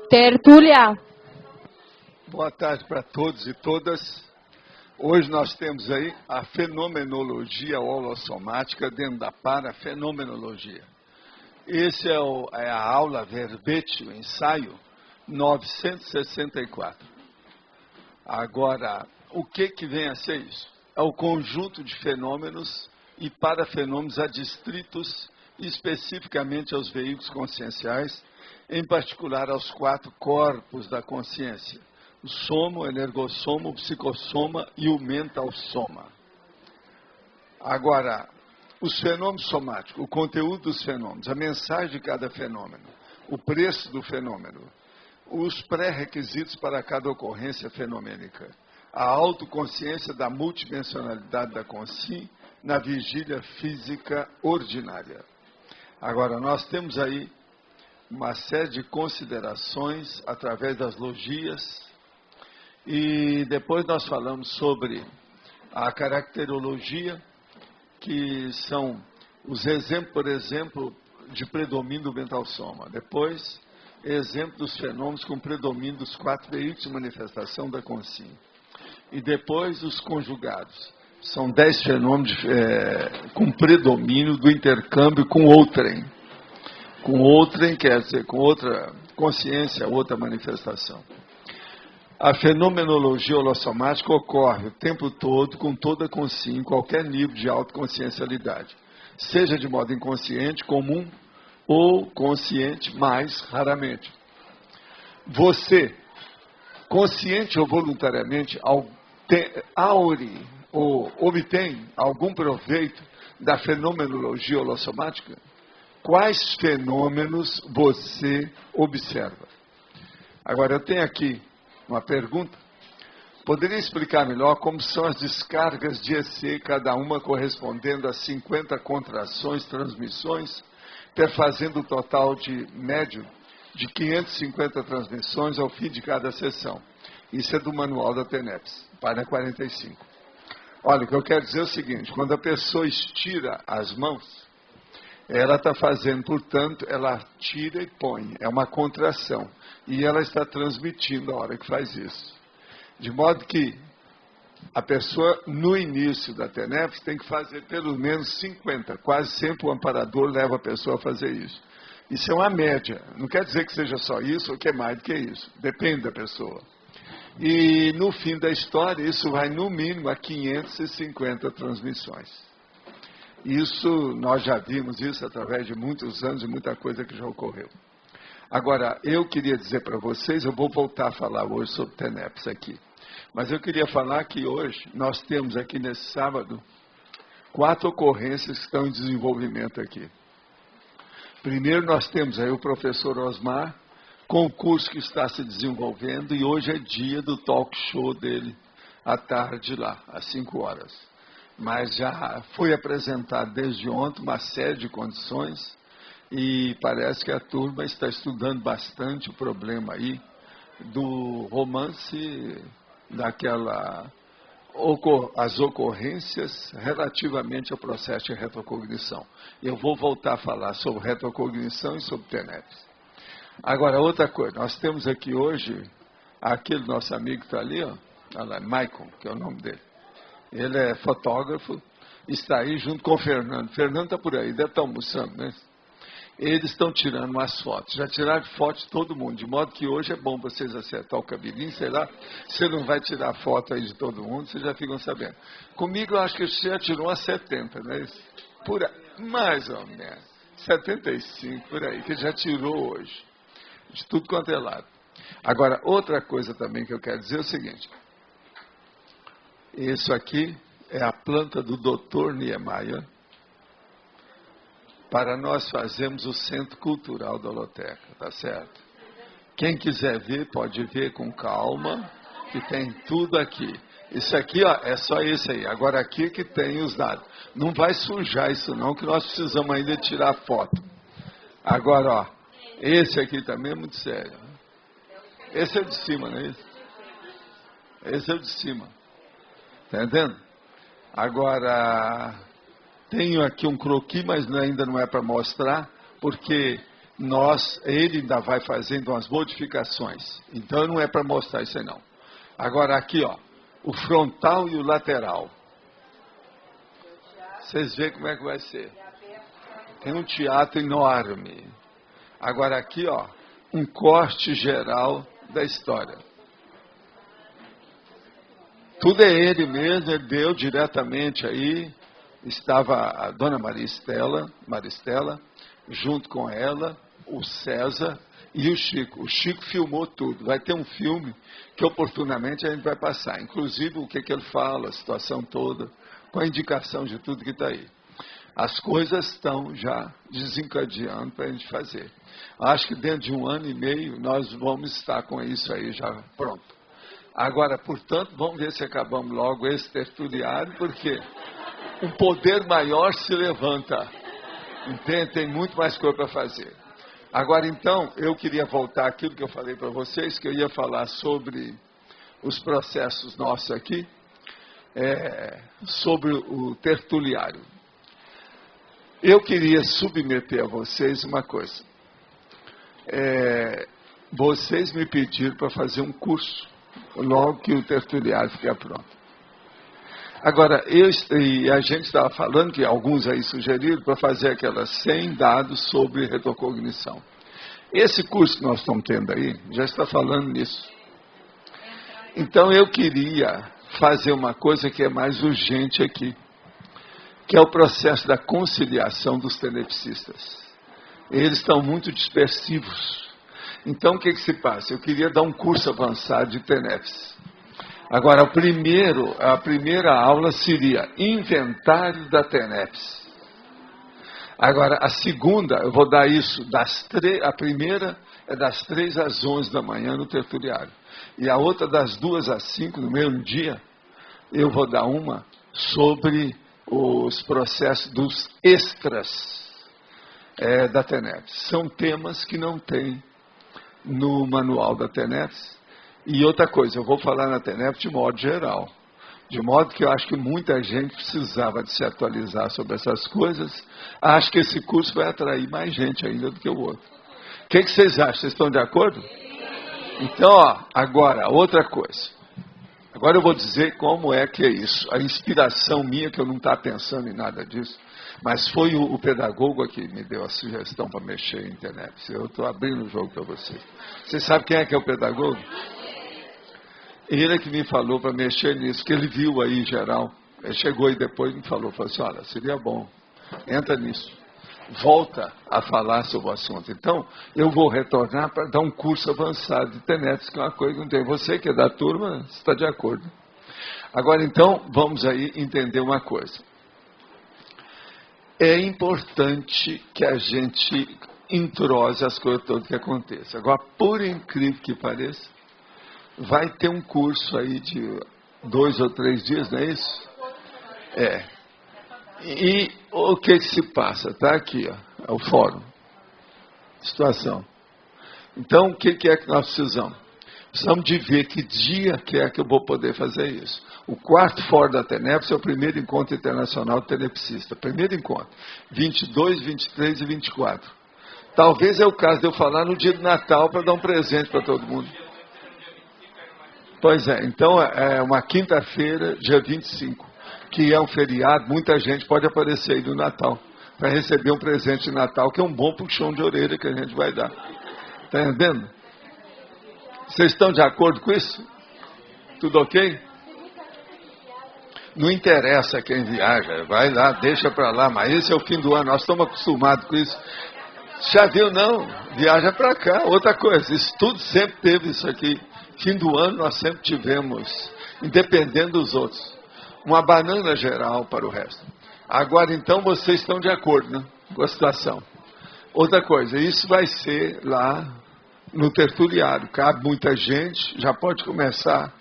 Tertúlia. Boa tarde para todos e todas. Hoje nós temos aí a fenomenologia holossomática dentro da parafenomenologia. Esse é a aula verbete, o ensaio 964. Agora, o que vem a ser isso? É o conjunto de fenômenos e parafenômenos adstritos especificamente aos veículos conscienciais, em particular aos 4 corpos da consciência: o soma, o energossoma, o psicossoma e o mental soma. Agora, os fenômenos somáticos, o conteúdo dos fenômenos, a mensagem de cada fenômeno, o preço do fenômeno, os pré-requisitos para cada ocorrência fenomênica, a autoconsciência da multidimensionalidade da consciência na vigília física ordinária. Agora, nós temos aí uma série de considerações através das logias, e depois nós falamos sobre a caracterologia, que são os exemplos, por exemplo, de predomínio do mental soma. Depois, exemplo dos fenômenos com predomínio dos 4 veículos de manifestação da consciência. E depois, os conjugados. São 10 fenômenos com predomínio do intercâmbio com outrem. Com outrem quer dizer com outra consciência, outra manifestação. A fenomenologia holossomática ocorre o tempo todo, com toda a consciência, em qualquer nível de autoconsciencialidade. Seja de modo inconsciente, comum, ou consciente, mais raramente. Você, consciente ou voluntariamente, ou obtém algum proveito da fenomenologia holossomática? Quais fenômenos você observa? Agora, eu tenho aqui uma pergunta. Poderia explicar melhor como são as descargas de EC, cada uma correspondendo a 50 contrações, transmissões, perfazendo o total de médio de 550 transmissões ao fim de cada sessão? Isso é do manual da TENEPS, página 45. Olha, o que eu quero dizer é o seguinte: quando a pessoa estira as mãos, ela está fazendo, portanto, ela tira e põe, é uma contração. E ela está transmitindo a hora que faz isso. De modo que a pessoa, no início da TENEPS, tem que fazer pelo menos 50. Quase sempre o amparador leva a pessoa a fazer isso. Isso é uma média. Não quer dizer que seja só isso ou que é mais do que isso. Depende da pessoa. E no fim da história, isso vai no mínimo a 550 transmissões. Isso, nós já vimos isso através de muitos anos e muita coisa que já ocorreu. Agora, eu queria dizer para vocês, eu vou voltar a falar hoje sobre TENEPS aqui, mas eu queria falar que hoje nós temos aqui nesse sábado 4 ocorrências que estão em desenvolvimento aqui. Primeiro, nós temos aí o professor Osmar, com o curso que está se desenvolvendo, e hoje é dia do talk show dele, à tarde lá, às 5 horas. Mas já foi apresentado desde ontem uma série de condições, e parece que a turma está estudando bastante o problema aí do romance, as ocorrências relativamente ao processo de retrocognição. Eu vou voltar a falar sobre retrocognição e sobre TENEPS. Agora, outra coisa, nós temos aqui hoje aquele nosso amigo que está ali, ó, olha lá, Maicon, que é o nome dele. Ele é fotógrafo, está aí junto com o Fernando. O Fernando está por aí, deve estar almoçando, né? Eles estão tirando umas fotos. Já tiraram foto de todo mundo, de modo que hoje é bom vocês acertar o cabelinho, sei lá. Você não vai tirar foto aí de todo mundo, vocês já ficam sabendo. Comigo, eu acho que você já tirou umas 70, né? Por aí, mais ou menos. 75, por aí, que já tirou hoje. De tudo quanto é lado. Agora, outra coisa também que eu quero dizer é o seguinte. Isso aqui é a planta do Dr. Niemeyer, para nós fazermos o Centro Cultural da Holoteca, tá certo? Quem quiser ver, pode ver com calma, que tem tudo aqui. Isso aqui, ó, é só esse aí. Agora aqui que tem os dados. Não vai sujar isso não, que nós precisamos ainda tirar foto. Agora, ó, esse aqui também é muito sério. Esse é o de cima, não é isso? Esse é o de cima. Está entendendo? Agora, tenho aqui um croquis, mas ainda não é para mostrar, porque ele ainda vai fazendo umas modificações. Então não é para mostrar isso aí não. Agora aqui, ó, o frontal e o lateral. Vocês veem como é que vai ser. Tem um teatro enorme. Agora aqui, ó, um corte geral da história. Tudo é ele mesmo, ele deu diretamente aí. Estava a dona Maristela, junto com ela, o César e o Chico. O Chico filmou tudo. Vai ter um filme que oportunamente a gente vai passar. Inclusive o que ele fala, a situação toda, com a indicação de tudo que está aí. As coisas estão já desencadeando para a gente fazer. Acho que dentro de 1 ano e meio nós vamos estar com isso aí já pronto. Agora, portanto, vamos ver se acabamos logo esse tertuliário, porque um poder maior se levanta. Entende? Tem muito mais coisa para fazer. Agora, então, eu queria voltar àquilo que eu falei para vocês, que eu ia falar sobre os processos nossos aqui, sobre o tertuliário. Eu queria submeter a vocês uma coisa. Vocês me pediram para fazer um curso, logo que o tertuliário ficar pronto. Agora, a gente estava falando, que alguns aí sugeriram, para fazer aquelas 100 dados sobre retrocognição. Esse curso que nós estamos tendo aí, já está falando nisso. Então, eu queria fazer uma coisa que é mais urgente aqui, que é o processo da conciliação dos tenepsistas. Eles estão muito dispersivos. Então, o que se passa? Eu queria dar um curso avançado de TENEPS. Agora, a primeira aula seria Inventário da TENEPS. Agora, a segunda, eu vou dar isso, a primeira é das 3 às 11 da manhã no tertuliário. E a outra das 2 às 5, no mesmo dia, eu vou dar uma sobre os processos dos extras da TENEPS. São temas que não tem no manual da TENEPS. E outra coisa, eu vou falar na TENEPS de modo geral. De modo que eu acho que muita gente precisava de se atualizar sobre essas coisas. Acho que esse curso vai atrair mais gente ainda do que o outro. O que vocês acham? Vocês estão de acordo? Então, ó, agora, outra coisa. Agora eu vou dizer como é que é isso. A inspiração minha, que eu não estava pensando em nada disso, mas foi o pedagogo que me deu a sugestão para mexer em internet. Eu estou abrindo o jogo para vocês. Você sabe quem é que é o pedagogo? Ele é que me falou para mexer nisso, que ele viu aí em geral. Ele chegou aí depois e me falou assim, olha, seria bom, entra nisso. Volta a falar sobre o assunto. Então, eu vou retornar para dar um curso avançado de TENEPS, que é uma coisa que não tem. Você que é da turma, está de acordo. Agora, então, vamos aí entender uma coisa. É importante que a gente entrose as coisas todas que acontecem. Agora, por incrível que pareça, vai ter um curso aí de 2 ou 3 dias, não é isso? E o que se passa? Está aqui, ó, é o fórum. Situação. Então, o que é que nós precisamos? Precisamos de ver que dia que é que eu vou poder fazer isso. O 4º Fórum da TENEPS é o primeiro encontro internacional de tenepsista. Primeiro encontro. 22, 23 e 24. Talvez é o caso de eu falar no dia do Natal para dar um presente para todo mundo. Pois é, então é uma quinta-feira, dia 25, que é um feriado, muita gente pode aparecer aí no Natal, para receber um presente de Natal, que é um bom puxão de orelha que a gente vai dar. Está entendendo? Vocês estão de acordo com isso? Tudo ok? Não interessa quem viaja, vai lá, deixa para lá, mas esse é o fim do ano, nós estamos acostumados com isso. Já viu, não? Viaja para cá. Outra coisa, isso tudo sempre teve isso aqui. Fim do ano nós sempre tivemos, independente dos outros, uma banana geral para o resto. Agora, então, vocês estão de acordo, né, com a situação. Outra coisa, isso vai ser lá no tertuliário. Cabe muita gente, já pode começar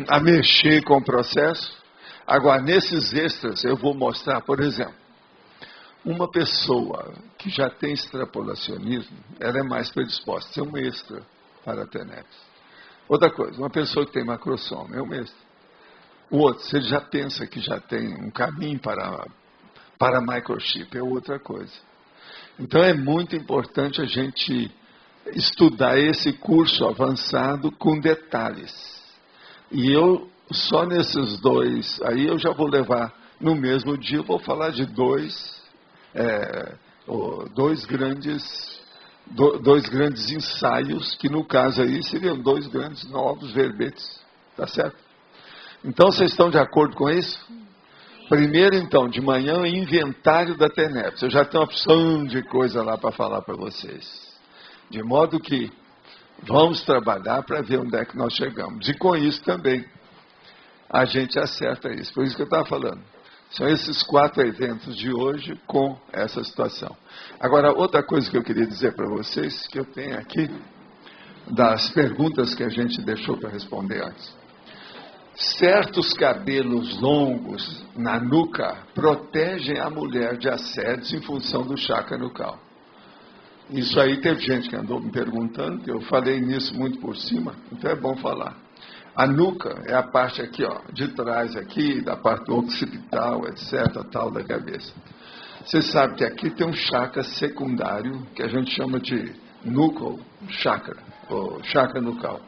a mexer com o processo. Agora, nesses extras, eu vou mostrar, por exemplo, uma pessoa que já tem extrapolacionismo, ela é mais predisposta a ser um extra para a TENEPS. Outra coisa, uma pessoa que tem macrosoma é um extra. O outro, se ele já pensa que já tem um caminho para microchip, é outra coisa. Então é muito importante a gente estudar esse curso avançado com detalhes. E eu, só nesses dois, aí eu já vou levar, no mesmo dia, eu vou falar de dois grandes ensaios, que no caso aí seriam dois grandes novos verbetes. Tá certo? Então vocês estão de acordo com isso? Primeiro, então, de manhã, o inventário da TENEPS. Eu já tenho uma opção de coisa lá para falar para vocês. De modo que vamos trabalhar para ver onde é que nós chegamos. E com isso também a gente acerta isso. Por isso que eu estava falando. São esses 4 eventos de hoje com essa situação. Agora, outra coisa que eu queria dizer para vocês, que eu tenho aqui, das perguntas que a gente deixou para responder antes. Certos cabelos longos na nuca protegem a mulher de assédios em função do chakra nucal. Isso aí teve gente que andou me perguntando, que eu falei nisso muito por cima, então é bom falar. A nuca é a parte aqui, ó, de trás aqui, da parte occipital, etc., tal da cabeça. Você sabe que aqui tem um chakra secundário, que a gente chama de nucal chakra, ou chakra nucal.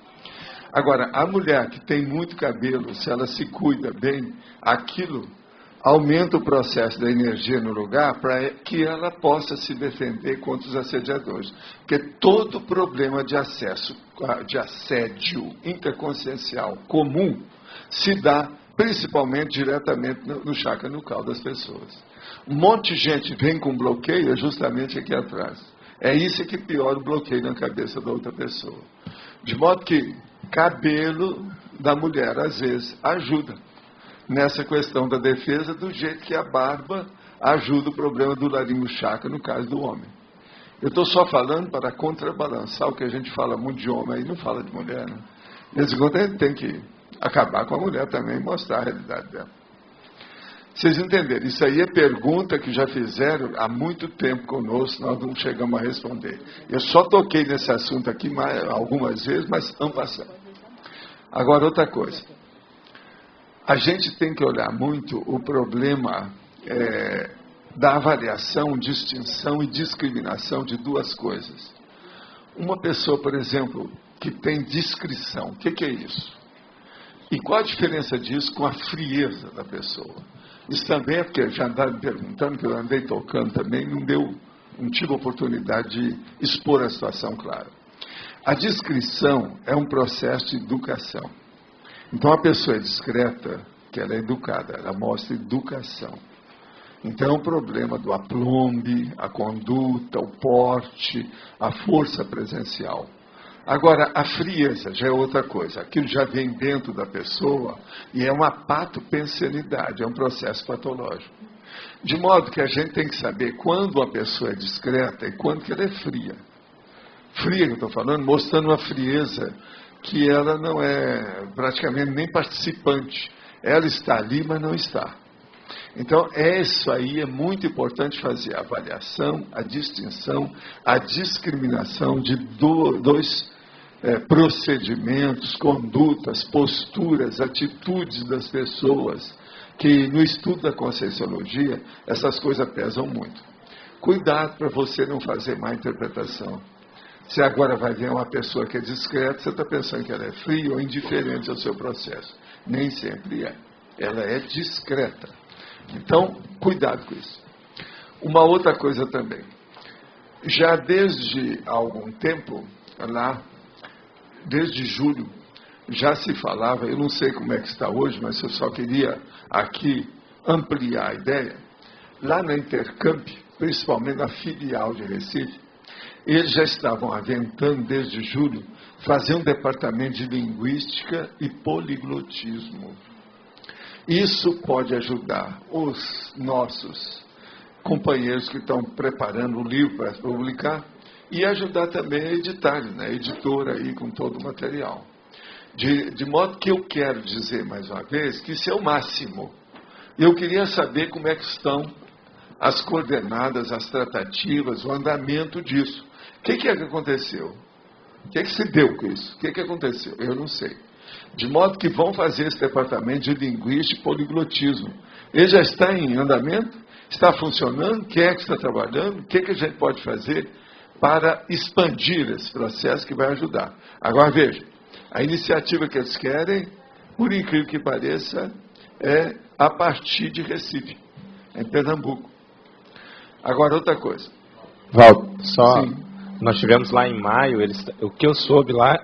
Agora, a mulher que tem muito cabelo, se ela se cuida bem, aquilo aumenta o processo da energia no lugar para que ela possa se defender contra os assediadores. Porque todo problema de assédio interconsciencial comum se dá principalmente diretamente no chakra nucal das pessoas. Um monte de gente vem com bloqueio justamente aqui atrás. É isso que piora o bloqueio na cabeça da outra pessoa. De modo que cabelo da mulher, às vezes, ajuda nessa questão da defesa, do jeito que a barba ajuda o problema do laringo chakra, no caso do homem. Eu estou só falando para contrabalançar o que a gente fala muito de homem, aí não fala de mulher, né? Nesse conto a gente tem que acabar com a mulher também e mostrar a realidade dela. Vocês entenderam? Isso aí é pergunta que já fizeram há muito tempo conosco, nós não chegamos a responder. Eu só toquei nesse assunto aqui algumas vezes, mas vamos passar. Agora, outra coisa. A gente tem que olhar muito o problema da avaliação, distinção e discriminação de duas coisas. Uma pessoa, por exemplo, que tem discrição, o que é isso? E qual a diferença disso com a frieza da pessoa? Isso também é porque já andaram me perguntando, que eu andei tocando também, não tive oportunidade de expor a situação clara. A discrição é um processo de educação. Então a pessoa é discreta, que ela é educada, ela mostra educação. Então é um problema do aplombe, a conduta, o porte, a força presencial. Agora, a frieza já é outra coisa. Aquilo já vem dentro da pessoa e é uma patopensenidade, é um processo patológico. De modo que a gente tem que saber quando uma pessoa é discreta e quando que ela é fria. Fria, que eu estou falando, mostrando uma frieza que ela não é praticamente nem participante. Ela está ali, mas não está. Então, isso aí é muito importante fazer a avaliação, a distinção, a discriminação de dois procedimentos, condutas, posturas, atitudes das pessoas, que no estudo da Conscienciologia, essas coisas pesam muito. Cuidado para você não fazer má interpretação. Se agora vai ver uma pessoa que é discreta, você está pensando que ela é fria ou indiferente ao seu processo. Nem sempre é. Ela é discreta. Então, cuidado com isso. Uma outra coisa também. Já desde algum tempo, lá, desde julho, já se falava, eu não sei como é que está hoje, mas eu só queria aqui ampliar a ideia. Lá na Intercamp, principalmente na filial de Recife, eles já estavam aventando desde julho fazer um departamento de linguística e poliglotismo. Isso pode ajudar os nossos companheiros que estão preparando o livro para publicar e ajudar também a editar, né, a editora aí com todo o material. De modo que eu quero dizer mais uma vez que isso é o máximo. Eu queria saber como é que estão as coordenadas, as tratativas, o andamento disso. O que é que aconteceu? O que é que se deu com isso? O que é que aconteceu? Eu não sei. De modo que vão fazer esse departamento de linguística e poliglotismo. Ele já está em andamento? Está funcionando? Quem é que está trabalhando? O que a gente pode fazer para expandir esse processo que vai ajudar? Agora, veja, a iniciativa que eles querem, por incrível que pareça, é a partir de Recife, em Pernambuco. Agora, outra coisa. Valdo, Sim. nós tivemos lá em maio, o que eu soube lá,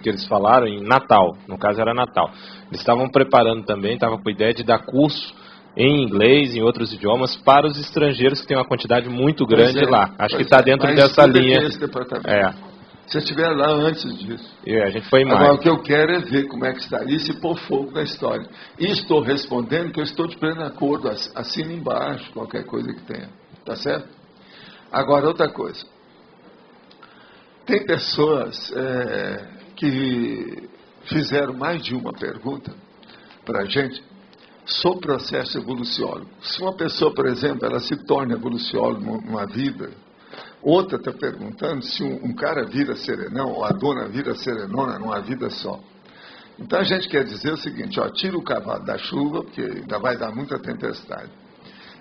que eles falaram em Natal, no caso era Natal. Eles estavam preparando também, estavam com a ideia de dar curso em inglês, em outros idiomas, para os estrangeiros, que tem uma quantidade muito grande lá. Acho que está dentro dessa linha. Se eu estiver lá antes disso. A gente foi em maio. Agora, o que eu quero é ver como é que está isso e pôr fogo na história. E estou respondendo que eu estou de pleno acordo, assina embaixo, qualquer coisa que tenha. Tá certo? Agora, outra coisa. Tem pessoas que fizeram mais de uma pergunta para a gente sobre o processo evoluciólogo. Se uma pessoa, por exemplo, ela se torna evoluciólogo numa vida, outra está perguntando se um cara vira serenão ou a dona vira serenona numa vida só. Então a gente quer dizer o seguinte, tira o cavalo da chuva, porque ainda vai dar muita tempestade.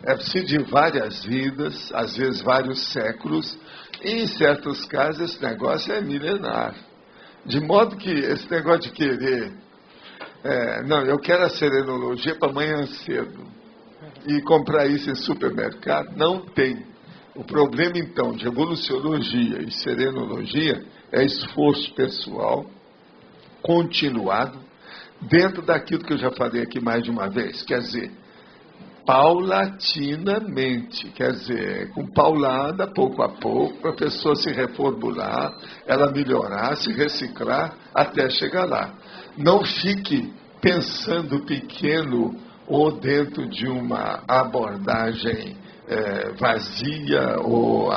É preciso de várias vidas, às vezes vários séculos, e em certos casos esse negócio é milenar. De modo que esse negócio de querer... não, eu quero a serenologia para amanhã cedo. E comprar isso em supermercado, não tem. O problema, então, de evoluciologia e serenologia é esforço pessoal, continuado, dentro daquilo que eu já falei aqui mais de uma vez. Quer dizer, paulatinamente, quer dizer, com paulada, pouco a pouco, para a pessoa se reformular, ela melhorar, se reciclar, até chegar lá. Não fique pensando pequeno ou dentro de uma abordagem vazia ou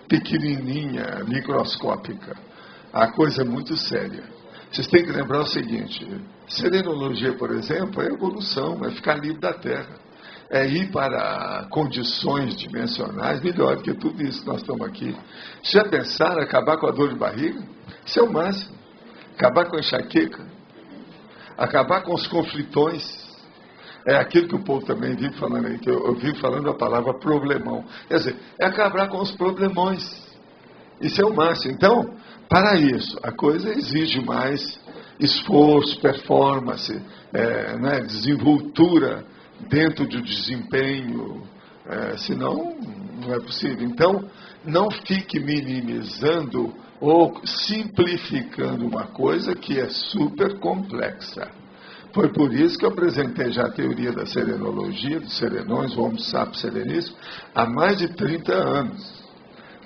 pequenininha, microscópica. A coisa é muito séria. Vocês têm que lembrar o seguinte, serenologia, por exemplo, é evolução, é ficar livre da Terra. É ir para condições dimensionais melhores que tudo isso que nós estamos aqui. Já pensaram em acabar com a dor de barriga? Isso é o máximo. Acabar com a enxaqueca. Acabar com os conflitões. É aquilo que o povo também vive falando aí, que eu vivo falando a palavra problemão. Quer dizer, é acabar com os problemões. Isso é o máximo. Então, para isso, a coisa exige mais esforço, performance, desenvoltura dentro do desempenho, senão não é possível. Então, não fique minimizando ou simplificando uma coisa que é super complexa. Foi por isso que eu apresentei já a teoria da serenologia, dos serenões, o Homo sapiens sereníssimo, há mais de 30 anos.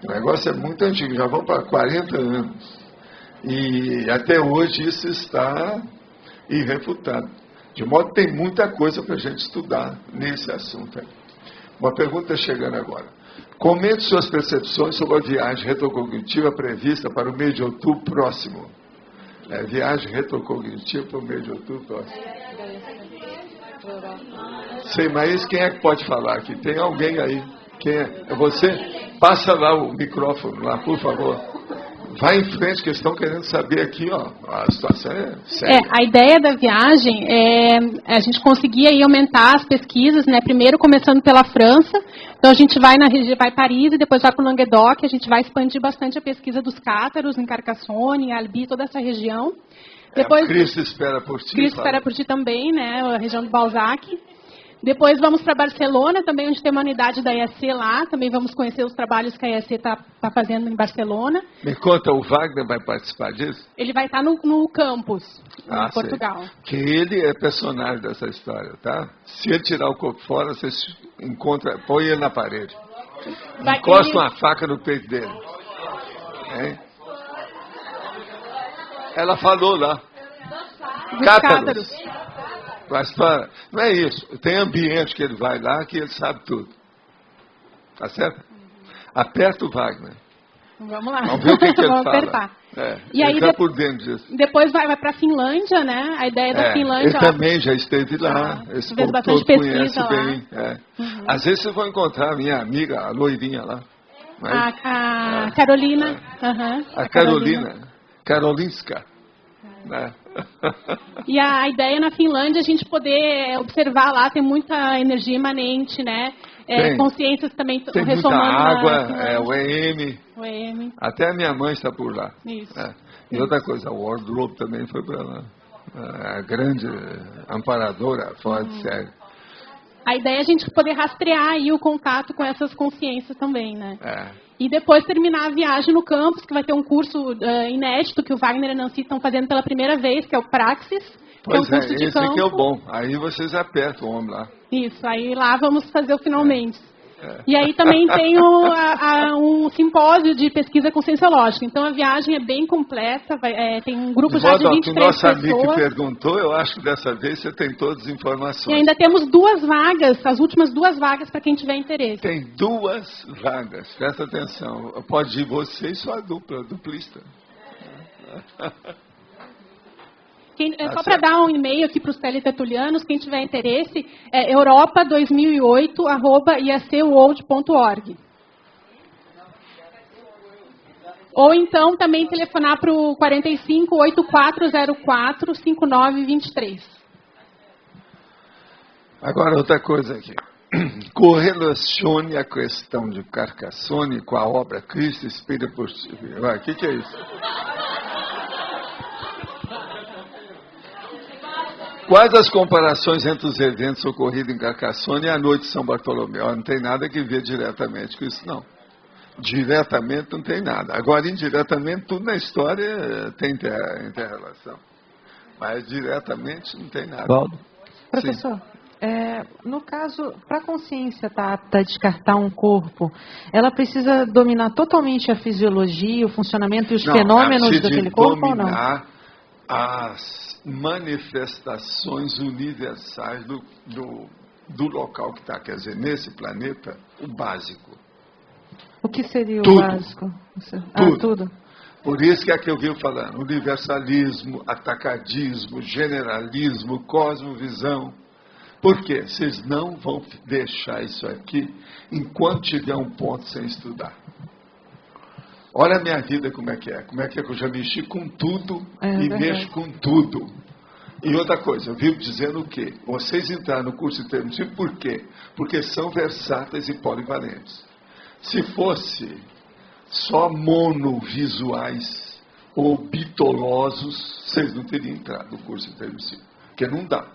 O negócio é muito antigo, já vão para 40 anos. E até hoje isso está irrefutado. De modo que tem muita coisa para a gente estudar nesse assunto aí. Uma pergunta chegando agora. Comente suas percepções sobre a viagem retrocognitiva prevista para o mês de outubro próximo. Viagem retrocognitiva para o mês de outubro próximo. Sei, mas quem é que pode falar aqui? Tem alguém aí? Quem é? É você? Passa lá o microfone, lá, por favor. Vai em frente, que eles estão querendo saber aqui, a situação é séria. A ideia da viagem é a gente conseguir aí aumentar as pesquisas, né? Primeiro começando pela França, então a gente vai vai Paris e depois vai para o Languedoc, a gente vai expandir bastante a pesquisa dos cátaros, em Carcassonne, Albi, toda essa região. Depois, Cristo espera por ti. Cristo espera por ti também, né? A região do Balzac. Depois vamos para Barcelona, também onde tem uma unidade da ESC lá. Também vamos conhecer os trabalhos que a ESC está fazendo em Barcelona. Me conta, o Wagner vai participar disso? Ele vai estar no campus, em Portugal. Sei. Que ele é personagem dessa história, tá? Se ele tirar o corpo fora, você encontra, põe ele na parede. Encosta uma faca no peito dele. Hein? Ela falou lá. Cátaros. Não é isso. Tem ambiente que ele vai lá que ele sabe tudo. Tá certo? Aperta o Wagner. Vamos lá. Vamos ver o que ele Vamos fala. apertar. E aí está por dentro disso. Depois vai para a Finlândia, né? A ideia da Finlândia... Ele também já esteve lá. Esse povo todo conhece bem. Uhum. Às vezes vocês vão encontrar a minha amiga, a loirinha lá. A Carolina. A Carolina. Karolinska. Né? E a ideia na Finlândia é a gente poder observar lá, tem muita energia imanente, né? Consciências também tem ressonando. Muita água, o EM. O EM. Até a minha mãe está por lá. Isso. E outra coisa, o Wardrobe também foi para lá. A grande amparadora, fora de série. A ideia é a gente poder rastrear aí o contato com essas consciências também, né? E depois terminar a viagem no campus, que vai ter um curso inédito que o Wagner e a Nancy estão fazendo pela primeira vez, que é o Praxis. Pois que é um curso de esse campo. aqui é o bom. Aí vocês apertam o homem lá. Isso, aí lá vamos fazer o finalmente. E aí também tem um simpósio de pesquisa conscienciológica. Então a viagem é bem completa, tem um grupo já de 23 pessoas. O nosso amigo que pessoas. perguntou, eu acho que dessa vez você tem todas as informações. E ainda temos 2 vagas, as últimas 2 vagas para quem tiver interesse. Tem 2 vagas, presta atenção. Pode ir você e sua duplista. Só para dar um e-mail aqui para os teletertulianos, quem tiver interesse, é europa2008@iacworld.org. Ou então também telefonar para o 45-8404-5923. Agora outra coisa aqui. Correlacione a questão de Carcassonne com a obra Cristo Espírito por Ti. O que é isso? Quais as comparações entre os eventos ocorridos em Carcassonne e a noite de São Bartolomeu? Não tem nada que ver diretamente com isso, não. Diretamente não tem nada. Agora, indiretamente, tudo na história tem interrelação. Mas diretamente não tem nada. Valdo. Professor, no caso, para a consciência estar apta a descartar um corpo, ela precisa dominar totalmente a fisiologia, o funcionamento e os fenômenos daquele corpo ou não? Dominar as manifestações universais do local que está. Quer dizer, nesse planeta, o básico. O que seria tudo. O básico? Tudo. Por isso que é que eu venho falando. Universalismo, atacadismo, generalismo, cosmovisão. Por quê? Vocês não vão deixar isso aqui enquanto tiver um ponto sem estudar. Olha a minha vida como é que é. Como é que eu já mexi com tudo e mexo com tudo. E outra coisa, eu vivo dizendo o quê? Vocês entraram no curso de termos, por quê? Porque são versáteis e polivalentes. Se fosse só monovisuais ou bitolosos, vocês não teriam entrado no curso de termos, porque não dá.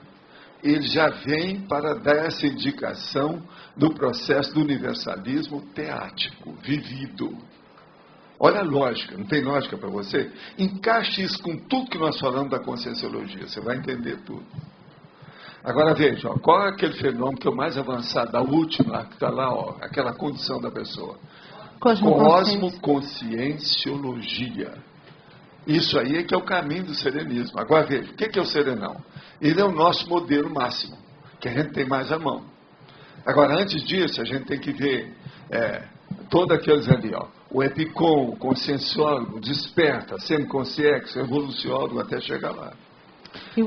Ele já vem para dar essa indicação do processo do universalismo teático, vivido. Olha a lógica, não tem lógica para você? Encaixe isso com tudo que nós falamos da conscienciologia, você vai entender tudo. Agora veja, qual é aquele fenômeno que é o mais avançado, a última, que está lá, aquela condição da pessoa? Cosmoconscienciologia. Isso aí é que é o caminho do serenismo. Agora veja, o que é o serenão? Ele é o nosso modelo máximo, que a gente tem mais à mão. Agora, antes disso, a gente tem que ver todos aqueles ali, o epicom, o conscienciólogo, desperta, semiconsciência, evoluciólogo, até chegar lá.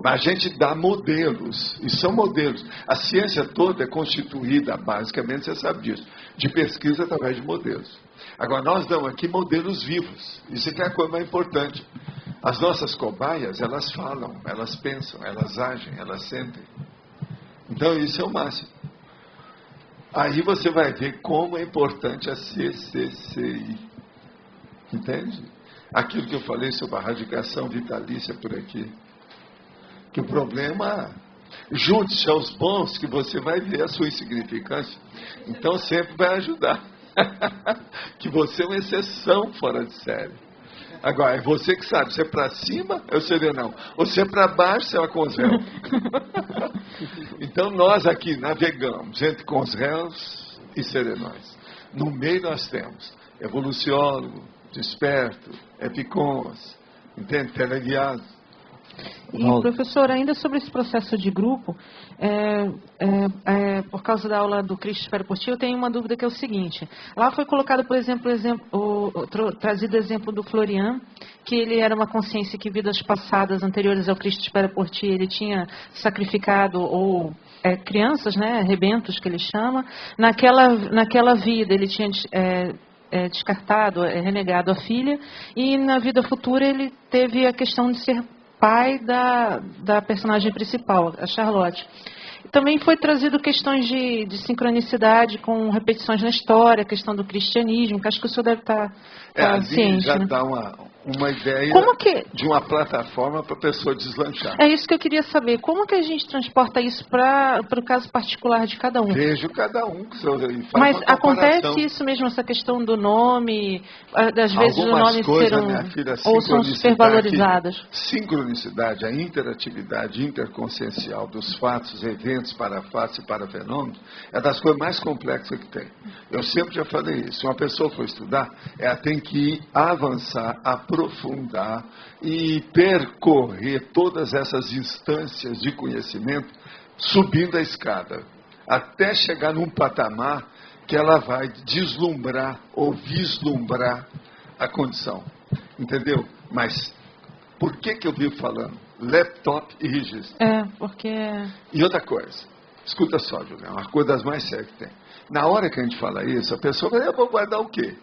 Mas a gente dá modelos, e são modelos. A ciência toda é constituída, basicamente, você sabe disso, de pesquisa através de modelos. Agora, nós damos aqui modelos vivos. Isso é que é a coisa mais importante. As nossas cobaias, elas falam, elas pensam, elas agem, elas sentem. Então, isso é o máximo. Aí você vai ver como é importante a CCCI. Entende? Aquilo que eu falei sobre a radicação vitalícia por aqui. Que o problema, junte-se aos bons, que você vai ver a sua insignificância. Então sempre vai ajudar. Que você é uma exceção fora de série. Agora, é você que sabe, se é para cima, é o serenão. Ou se é para baixo, você é a Consréu. Então nós aqui navegamos entre Consréus e serenões. No meio nós temos evoluciólogo, desperto, epicons, entende? Teleguiado. E, professor, ainda sobre esse processo de grupo, por causa da aula do Cristo Espera por Ti, eu tenho uma dúvida que é o seguinte. Lá foi colocado, por exemplo, trazido o exemplo do Florian, que ele era uma consciência que vidas passadas, anteriores ao Cristo Espera por Ti, ele tinha sacrificado crianças, né, rebentos que ele chama. Naquela vida ele tinha descartado, renegado a filha, e na vida futura ele teve a questão de ser pai da personagem principal, a Charlotte. Também foi trazido questões de sincronicidade com repetições na história, a questão do cristianismo, que acho que o senhor deve estar ciente. Já né? dá uma ideia de uma plataforma para a pessoa deslanchar. É isso que eu queria saber. Como que a gente transporta isso para o caso particular de cada um? Vejo cada um. Mas acontece isso mesmo, essa questão do nome, às vezes o nome ser ou são supervalorizadas? Sincronicidade, a interatividade interconsciencial dos fatos, eventos, para fatos e para fenômenos, é das coisas mais complexas que tem. Eu sempre já falei isso. Se uma pessoa for estudar, ela tem que avançar, aprofundar e percorrer todas essas instâncias de conhecimento, subindo a escada, até chegar num patamar que ela vai deslumbrar ou vislumbrar a condição. Entendeu? Mas por que eu vivo falando? Laptop e registro. Porque... E outra coisa, escuta só, Julião, uma coisa das mais sérias que tem. Na hora que a gente fala isso, a pessoa vai, eu vou guardar o quê?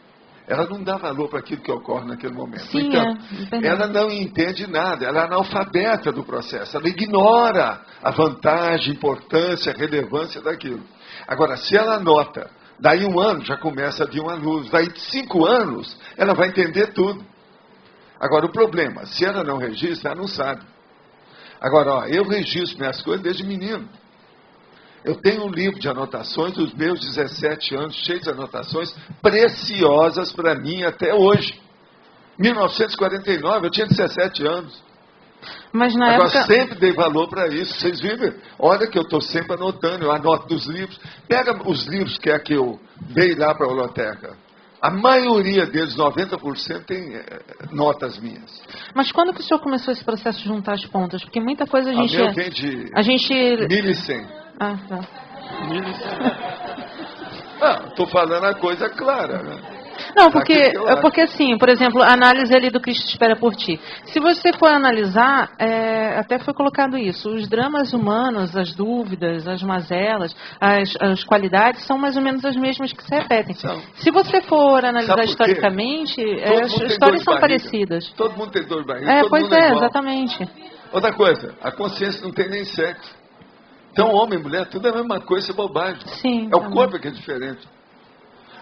Ela não dá valor para aquilo que ocorre naquele momento. Sim, então, ela não entende nada, ela é analfabeta do processo, ela ignora a vantagem, importância, relevância daquilo. Agora, se ela anota, daí 1 ano já começa a vir uma luz, daí 5 anos ela vai entender tudo. Agora, o problema, se ela não registra, ela não sabe. Agora, eu registro minhas coisas desde menino. Eu tenho um livro de anotações dos meus 17 anos, cheio de anotações preciosas para mim até hoje. 1949, eu tinha 17 anos. Mas na Agora, época... sempre dei valor para isso. Vocês viram? Olha que eu estou sempre anotando, eu anoto dos livros. Pega os livros que é que eu dei lá para a biblioteca. A maioria deles, 90%, tem notas minhas. Mas quando que o senhor começou esse processo de juntar as pontas? Porque muita coisa a gente... A meu vem de a gente... 1100. Ah, tá. Estou falando a coisa clara, né? Não, porque assim, por exemplo, a análise ali do Cristo Espera por Ti. Se você for analisar, até foi colocado isso, os dramas humanos, as dúvidas, as mazelas, as qualidades são mais ou menos as mesmas que se repetem. Se você for analisar historicamente, as histórias são parecidas. Todo mundo tem dor de barriga, todo mundo é igual. Exatamente. Outra coisa, a consciência não tem nem sexo. Então, homem e mulher, tudo é a mesma coisa, isso é bobagem. Sim, é o corpo que é diferente.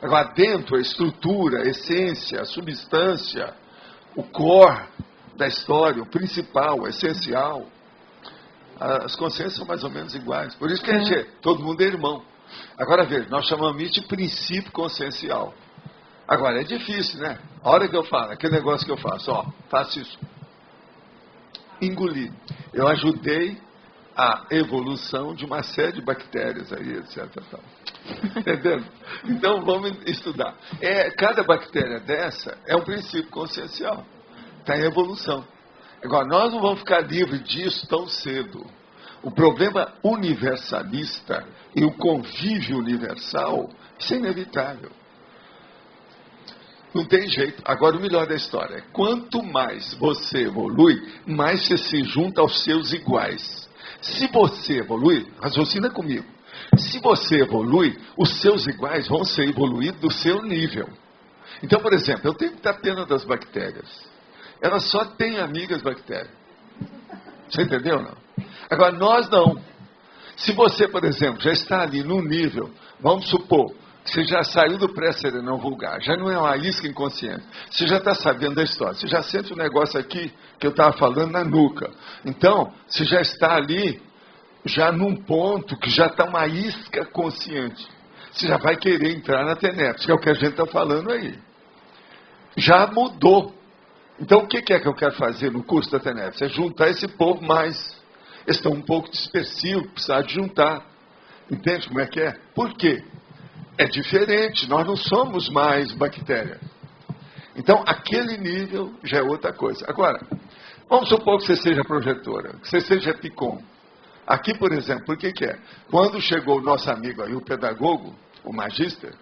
Agora, dentro, a estrutura, a essência, a substância, o core da história, o principal, o essencial, as consciências são mais ou menos iguais. Por isso que a gente todo mundo é irmão. Agora, veja, nós chamamos isso de princípio consciencial. Agora, é difícil, né? A hora que eu falo, aquele negócio que eu faço, faço isso. Engolir. Eu ajudei a evolução de uma série de bactérias aí, etc. Entendeu? Então vamos estudar. Cada bactéria dessa é um princípio consciencial. Está em evolução. Agora, nós não vamos ficar livres disso tão cedo. O problema universalista e o convívio universal, isso é inevitável. Não tem jeito. Agora, o melhor da história é, quanto mais você evolui, mais você se junta aos seus iguais. Se você evolui, raciocina comigo. Se você evolui, os seus iguais vão ser evoluídos do seu nível. Então, por exemplo, eu tenho que dar pena das bactérias. Elas só têm amigas bactérias. Você entendeu, não? Agora, nós não. Se você, por exemplo, já está ali num nível, vamos supor, que você já saiu do pré-serenão vulgar, já não é uma isca inconsciente, você já está sabendo da história, você já sente um negócio aqui que eu estava falando na nuca. Então, você já está ali, já num ponto que já está uma isca consciente. Você já vai querer entrar na TENEPS, que é o que a gente está falando aí. Já mudou. Então, o que é que eu quero fazer no curso da TENEPS? É juntar esse povo mais. Eles estão um pouco dispersivos, precisam de juntar. Entende como é que é? Por quê? É diferente, nós não somos mais bactéria. Então, aquele nível já é outra coisa. Agora, vamos supor que você seja projetora, que você seja PICOM. Aqui, por exemplo, o que é? Quando chegou o nosso amigo aí, o pedagogo, o magíster,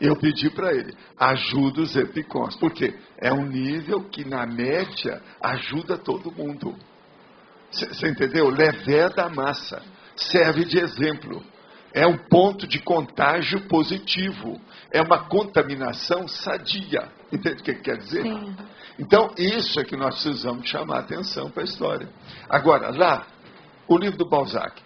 eu pedi para ele, ajuda os EPICONs. Por quê? É um nível que, na média, ajuda todo mundo. Você entendeu? Levé da massa. Serve de exemplo. É um ponto de contágio positivo. É uma contaminação sadia. Entende o que quer dizer? Sim. Então, isso é que nós precisamos chamar a atenção para a história. Agora, lá, o livro do Balzac.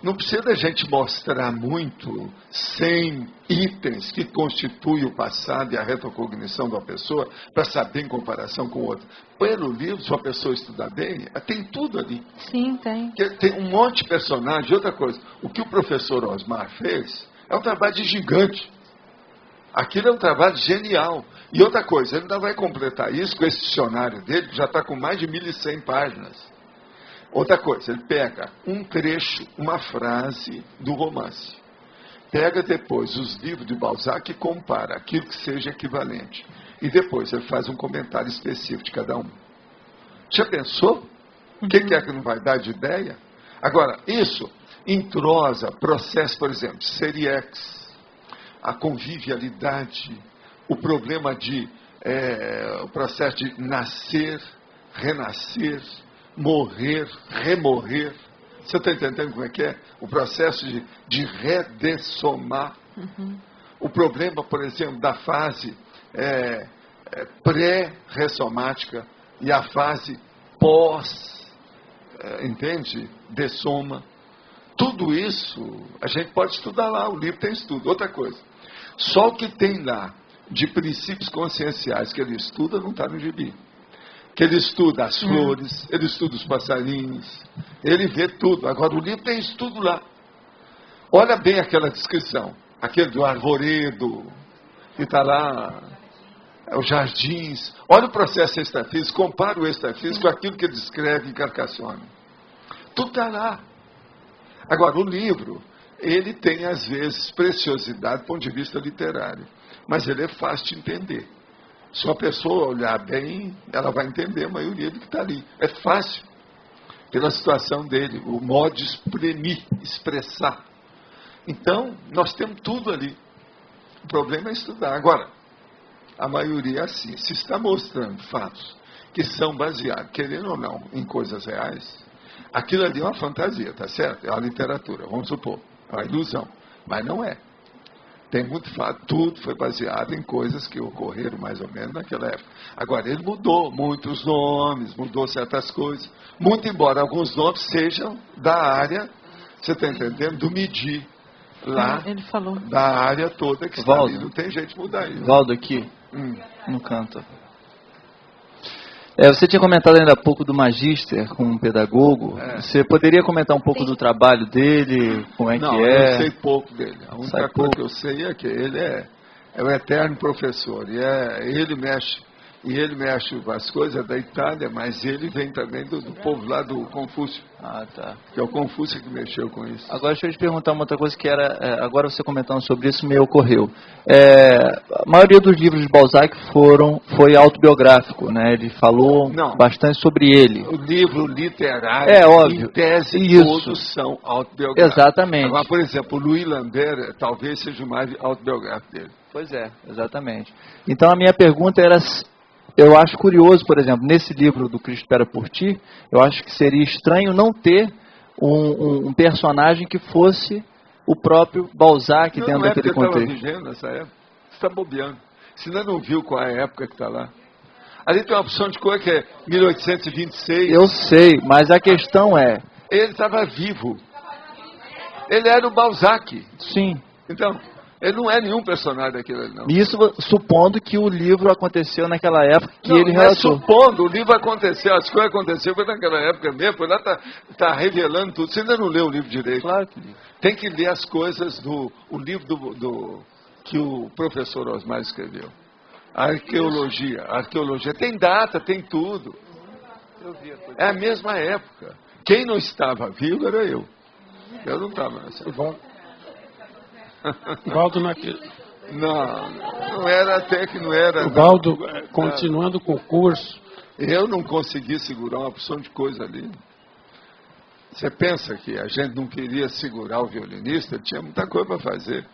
Não precisa da gente mostrar muito 100 itens que constituem o passado e a retrocognição de uma pessoa para saber em comparação com outra. Pelo livro, se uma pessoa estudar bem, tem tudo ali. Sim, tem. Tem um monte de personagem. Outra coisa, o que o professor Osmar fez é um trabalho de gigante. Aquilo é um trabalho genial. E outra coisa, ele ainda vai completar isso com esse dicionário dele, que já está com mais de 1.100 páginas. Outra coisa, ele pega um trecho, uma frase do romance. Pega depois os livros de Balzac e compara aquilo que seja equivalente. E depois ele faz um comentário específico de cada um. Já pensou? O que é que não vai dar de ideia? Agora, isso entrosa, processo, por exemplo, Seriex, a convivialidade, o problema de, o processo de nascer, renascer, morrer, remorrer. Você está entendendo como é que é? O processo de redessomar. O problema, por exemplo, da fase pré-ressomática e a fase pós, entende? Dessoma. Tudo isso a gente pode estudar lá, o livro tem estudo. Outra coisa, só o que tem lá de princípios conscienciais que ele estuda não está no gibi. Que ele estuda as flores, ele estuda os passarinhos, ele vê tudo. Agora, o livro tem estudo lá. Olha bem aquela descrição, aquele do arvoredo, que está lá, os jardins. Olha o processo extrafísico, compara o extrafísico com aquilo que ele descreve em Carcassonne. Tudo está lá. Agora, o livro, ele tem, às vezes, preciosidade do ponto de vista literário, mas ele é fácil de entender. Se uma pessoa olhar bem, ela vai entender a maioria do que está ali. É fácil, pela situação dele, o modo de exprimir, expressar. Então, nós temos tudo ali. O problema é estudar. Agora, a maioria é assim. Se está mostrando fatos que são baseados, querendo ou não, em coisas reais, aquilo ali é uma fantasia, tá certo? É uma literatura, vamos supor. É uma ilusão. Mas não é. Tem muito fato, tudo foi baseado em coisas que ocorreram mais ou menos naquela época. Agora, ele mudou muitos nomes, mudou certas coisas. Muito embora alguns nomes sejam da área, você está entendendo, do Midi. Lá, ele falou. Da área toda que está ali. Não tem jeito de mudar isso. Valdo aqui, no canto. Você tinha comentado ainda há pouco do Magíster como um pedagogo. Você poderia comentar um pouco do trabalho dele, como é que é? Não, eu sei pouco dele. A única coisa que eu sei é que ele é o eterno professor. E ele mexe com as coisas da Itália, mas ele vem também do povo lá do Confúcio. Ah, tá. Que é o Confúcio que mexeu com isso. Agora deixa eu te perguntar uma outra coisa que era, agora você comentando sobre isso, me ocorreu. A maioria dos livros de Balzac foi autobiográfico, né? Ele falou bastante sobre ele. O livro literário, óbvio. Em tese, todos são autobiográficos. Exatamente. Agora, por exemplo, o Louis Lambert talvez seja o mais autobiográfico dele. Pois é, exatamente. Então a minha pergunta era... Eu acho curioso, por exemplo, nesse livro do Cristo Espera por Ti, eu acho que seria estranho não ter um personagem que fosse o próprio Balzac dentro daquele contexto. Não é porque estava vivendo nessa época. Você está bobeando. Você ainda não viu qual é a época que está lá. Ali tem uma opção de coisa que é 1826. Eu sei, mas a questão é... Ele estava vivo. Ele era o Balzac. Sim. Então... Ele não é nenhum personagem daquilo ali, não. Isso supondo que o livro aconteceu naquela época que ele relatou. Não é supondo, o livro aconteceu, as coisas aconteceram, foi naquela época mesmo, foi lá, tá revelando tudo. Você ainda não leu o livro direito. Claro que li. Tem que ler as coisas o livro que o professor Osmar escreveu. A arqueologia. Tem data, tem tudo. É a mesma época. Quem não estava vivo era eu. Eu não estava nessa época. Valdo, não era até que não era. Valdo, continuando com o curso. Eu não consegui segurar uma opção de coisa ali. Você pensa que a gente não queria segurar o violinista? Tinha muita coisa para fazer.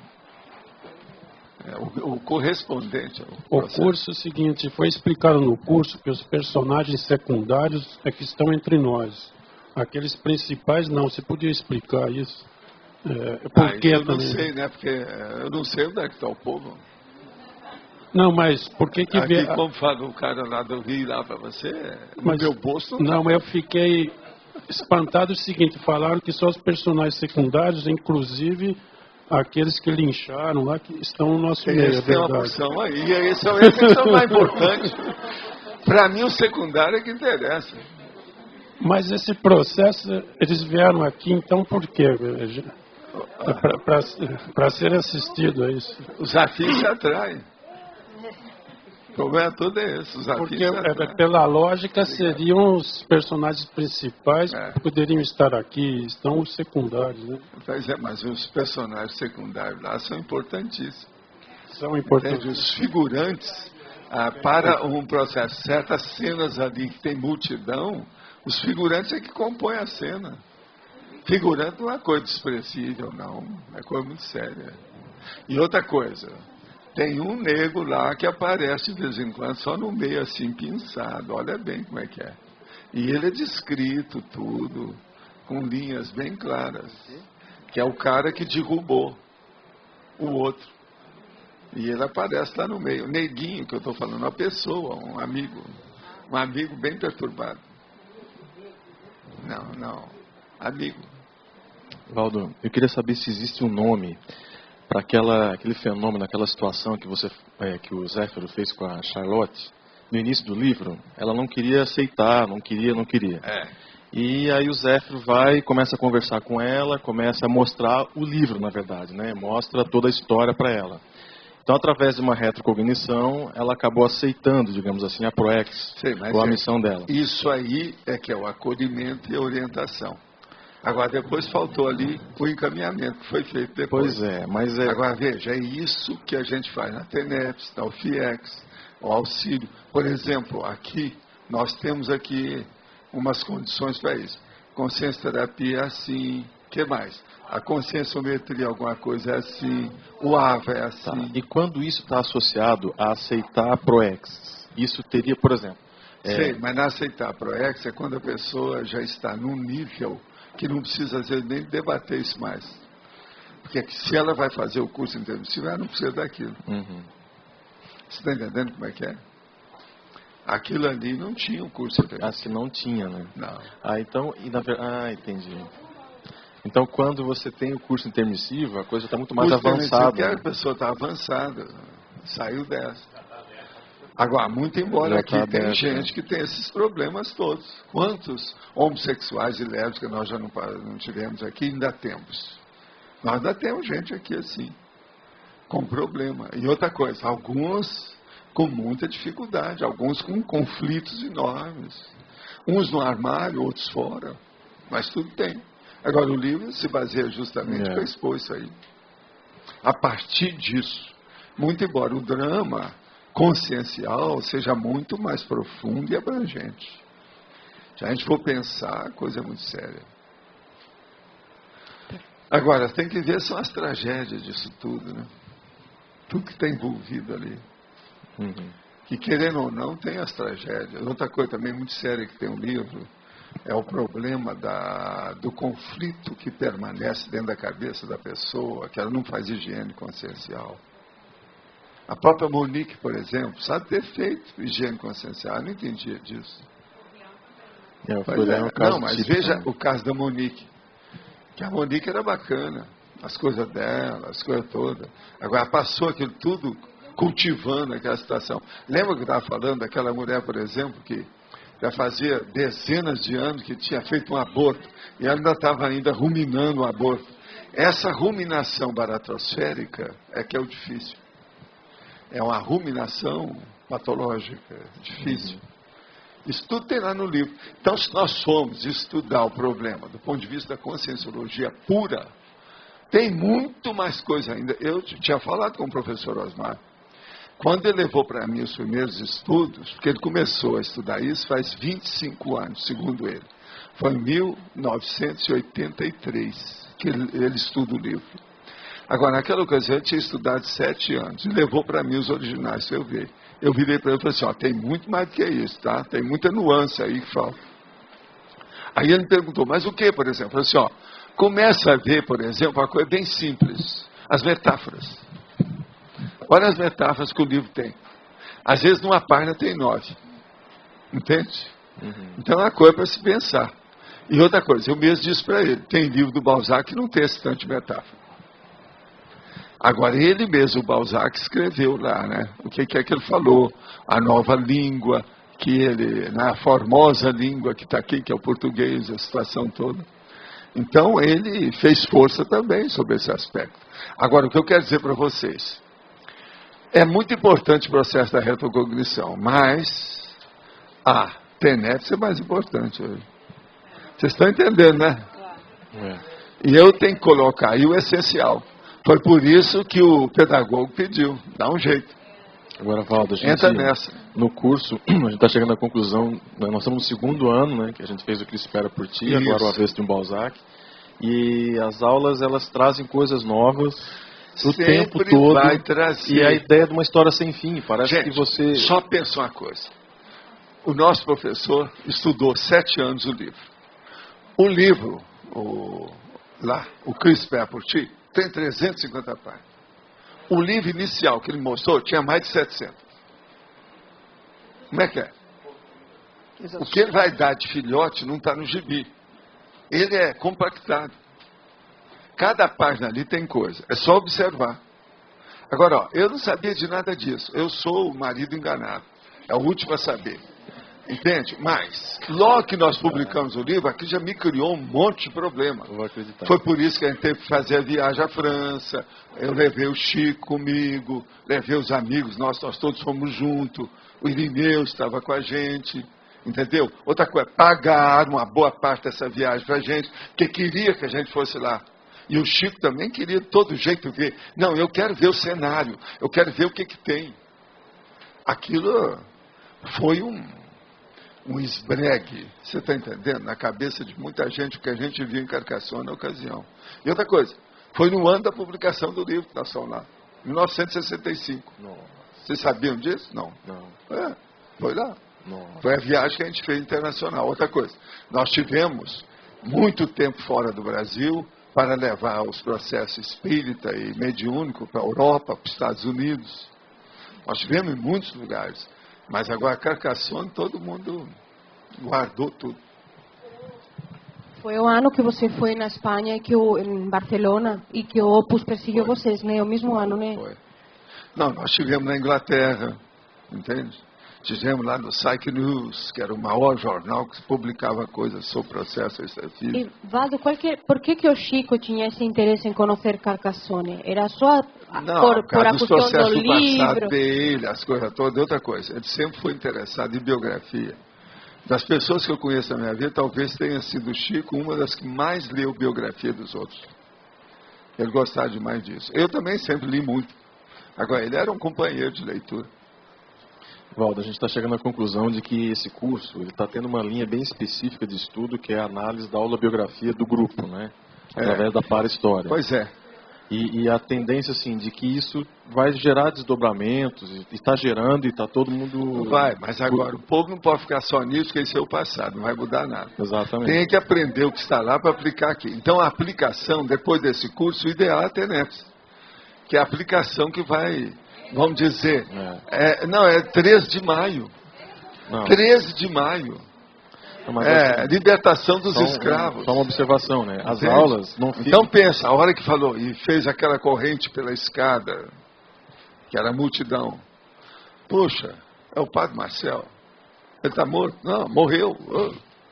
O correspondente. O curso é o seguinte, foi explicado no curso que os personagens secundários é que estão entre nós. Aqueles principais não. Você podia explicar isso? Por que eu não também? sei, né? Porque eu não sei onde é que está o povo. Não, mas por que Aqui, vê... como fala o cara lá do Rio lá para você, no Mas- meu bolso Não, mas eu fiquei espantado o seguinte, falaram que só os personagens secundários, inclusive aqueles que lincharam lá, que estão no nosso meio, é Eles têm uma verdade. porção aí, e essa é a questão mais importante. Para mim, o secundário é que interessa. Mas esse processo, eles vieram aqui, então por quê? Para ser assistido a isso. Os afins se atraem. O problema todo é esse, os afins Porque, se atraem. pela lógica, seriam os personagens principais É. que poderiam estar aqui, estão os secundários, né? Mas os personagens secundários lá são importantíssimos. São Entende? importantes. Os figurantes, para um processo, certas cenas ali que tem multidão, os figurantes é que compõem a cena. Figurante não é coisa desprezível, não. É coisa muito séria. E outra coisa, tem um nego lá que aparece de vez em quando, só no meio assim, pinçado. Olha bem como é que é. E ele é descrito tudo, com linhas bem claras. Que é o cara que derrubou o outro. E ele aparece lá no meio. O neguinho que eu estou falando, uma pessoa, um amigo bem perturbado. Não, amigo. Valdo, eu queria saber se existe um nome para aquele fenômeno, aquela situação que que o Zéfiro fez com a Charlotte. No início do livro, ela não queria aceitar, não queria. E aí o Zéfiro vai e começa a conversar com ela, começa a mostrar o livro, na verdade, né? Mostra toda a história para ela. Então, através de uma retrocognição, ela acabou aceitando, digamos assim, a ProEx, ou a missão dela. Isso aí é que é o acolhimento e a orientação. Agora, depois faltou ali o encaminhamento que foi feito depois. Pois é, mas é... Agora, veja, é isso que a gente faz na TENEPS, na UFIEX, o auxílio. Por exemplo, aqui, nós temos aqui umas condições para isso. Consciência terapia é assim, o que mais? A conscienciometria, alguma coisa é assim, o AVA é assim. Tá. E quando isso está associado a aceitar a ProEx, isso teria, por exemplo... Sei, mas não aceitar a ProEx é quando a pessoa já está num nível que não precisa, às vezes, nem debater isso mais. Porque se ela vai fazer o curso intermissivo, ela não precisa daquilo. Uhum. Você está entendendo como é que é? Aquilo ali não tinha um curso intermissivo. Acho que não tinha, né? Não. Então, entendi. Então, quando você tem o curso intermissivo, a coisa está muito mais avançada. Porque a pessoa está avançada, saiu dessa. Agora, muito embora Já aqui tá tem aberto, gente que tem esses problemas todos. Quantos homossexuais e lésbicas nós já não tivemos aqui? Ainda temos. Nós ainda temos gente aqui assim, com problema. E outra coisa, alguns com muita dificuldade, alguns com conflitos enormes. Uns no armário, outros fora. Mas tudo tem. Agora, o livro se baseia justamente para expor isso aí. A partir disso, muito embora o drama consciencial seja muito mais profundo e abrangente. Se a gente for pensar, a coisa é muito séria. Agora, tem que ver são as tragédias disso tudo, né? Tudo que está envolvido ali. Uhum. Que, querendo ou não, tem as tragédias. Outra coisa também muito séria que tem um livro é o problema do conflito que permanece dentro da cabeça da pessoa, que ela não faz higiene consciencial. A própria Monique, por exemplo, sabe ter feito higiene consciencial, eu não entendia disso. Não, mas veja o caso da Monique. Que a Monique era bacana, as coisas dela, as coisas todas. Agora passou aquilo tudo cultivando aquela situação. Lembra que eu estava falando daquela mulher, por exemplo, que já fazia dezenas de anos que tinha feito um aborto e ela ainda estava ruminando o aborto. Essa ruminação baratrosférica é que é o difícil. É uma ruminação patológica, difícil. Isso tudo tem lá no livro. Então, se nós formos estudar o problema do ponto de vista da conscienciologia pura, tem muito mais coisa ainda. Eu tinha falado com o professor Osmar. Quando ele levou para mim os primeiros estudos, porque ele começou a estudar isso faz 25 anos, segundo ele. Foi em 1983 que ele estuda o livro. Agora, naquela ocasião, eu tinha estudado 7 anos e levou para mim os originais para eu ver. Eu virei para ele e falei assim, tem muito mais do que isso, tá? Tem muita nuance aí que falta. Aí ele me perguntou, mas o que, por exemplo? Eu falei assim, Começa a ver, por exemplo, uma coisa bem simples. As metáforas. Olha as metáforas que o livro tem. Às vezes numa página tem 9. Entende? Então é uma coisa para se pensar. E outra coisa, eu mesmo disse para ele, tem livro do Balzac que não tem esse tanto de metáfora. Agora, ele mesmo, o Balzac, escreveu lá, né? O que é que ele falou? A nova língua, que ele, na formosa língua que está aqui, que é o português, a situação toda. Então, ele fez força também sobre esse aspecto. Agora, o que eu quero dizer para vocês, é muito importante o processo da retrocognição, mas a TENEPS é mais importante hoje. Vocês estão entendendo, né? E eu tenho que colocar aí o essencial. Foi por isso que o pedagogo pediu, dá um jeito. Agora, Valdo, a gente, entra nessa. No curso, a gente está chegando à conclusão, nós estamos no 2º ano, né, que a gente fez o Cristo Espera por Ti, agora o Avesso de um Balzac, e as aulas, elas trazem coisas novas o tempo todo, vai trazer. E a ideia de uma história sem fim, parece gente, que você... Só pensa uma coisa, o nosso professor estudou 7 anos o livro. O livro, o Cristo Espera por Ti, tem 350 páginas. O livro inicial que ele mostrou tinha mais de 700. Como é que é? O que ele vai dar de filhote não está no gibi. Ele é compactado. Cada página ali tem coisa. É só observar. Agora, ó, eu não sabia de nada disso. Eu sou o marido enganado. É o último a saber. Entende? Mas, logo que nós publicamos o livro, aqui já me criou um monte de problema. Eu vou acreditar. Foi por isso que a gente teve que fazer a viagem à França. Eu levei o Chico comigo, levei os amigos, nós todos fomos juntos. O Irineu estava com a gente, entendeu? Outra coisa, pagaram uma boa parte dessa viagem para a gente, porque queria que a gente fosse lá. E o Chico também queria de todo jeito ver. Não, eu quero ver o cenário, eu quero ver o que tem. Aquilo foi um esbregue, você está entendendo? Na cabeça de muita gente, o que a gente viu em Carcassonne na ocasião. E outra coisa, foi no ano da publicação do livro que nós estamos lá, 1965. Nossa. Vocês sabiam disso? Não. Foi lá. Nossa. Foi a viagem que a gente fez internacional. Outra coisa, nós tivemos muito tempo fora do Brasil para levar os processos espírita e mediúnico para a Europa, para os Estados Unidos. Nós tivemos em muitos lugares. Mas agora Carcassonne, todo mundo guardou tudo. Foi o ano que você foi na Espanha, e que em Barcelona, e que o Opus perseguiu vocês, né? O mesmo ano, né? Foi. Não, nós estivemos na Inglaterra, entende? Estivemos lá no Psych News, que era o maior jornal que publicava coisas sobre processo extrafísico. E, Valdo, por que o Chico tinha esse interesse em conhecer Carcassonne? Era só por a questão do livro? Dele, as coisas todas, outra coisa. Ele sempre foi interessado em biografia. Das pessoas que eu conheço na minha vida, talvez tenha sido o Chico uma das que mais leu biografia dos outros. Ele gostava demais disso. Eu também sempre li muito. Agora, ele era um companheiro de leitura. Valdo, a gente está chegando à conclusão de que esse curso ele está tendo uma linha bem específica de estudo, que é a análise da aula-biografia do grupo, né? Através da para-história. Pois é. E a tendência, assim, de que isso vai gerar desdobramentos, e está gerando, e está todo mundo... Vai, mas agora o povo não pode ficar só nisso, porque isso é o passado, não vai mudar nada. Exatamente. Tem que aprender o que está lá para aplicar aqui. Então a aplicação, depois desse curso, o ideal é a TENEPS, que é a aplicação que vai, vamos dizer, é 13 de maio. Não. 13 de maio. Libertação dos escravos. Só uma observação, né? As Entende? aulas não ficam... Então pensa, a hora que falou, e fez aquela corrente pela escada, que era a multidão. Puxa, é o padre Marcel. Ele está morto? Não, morreu.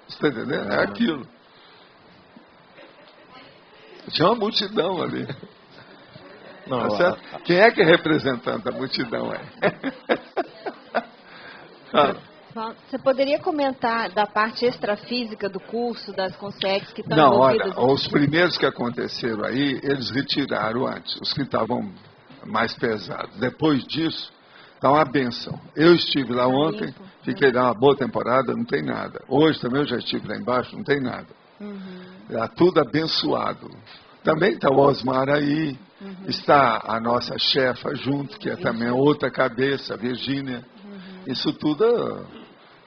Você está entendendo? É aquilo. Tinha uma multidão ali. Não, Tá certo? Quem é que é representante da multidão? Você poderia comentar da parte extrafísica do curso, das consegues que estão Não, envolvidas? olha, os primeiros que aconteceram aí, eles retiraram antes, os que estavam mais pesados. Depois disso, está uma bênção. Eu estive lá ontem, fiquei lá uma boa temporada, não tem nada. Hoje também eu já estive lá embaixo, não tem nada. Está tudo abençoado. Também está o Osmar aí, está a nossa chefa junto, que é também outra cabeça, a Virgínia. Isso tudo,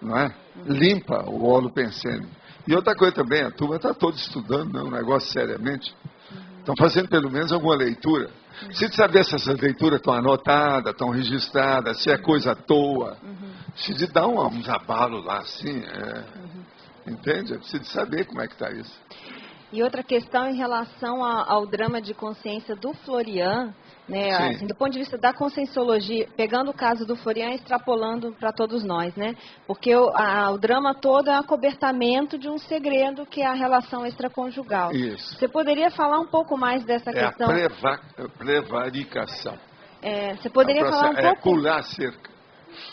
não é? Limpa o holopensene. E outra coisa também, a turma está toda estudando, né, um negócio seriamente. Estão fazendo pelo menos alguma leitura. Precisa saber se essas leituras estão anotadas, estão registradas, se é coisa à toa. Precisa dar uns abalos lá, assim. Entende? Precisa saber como é que está isso. E outra questão em relação ao drama de consciência do Florian, né, assim, do ponto de vista da conscienciologia, pegando o caso do Florian e extrapolando para todos nós, né? Porque o drama todo é um acobertamento de um segredo que é a relação extraconjugal. Isso. Você poderia falar um pouco mais dessa questão? É a prevaricação. Você poderia falar um pouco... pular a cerca.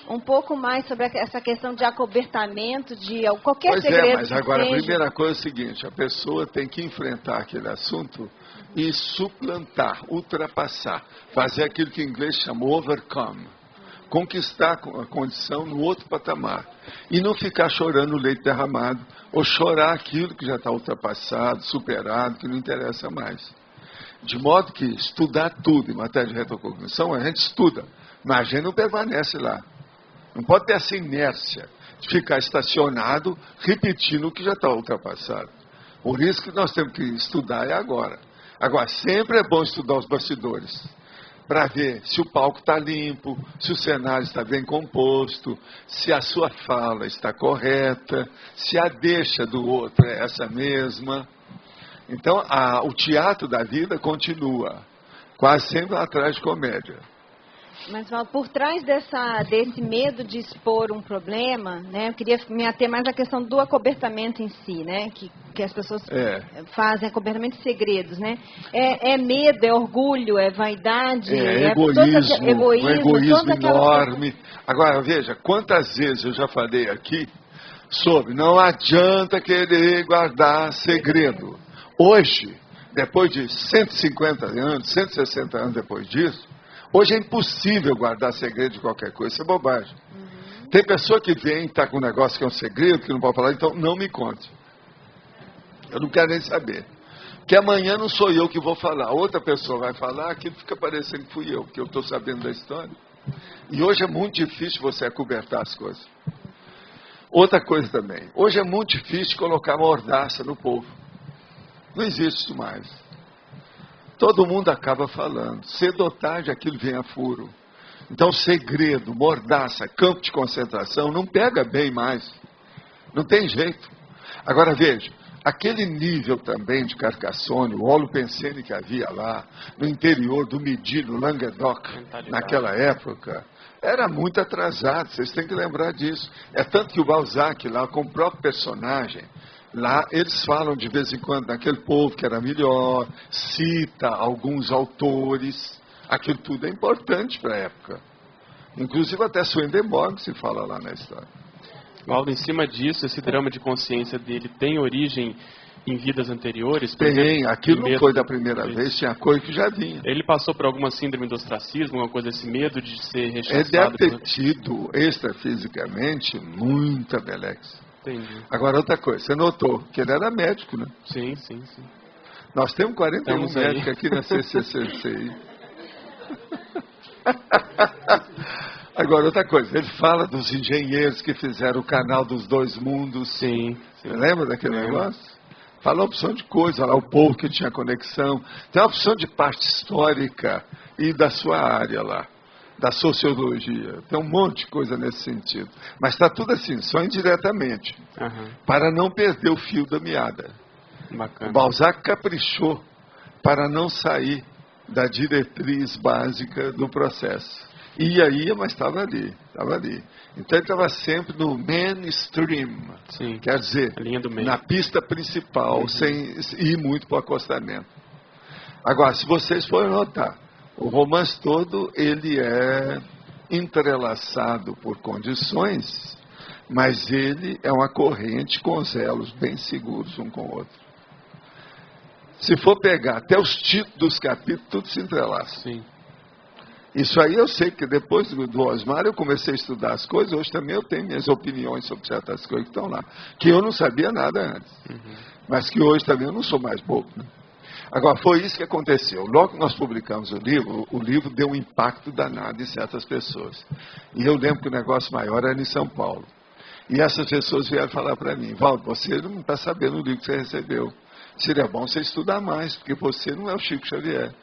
Um pouco mais sobre essa questão de acobertamento de qualquer Pois segredo. Mas agora seja... a primeira coisa é o seguinte, a pessoa tem que enfrentar aquele assunto e suplantar, ultrapassar, fazer aquilo que em inglês chama overcome, conquistar a condição no outro patamar e não ficar chorando o leite derramado ou chorar aquilo que já está ultrapassado, superado, que não interessa mais. De modo que estudar tudo em matéria de retrocognição, a gente estuda, mas a gente não permanece lá. Não pode ter essa inércia de ficar estacionado repetindo o que já está ultrapassado. Por isso que nós temos que estudar agora. Agora, sempre é bom estudar os bastidores, para ver se o palco está limpo, se o cenário está bem composto, se a sua fala está correta, se a deixa do outro é essa mesma. Então, o teatro da vida continua, quase sempre uma tragicomédia. Mas por trás desse medo de expor um problema, né, eu queria me ater mais à questão do acobertamento em si, né, que as pessoas fazem, acobertamento de segredos, né? É medo, é orgulho, é vaidade, egoísmo, um egoísmo enorme. Agora, veja, quantas vezes eu já falei aqui sobre não adianta querer guardar segredo. Hoje, depois de 150 anos, 160 anos depois disso, hoje é impossível guardar segredo de qualquer coisa, isso é bobagem. Tem pessoa que vem e está com um negócio que é um segredo, que não pode falar, então não me conte. Eu não quero nem saber. Porque amanhã não sou eu que vou falar, outra pessoa vai falar, aquilo fica parecendo que fui eu, porque eu estou sabendo da história. E hoje é muito difícil você acobertar as coisas. Outra coisa também, hoje é muito difícil colocar mordaça no povo. Não existe isso mais. Todo mundo acaba falando. Cedo ou tarde aquilo vem a furo. Então, segredo, mordaça, campo de concentração, não pega bem mais. Não tem jeito. Agora, veja, aquele nível também de Carcassonne, o Holopensene que havia lá, no interior do Midi, no Languedoc, naquela época, era muito atrasado. Vocês têm que lembrar disso. É tanto que o Balzac lá, com o próprio personagem, lá eles falam de vez em quando daquele povo que era melhor, cita alguns autores, aquilo tudo é importante para a época. Inclusive até Swedenborg se fala lá na história. Valdo, em cima disso, esse drama de consciência dele tem origem em vidas anteriores? Tem, aquilo não foi da primeira vez, tinha coisa que já vinha. Ele passou por alguma síndrome do ostracismo, alguma coisa, esse medo de ser rechaçado? Ele deve ter tido, extrafisicamente, muita melex. Entendi. Agora, outra coisa, você notou que ele era médico, né? Sim. Nós temos 41 médicos aqui na CCCI. Agora, outra coisa, ele fala dos engenheiros que fizeram o canal dos dois mundos. Sim. Você lembra daquele negócio? Fala uma opção de coisa, lá o povo que tinha conexão. Tem uma opção de parte histórica e da sua área lá. Da sociologia, tem um monte de coisa nesse sentido. Mas está tudo assim, só indiretamente, para não perder o fio da meada. Bacana. O Balzac caprichou para não sair da diretriz básica do processo. Ia, mas estava ali. Então ele estava sempre no mainstream, quer dizer, na pista principal, sem ir muito para o acostamento. Agora, se vocês forem notar, o romance todo, ele é entrelaçado por condições, mas ele é uma corrente com os elos bem seguros um com o outro. Se for pegar até os títulos dos capítulos, tudo se entrelaça. Sim. Isso aí eu sei, que depois do Osmar eu comecei a estudar as coisas, hoje também eu tenho minhas opiniões sobre certas coisas que estão lá, que eu não sabia nada antes, mas que hoje também eu não sou mais bobo, né? Agora, foi isso que aconteceu. Logo que nós publicamos o livro deu um impacto danado em certas pessoas. E eu lembro que o negócio maior era em São Paulo. E essas pessoas vieram falar para mim, Valdo, você não está sabendo o livro que você recebeu. Seria bom você estudar mais, porque você não é o Chico Xavier.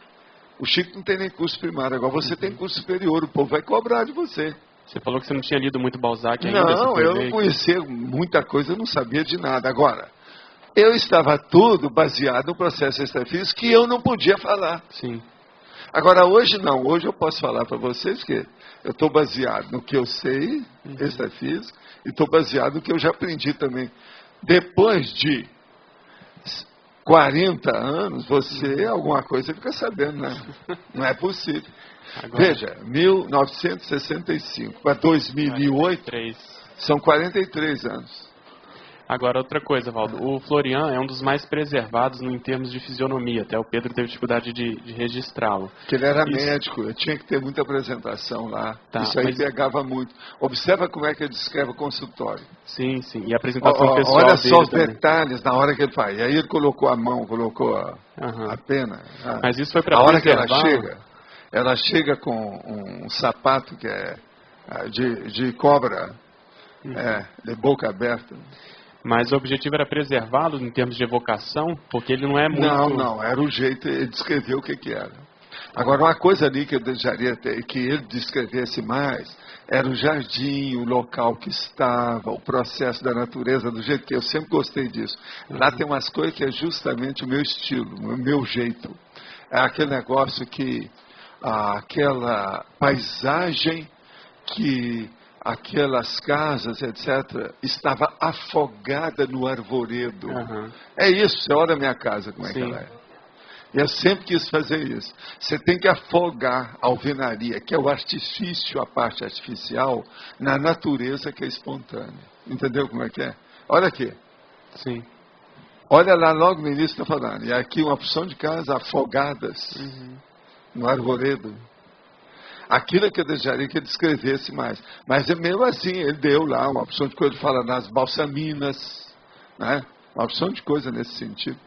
O Chico não tem nem curso primário, agora você tem curso superior, o povo vai cobrar de você. Você falou que você não tinha lido muito Balzac ainda. Não, eu não conhecia muita coisa, eu não sabia de nada. Agora, eu estava tudo baseado no processo extrafísico que eu não podia falar. Sim. Agora, hoje não. Hoje eu posso falar para vocês que eu estou baseado no que eu sei, extrafísico, e estou baseado no que eu já aprendi também. Depois de 40 anos, você, alguma coisa, fica sabendo, né? Não é possível. Agora, veja, 1965 para 2008, 43. São 43 anos. Agora, outra coisa, Valdo. O Florian é um dos mais preservados em termos de fisionomia. Até o Pedro teve dificuldade de registrá-lo. Porque ele era médico, eu tinha que ter muita apresentação lá. Tá, isso aí pegava muito. Observa como é que ele descreve o consultório. Sim, sim. E a apresentação pessoal olha só os também. detalhes na hora que ele faz. E aí ele colocou a mão, colocou a pena. Mas isso foi para a hora que ela chega com um sapato que é de cobra, de boca aberta. Mas o objetivo era preservá-lo em termos de evocação, porque ele não é muito... Não, era o jeito de descrever o que era. Agora, uma coisa ali que eu desejaria que ele descrevesse mais, era o jardim, o local que estava, o processo da natureza, do jeito que eu sempre gostei disso. Lá tem umas coisas que é justamente o meu estilo, o meu jeito. É aquele negócio que, aquela paisagem que... aquelas casas, etc., estava afogada no arvoredo. É isso, você olha a minha casa, como é que ela é. Eu sempre quis fazer isso. Você tem que afogar a alvenaria, que é o artifício, a parte artificial, na natureza que é espontânea. Entendeu como é que é? Olha aqui. Sim. Olha lá, logo no início está falando. E aqui uma opção de casas afogadas no arvoredo. Aquilo que eu desejaria que ele descrevesse mais. Mas é mesmo assim, ele deu lá uma opção de coisa, ele fala nas balsaminas, né? Uma opção de coisa nesse sentido.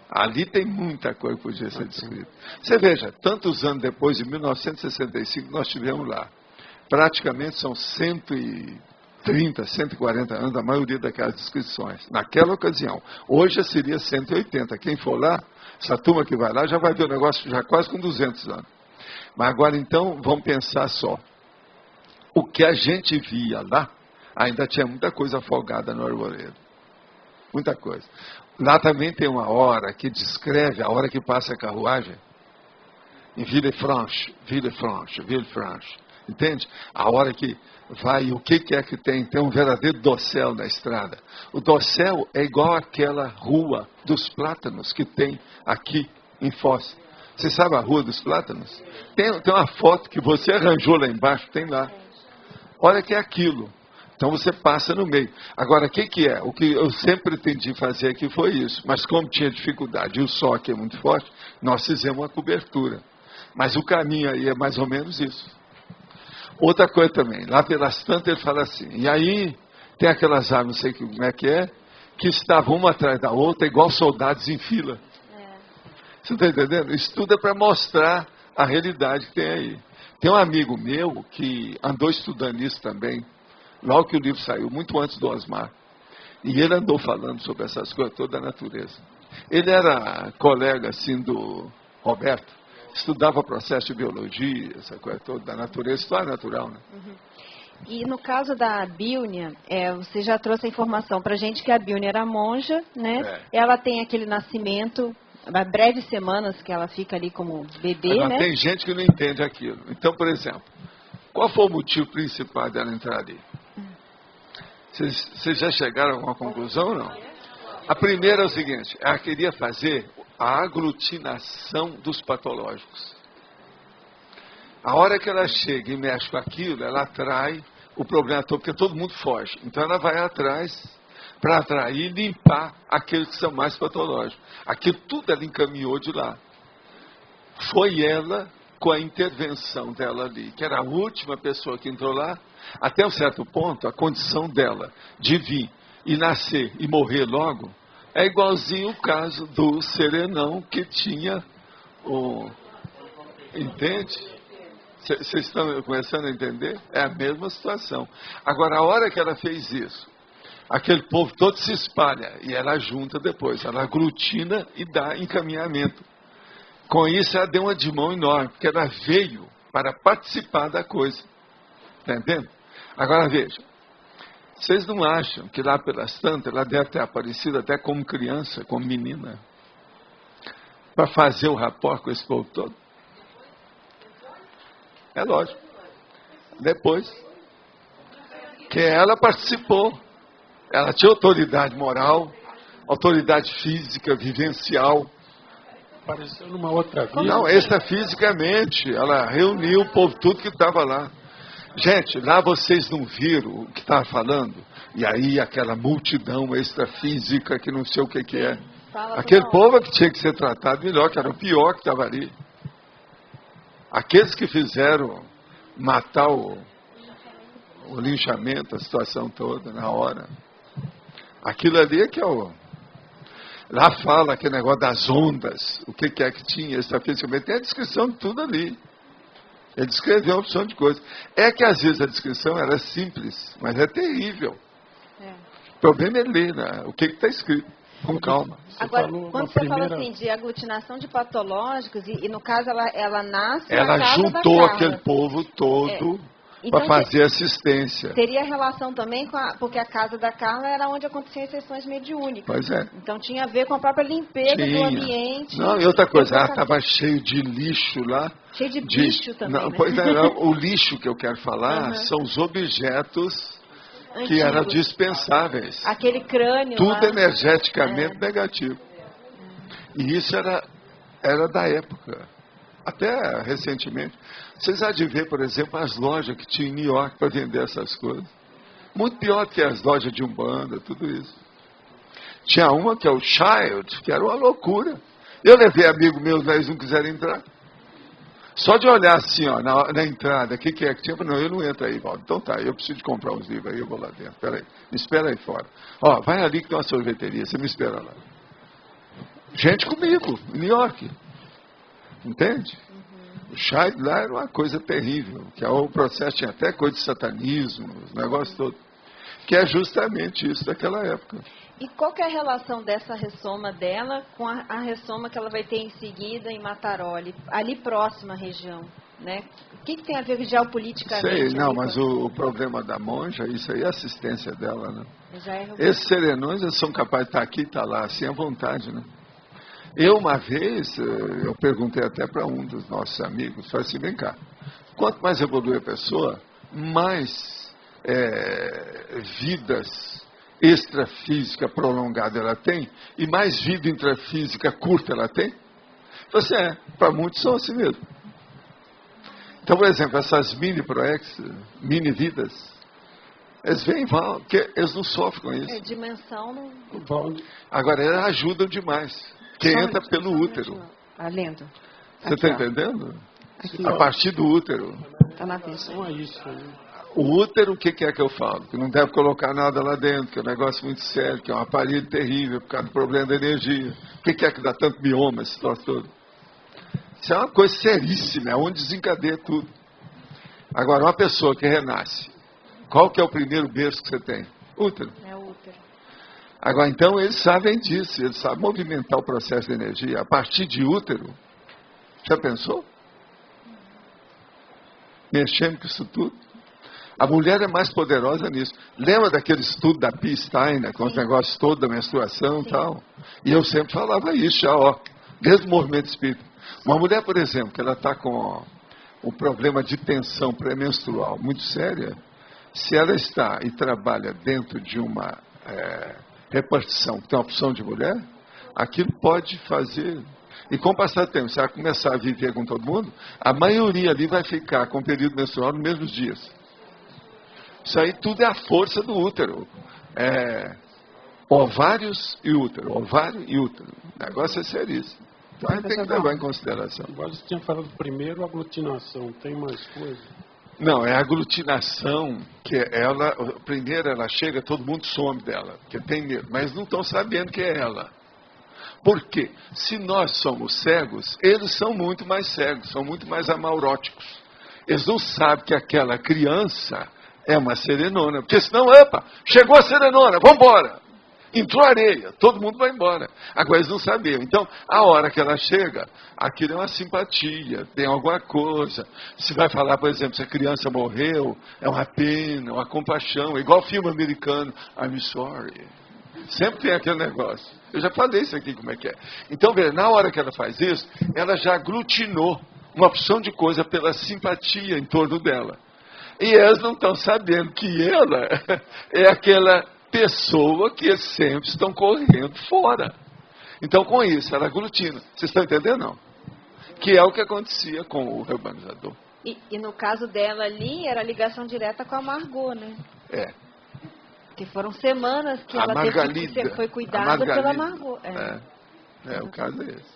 Ali tem muita coisa que podia ser descrita. Você veja, tantos anos depois, em 1965, nós tivemos lá. Praticamente são 130, 140 anos, a maioria daquelas descrições. Naquela ocasião. Hoje seria 180. Quem for lá, essa turma que vai lá, já vai ver o negócio já quase com 200 anos. Mas agora então, vamos pensar só. O que a gente via lá, ainda tinha muita coisa afogada no arvoredo. Muita coisa. Lá também tem uma hora que descreve a hora que passa a carruagem. Em Villefranche. Entende? A hora que vai, o que é que tem? Tem um verdadeiro dossel na estrada. O dossel é igual àquela rua dos plátanos que tem aqui em Foz. Você sabe a Rua dos Plátanos? Tem uma foto que você arranjou lá embaixo, tem lá. Olha que é aquilo. Então você passa no meio. Agora, o que é? O que eu sempre pretendi fazer aqui foi isso. Mas como tinha dificuldade e o sol aqui é muito forte, nós fizemos uma cobertura. Mas o caminho aí é mais ou menos isso. Outra coisa também, lá pelas tantas ele fala assim, e aí tem aquelas árvores, não sei como é, que estavam uma atrás da outra, igual soldados em fila. Você está entendendo? Isso tudo é para mostrar a realidade que tem aí. Tem um amigo meu que andou estudando isso também, logo que o livro saiu, muito antes do Osmar. E ele andou falando sobre essas coisas todas da natureza. Ele era colega, assim, do Roberto, estudava processo de biologia, essa coisa toda da natureza, história natural, né? E no caso da Bíunia, você já trouxe a informação para a gente que a Bíunia era monja, né? Ela tem aquele nascimento... breves semanas que ela fica ali como bebê, mas né? Tem gente que não entende aquilo. Então, por exemplo, qual foi o motivo principal dela entrar ali? Vocês já chegaram a alguma conclusão ou não? A primeira é o seguinte, ela queria fazer a aglutinação dos patológicos. A hora que ela chega e mexe com aquilo, ela atrai o problema todo, porque todo mundo foge. Então ela vai atrás para atrair e limpar aqueles que são mais patológicos. Aquilo tudo ela encaminhou de lá. Foi ela, com a intervenção dela ali, que era a última pessoa que entrou lá, até um certo ponto, a condição dela de vir e nascer e morrer logo, é igualzinho o caso do Serenão, que tinha o... Entende? Vocês estão começando a entender? É a mesma situação. Agora, a hora que ela fez isso, aquele povo todo se espalha e ela junta depois, ela aglutina e dá encaminhamento. Com isso, ela deu uma de mão enorme, porque ela veio para participar da coisa. Está entendendo? Agora veja, vocês não acham que lá pelas tantas ela deve ter aparecido até como criança, como menina, para fazer o rapport com esse povo todo? É lógico. Depois que ela participou, ela tinha autoridade moral, autoridade física, vivencial. Apareceu numa outra vida. Não, extrafisicamente, ela reuniu o povo tudo que estava lá. Gente, lá vocês não viram o que estava falando? E aí aquela multidão extrafísica que não sei o que é. Aquele povo que tinha que ser tratado melhor, que era o pior que estava ali. Aqueles que fizeram matar o linchamento, a situação toda, na hora. Aquilo ali é que é o... Lá fala aquele negócio das ondas, o que é que tinha, extrafisicamente, tem a descrição de tudo ali. Ele descreveu uma opção de coisas. É que às vezes a descrição era simples, mas é terrível. O problema é ler, né? O que está escrito, com calma. Agora, quando você fala assim de aglutinação de patológicos, e no caso ela nasce ela na casa juntou da Carla. aquele povo todo Então, para fazer assistência. Teria relação também com porque a casa da Carla era onde aconteciam as sessões mediúnicas. Pois é. Então tinha a ver com a própria limpeza do ambiente. Não, e outra coisa, ela estava cheio de lixo lá. Cheio de bicho também. Não, né? pois é, o lixo que eu quero falar são os objetos que eram dispensáveis. Aquele crânio tudo lá. Energeticamente negativo. E isso era da época. Até recentemente. Vocês há de ver, por exemplo, as lojas que tinha em New York para vender essas coisas. Muito pior que as lojas de Umbanda, tudo isso. Tinha uma que é o Child, que era uma loucura. Eu levei amigos meus, eles não quiseram entrar. Só de olhar assim, ó, na entrada, o que é que tinha? Não, eu não entro aí, Valdo. Então tá, eu preciso de comprar uns livros aí, eu vou lá dentro. Espera aí, me espera aí fora. Ó, vai ali que tem uma sorveteria, você me espera lá. Gente comigo, em New York. Entende? O Child lá era uma coisa terrível, que o processo tinha até coisa de satanismo, os negócios todos. Que é justamente isso daquela época. E qual que é a relação dessa ressoma dela com a ressoma que ela vai ter em seguida em Mataroli, ali próxima à região? Né? O que tem a ver geopoliticamente? Sei, não, mas o problema da monja, isso aí é a assistência dela, né? É esses serenões eles são capazes de estar aqui e estar lá, assim à vontade, né? Eu, uma vez, eu perguntei até para um dos nossos amigos, falei assim, vem cá, quanto mais evolui a pessoa, mais vidas extrafísica prolongada ela tem, e mais vida intrafísica curta ela tem? Você para muitos são assim mesmo. Então, por exemplo, essas mini-proex, mini-vidas, eles vêm e vão, porque eles não sofrem com isso. Dimensão não... Agora, elas ajudam demais. Que entra pelo útero. Lendo. Você está entendendo? Aqui, a partir do útero. Está na pessoa. O útero, o que é que eu falo? Que não deve colocar nada lá dentro, que é um negócio muito sério, que é um aparelho terrível por causa do problema da energia. O que é que dá tanto mioma, esse troço todo? Isso é uma coisa seríssima, é onde desencadeia tudo. Agora, uma pessoa que renasce, qual que é o primeiro berço que você tem? Útero. É o útero. Agora, então, eles sabem disso, eles sabem movimentar o processo de energia a partir de útero. Já pensou? Mexendo com isso tudo. A mulher é mais poderosa nisso. Lembra daquele estudo da P. Steiner, com os negócios todos da menstruação e tal? E eu sempre falava isso, já, ó, desde o movimento espírita. Uma mulher, por exemplo, que ela está com um problema de tensão pré-menstrual muito séria, se ela está e trabalha dentro de uma repartição que tem uma opção de mulher, aquilo pode fazer. E com o passar do tempo, se ela começar a viver com todo mundo, a maioria ali vai ficar com o período menstrual nos mesmos dias. Isso aí tudo é a força do útero. Ovários e útero, ovário e útero. O negócio é seríssimo. Então a gente tem que levar em consideração. Agora você tinha falado primeiro aglutinação, tem mais coisa? Não, é a aglutinação, que primeiro ela chega, todo mundo some dela, porque tem medo, mas não estão sabendo que é ela. Por quê? Se nós somos cegos, eles são muito mais cegos, são muito mais amauróticos. Eles não sabem que aquela criança é uma serenona. Porque senão, opa, chegou a serenona, vamos embora. Entrou areia, todo mundo vai embora. Agora eles não sabiam. Então, a hora que ela chega, aquilo é uma simpatia, tem alguma coisa. Se vai falar, por exemplo, se a criança morreu, é uma pena, uma compaixão. É igual filme americano, I'm sorry. Sempre tem aquele negócio. Eu já falei isso aqui, como é que é. Então, veja, na hora que ela faz isso, ela já aglutinou uma opção de coisa pela simpatia em torno dela. E elas não estão sabendo que ela é aquela pessoa que eles sempre estão correndo fora. Então, com isso, ela aglutina. Vocês estão entendendo, não? Que é o que acontecia com o reurbanizador. E no caso dela ali, era ligação direta com a Margot, né? É. Porque foram semanas que ela foi cuidada pela Margot. O caso é esse.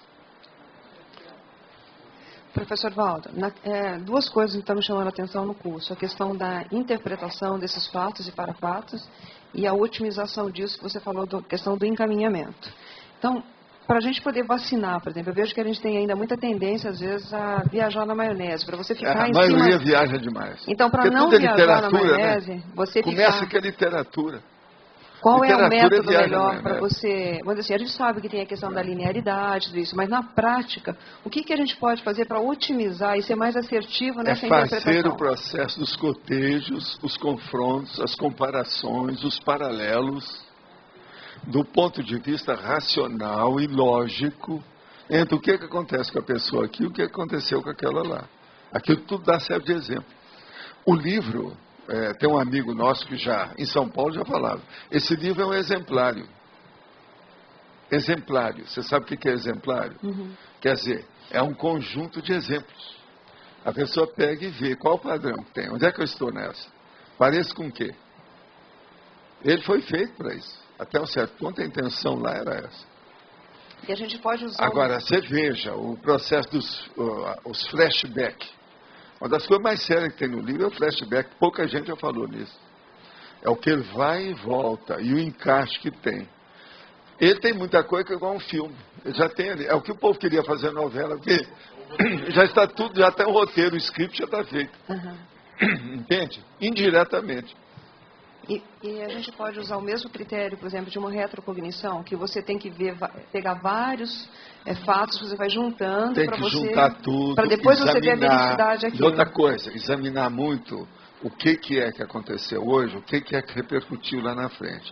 Professor Valdo, duas coisas estão me chamando a atenção no curso. A questão da interpretação desses fatos e parafatos e a otimização disso que você falou, da questão do encaminhamento. Então, para a gente poder vacinar, por exemplo, eu vejo que a gente tem ainda muita tendência, às vezes, a viajar na maionese, para você ficar em cima... A maioria viaja demais. Então, para não viajar na maionese, né? você Começa que é literatura. Qual é o método melhor para você... Vamos dizer assim, a gente sabe que tem a questão da linearidade, tudo isso, mas na prática, o que a gente pode fazer para otimizar e ser mais assertivo nessa interpretação? É fazer o processo dos cotejos, os confrontos, as comparações, os paralelos, do ponto de vista racional e lógico, entre o que acontece com a pessoa aqui e o que aconteceu com aquela lá. Aquilo tudo dá serve de exemplo. O livro... tem um amigo nosso que já, em São Paulo, já falava. Esse livro é um exemplário. Exemplário. Você sabe o que é exemplário? Uhum. Quer dizer, é um conjunto de exemplos. A pessoa pega e vê qual o padrão que tem. Onde é que eu estou nessa? Pareço com o quê? Ele foi feito para isso. Até um certo ponto, a intenção lá era essa. E a gente pode usar... Agora, você veja o processo dos os flashbacks. Uma das coisas mais sérias que tem no livro é o flashback. Pouca gente já falou nisso. É o que ele vai e volta. E o encaixe que tem. Ele tem muita coisa que é igual um filme. Ele já tem ali. É o que o povo queria fazer novela. Porque já está tudo, já tem um roteiro, o script já está feito. Uhum. Entende? Indiretamente. E a gente pode usar o mesmo critério, por exemplo, de uma retrocognição, que você tem que pegar vários fatos, você vai juntando para você... Tem que juntar tudo, para depois examinar, você ver a vericidade aqui. E outra coisa, examinar muito o que é que aconteceu hoje, o que é que repercutiu lá na frente.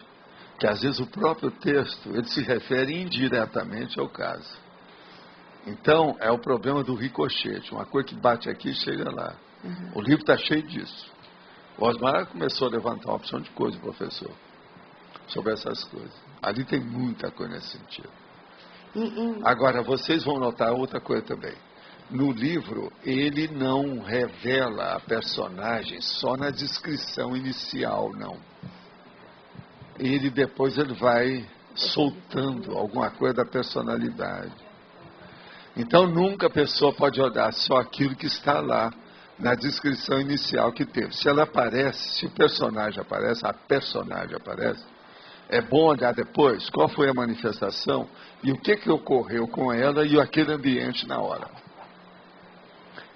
Que às vezes o próprio texto, ele se refere indiretamente ao caso. Então, é o problema do ricochete, uma coisa que bate aqui e chega lá. Uhum. O livro está cheio disso. O Osmar começou a levantar uma opção de coisa, professor, sobre essas coisas. Ali tem muita coisa nesse sentido. Agora, vocês vão notar outra coisa também. No livro, ele não revela a personagem só na descrição inicial, não. Depois ele vai soltando alguma coisa da personalidade. Então, nunca a pessoa pode olhar só aquilo que está lá na descrição inicial que teve. Se ela aparece, se o personagem aparece, a personagem aparece, é bom olhar depois qual foi a manifestação e o que ocorreu com ela e aquele ambiente na hora.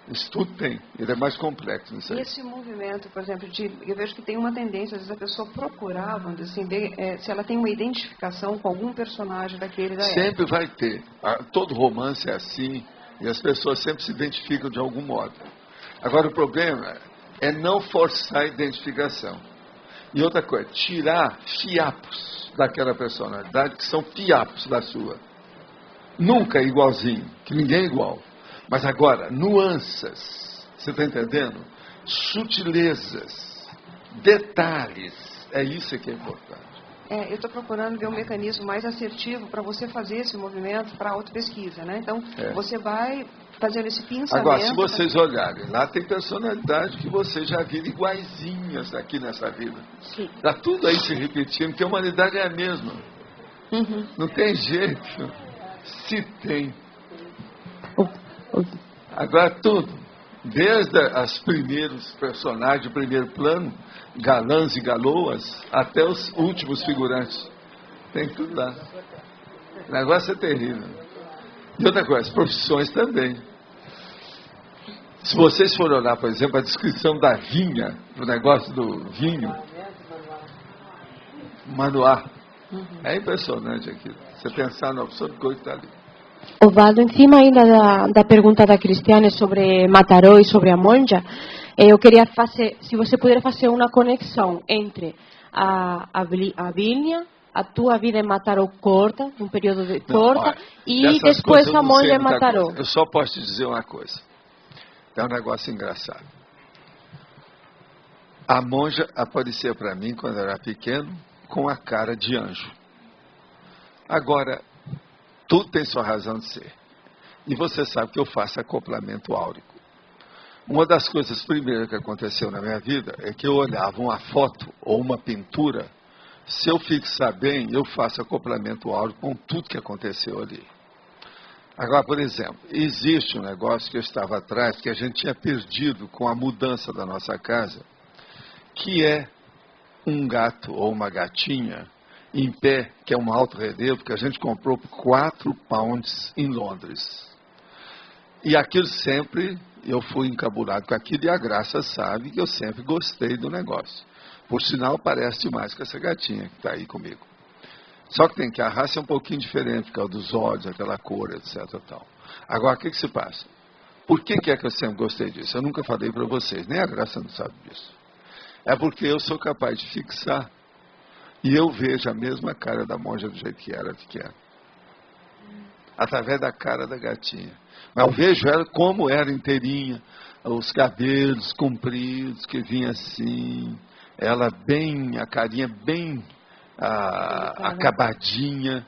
Isso tudo tem, ele é mais complexo nisso aí. E esse movimento, por exemplo, eu vejo que tem uma tendência, às vezes a pessoa procurar, vamos dizer assim, ver, se ela tem uma identificação com algum personagem daquele da época. Sempre vai ter. Todo romance é assim, e as pessoas sempre se identificam de algum modo. Agora, o problema é não forçar a identificação. E outra coisa, tirar fiapos daquela personalidade que são fiapos da sua. Nunca é igualzinho, que ninguém é igual. Mas agora, nuances, você está entendendo? Sutilezas, detalhes, é isso que é importante. Eu estou procurando ver um mecanismo mais assertivo para você fazer esse movimento para a autopesquisa, né? Então, você vai fazendo esse pensamento... Agora, se vocês olharem, lá tem personalidade que vocês já viram iguaizinhas aqui nessa vida. Sim. Está tudo aí se repetindo, porque a humanidade é a mesma. Uhum. Não tem jeito. Se tem. Agora, tudo. Desde os primeiros personagens de primeiro plano, galãs e galoas, até os últimos figurantes. Tem tudo lá. O negócio é terrível. E outra coisa, as profissões também. Se vocês forem olhar, por exemplo, a descrição da vinha, do negócio do vinho, Manoá, é impressionante aquilo. Você pensar na opção de coisa que está ali. Osvaldo, em cima ainda da pergunta da Cristiane sobre Mataró e sobre a monja, eu queria fazer, se você puder fazer uma conexão entre a Vilnia, a tua vida em Mataró corta, um período de corta, e depois a monja em Mataró. Eu só posso te dizer uma coisa. É um negócio engraçado. A monja aparecia para mim quando eu era pequeno com a cara de anjo. Agora, tudo tem sua razão de ser. E você sabe que eu faço acoplamento áurico. Uma das coisas primeiras que aconteceu na minha vida é que eu olhava uma foto ou uma pintura. Se eu fixar bem, eu faço acoplamento áurico com tudo que aconteceu ali. Agora, por exemplo, existe um negócio que eu estava atrás, que a gente tinha perdido com a mudança da nossa casa, que é um gato ou uma gatinha em pé, que é um alto relevo, que a gente comprou por 4 pounds em Londres. E aquilo sempre, eu fui encabulado com aquilo, e a Graça sabe que eu sempre gostei do negócio. Por sinal, parece demais com essa gatinha que está aí comigo. Só que tem que a raça é um pouquinho diferente, por causa dos olhos, aquela cor, etc. Tal. Agora, o que se passa? Por que é que eu sempre gostei disso? Eu nunca falei para vocês, nem a Graça não sabe disso. É porque eu sou capaz de fixar e eu vejo a mesma cara da monja do jeito que era pequena. Através da cara da gatinha. Mas eu vejo ela como era inteirinha, os cabelos compridos, que vinha assim, ela bem, a carinha bem acabadinha.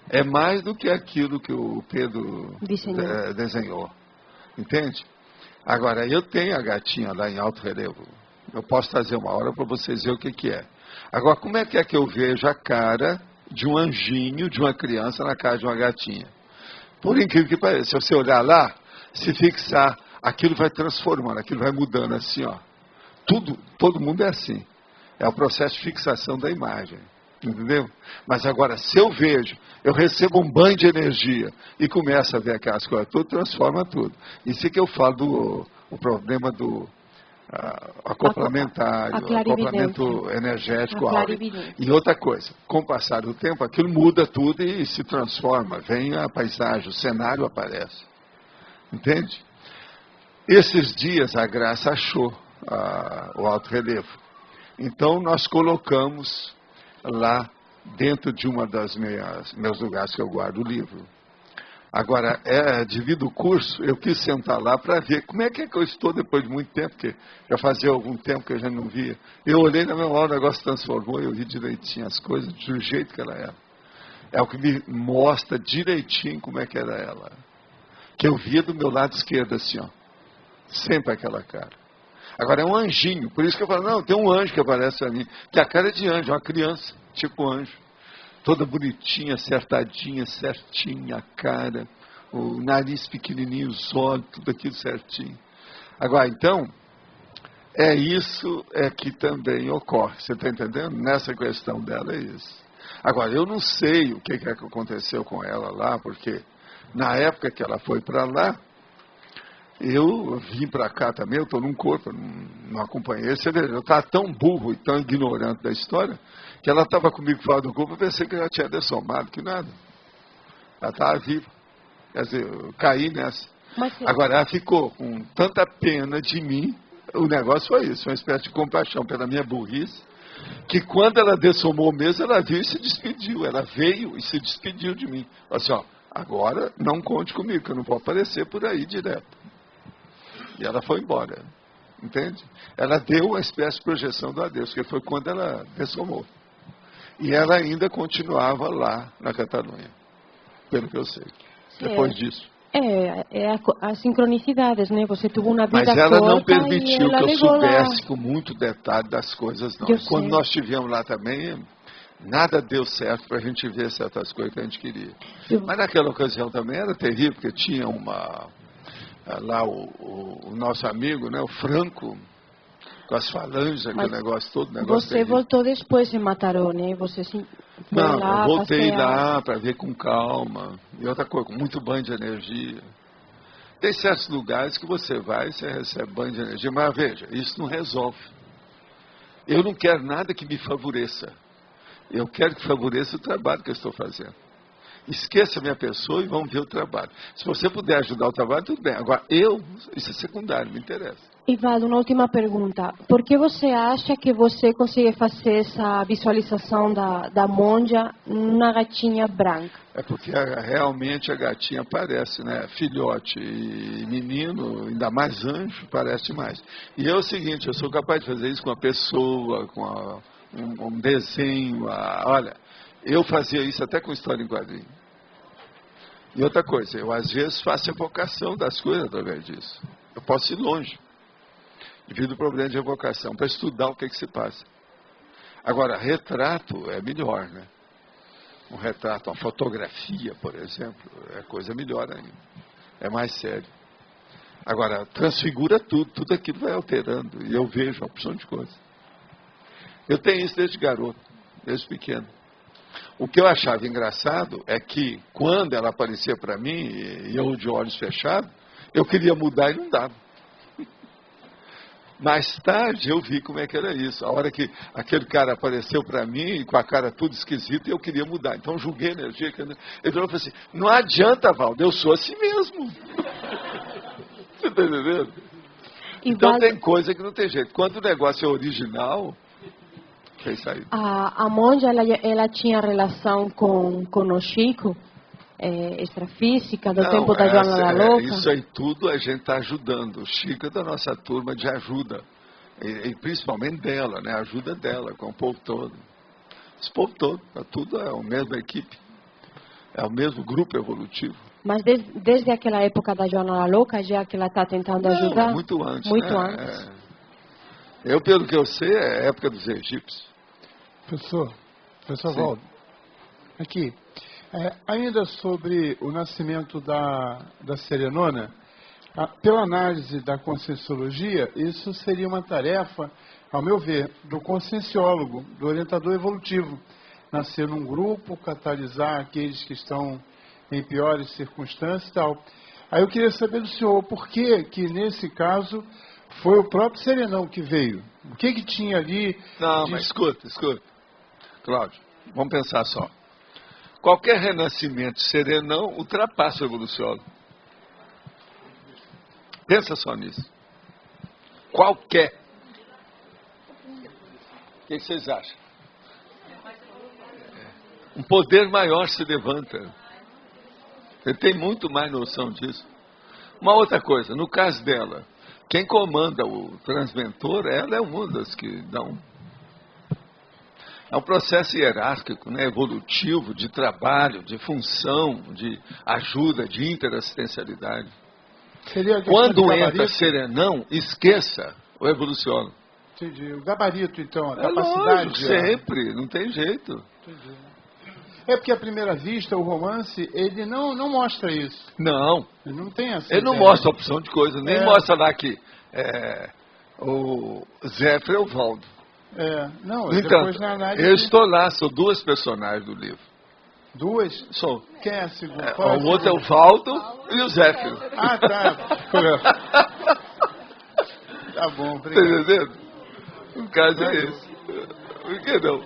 É mais do que aquilo que o Pedro desenhou. Entende? Agora, eu tenho a gatinha lá em alto relevo. Eu posso trazer uma hora para vocês verem o que é. Agora, como é que eu vejo a cara de um anjinho, de uma criança na cara de uma gatinha? Por incrível que pareça, se você olhar lá, se fixar, aquilo vai transformando, aquilo vai mudando assim, ó. Todo mundo é assim. É o processo de fixação da imagem. Entendeu? Mas agora, se eu vejo, eu recebo um banho de energia e começo a ver aquelas coisas, tudo transforma tudo. Isso que eu falo o problema do acoplamentário, acoplamento energético áurico. E outra coisa, com o passar do tempo, aquilo muda tudo e se transforma, vem a paisagem, o cenário aparece. Entende? Esses dias a Graça achou o alto relevo. Então nós colocamos lá dentro de uma das meus lugares que eu guardo o livro. Agora, devido ao curso, eu quis sentar lá para ver como é que eu estou depois de muito tempo, porque já fazia algum tempo que eu já não via. Eu olhei na minha hora, o negócio transformou, eu vi direitinho as coisas do jeito que ela era. É o que me mostra direitinho como é que era ela. Que eu via do meu lado esquerdo assim, ó. Sempre aquela cara. Agora é um anjinho, por isso que eu falo, não, tem um anjo que aparece para mim, que a cara é de anjo, é uma criança, tipo anjo. Toda bonitinha, acertadinha, certinha a cara, o nariz pequenininho, os olhos, tudo aquilo certinho. Agora, então, isso que também ocorre, você está entendendo? Nessa questão dela é isso. Agora, eu não sei o que aconteceu com ela lá, porque na época que ela foi para lá, eu vim para cá também, eu estou num corpo, não acompanhei. Você vê, eu estava tão burro e tão ignorante da história, que ela estava comigo fora do corpo, eu pensei que ela tinha dessomado, que nada. Ela estava viva. Quer dizer, eu caí nessa. Agora, ela ficou com tanta pena de mim, o negócio foi isso, uma espécie de compaixão pela minha burrice, que quando ela dessomou mesmo, ela viu e se despediu. Ela veio e se despediu de mim. Falou assim, ó, agora não conte comigo, que eu não vou aparecer por aí direto. E ela foi embora, entende? Ela deu uma espécie de projeção do adeus, que foi quando ela dessomou. E ela ainda continuava lá na Catalunha, pelo que eu sei, depois disso. As sincronicidades, né? Você teve uma vida Mas ela não corta permitiu que eu soubesse lá com muito detalhe das coisas, não. Quando nós estivemos lá também, nada deu certo para a gente ver certas coisas que a gente queria. Mas naquela ocasião também era terrível, porque tinha lá o nosso amigo, né, o Franco, com as falanges, aquele negócio todo. Você terrível. Voltou depois em Mataró, né? Você não, lá, eu voltei lá para ver com calma. E outra coisa, com muito banho de energia. Tem certos lugares que você vai e você recebe banho de energia, mas veja, isso não resolve. Eu não quero nada que me favoreça. Eu quero que favoreça o trabalho que eu estou fazendo. Esqueça a minha pessoa e vamos ver o trabalho. Se você puder ajudar o trabalho, tudo bem. Agora, isso é secundário, me interessa. Ivaldo, uma última pergunta. Por que você acha que você consegue fazer essa visualização da monja numa gatinha branca? É porque realmente a gatinha parece, né? Filhote e menino, ainda mais anjo, parece mais. E é o seguinte, eu sou capaz de fazer isso com a pessoa, com um desenho. Olha, eu fazia isso até com história em quadrinho. E outra coisa, eu às vezes faço evocação das coisas através disso. Eu posso ir longe, devido ao problema de evocação, para estudar o que se passa. Agora, retrato é melhor, né? Um retrato, uma fotografia, por exemplo, é coisa melhor ainda. É mais sério. Agora, transfigura tudo aquilo vai alterando. E eu vejo uma opção de coisa. Eu tenho isso desde garoto, desde pequeno. O que eu achava engraçado é que, quando ela aparecia para mim, e eu de olhos fechados, eu queria mudar e não dava. Mais tarde eu vi como é que era isso. A hora que aquele cara apareceu para mim, com a cara tudo esquisita, eu queria mudar. Então eu julguei a energia. Ele falou assim, não adianta, Valdo, eu sou assim mesmo. Você está entendendo? Então tem coisa que não tem jeito. Quando o negócio é original... A monja, ela tinha relação com o Chico, extrafísica, do tempo da Joana da Louca? Isso aí tudo a gente está ajudando. O Chico é da nossa turma de ajuda. E principalmente dela, né? A ajuda dela, com o povo todo. Esse povo todo, tudo é a mesma equipe. É o mesmo grupo evolutivo. Mas desde aquela época da Joana da Louca, já que ela está tentando ajudar? Não, muito antes. Muito né? antes. Eu, pelo que eu sei, é a época dos egípcios. Professor Valdo, aqui, ainda sobre o nascimento da Serenona, pela análise da conscienciologia, isso seria uma tarefa, ao meu ver, do conscienciólogo, do orientador evolutivo. Nascer num grupo, catalisar aqueles que estão em piores circunstâncias e tal. Aí eu queria saber do senhor, por que nesse caso foi o próprio Serenão que veio? O que tinha ali... Não, mas escuta. Cláudio, vamos pensar só. Qualquer renascimento serenão ultrapassa o evoluciólogo. Pensa só nisso. Qualquer. O que vocês acham? Um poder maior se levanta. Ele tem muito mais noção disso. Uma outra coisa, no caso dela, quem comanda o transmentor, ela é uma das que dão. É um processo hierárquico, né, evolutivo, de trabalho, de função, de ajuda, de interassistencialidade. Quando entra serenão, esqueça o evoluciólogo. Entendi. O gabarito, então, a capacidade. Lógico, sempre, não tem jeito. Entendi. É porque à primeira vista o romance, ele não mostra isso. Não. Ele não tem essa Ele não mostra a opção de coisa, nem mostra lá que o Zéfiro é o Valdo. Não, então, depois na análise... eu estou lá, sou duas personagens do livro. Duas? Sou. Quem é a segunda? O outro é o Valdo e o Zéfiro. Tá. Tá bom, obrigado. Tá entendendo? O caso é esse. Por que não?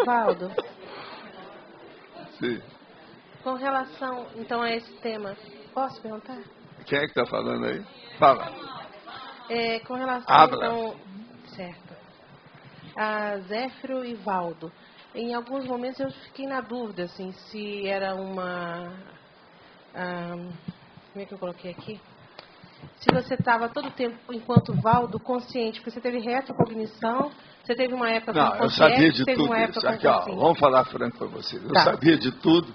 Valdo. Sim. Com relação, então, a esse tema, posso perguntar? Quem é que está falando aí? Fala. Com relação, então, certo, a Zéfiro e Valdo, em alguns momentos eu fiquei na dúvida, assim, se era uma... como é que eu coloquei aqui? Se você estava todo o tempo, enquanto Valdo, consciente, porque você teve retrocognição, você teve uma época com consciente, eu sabia de teve tudo uma época isso. com Aqui, ó, vamos falar franco para vocês. Eu sabia de tudo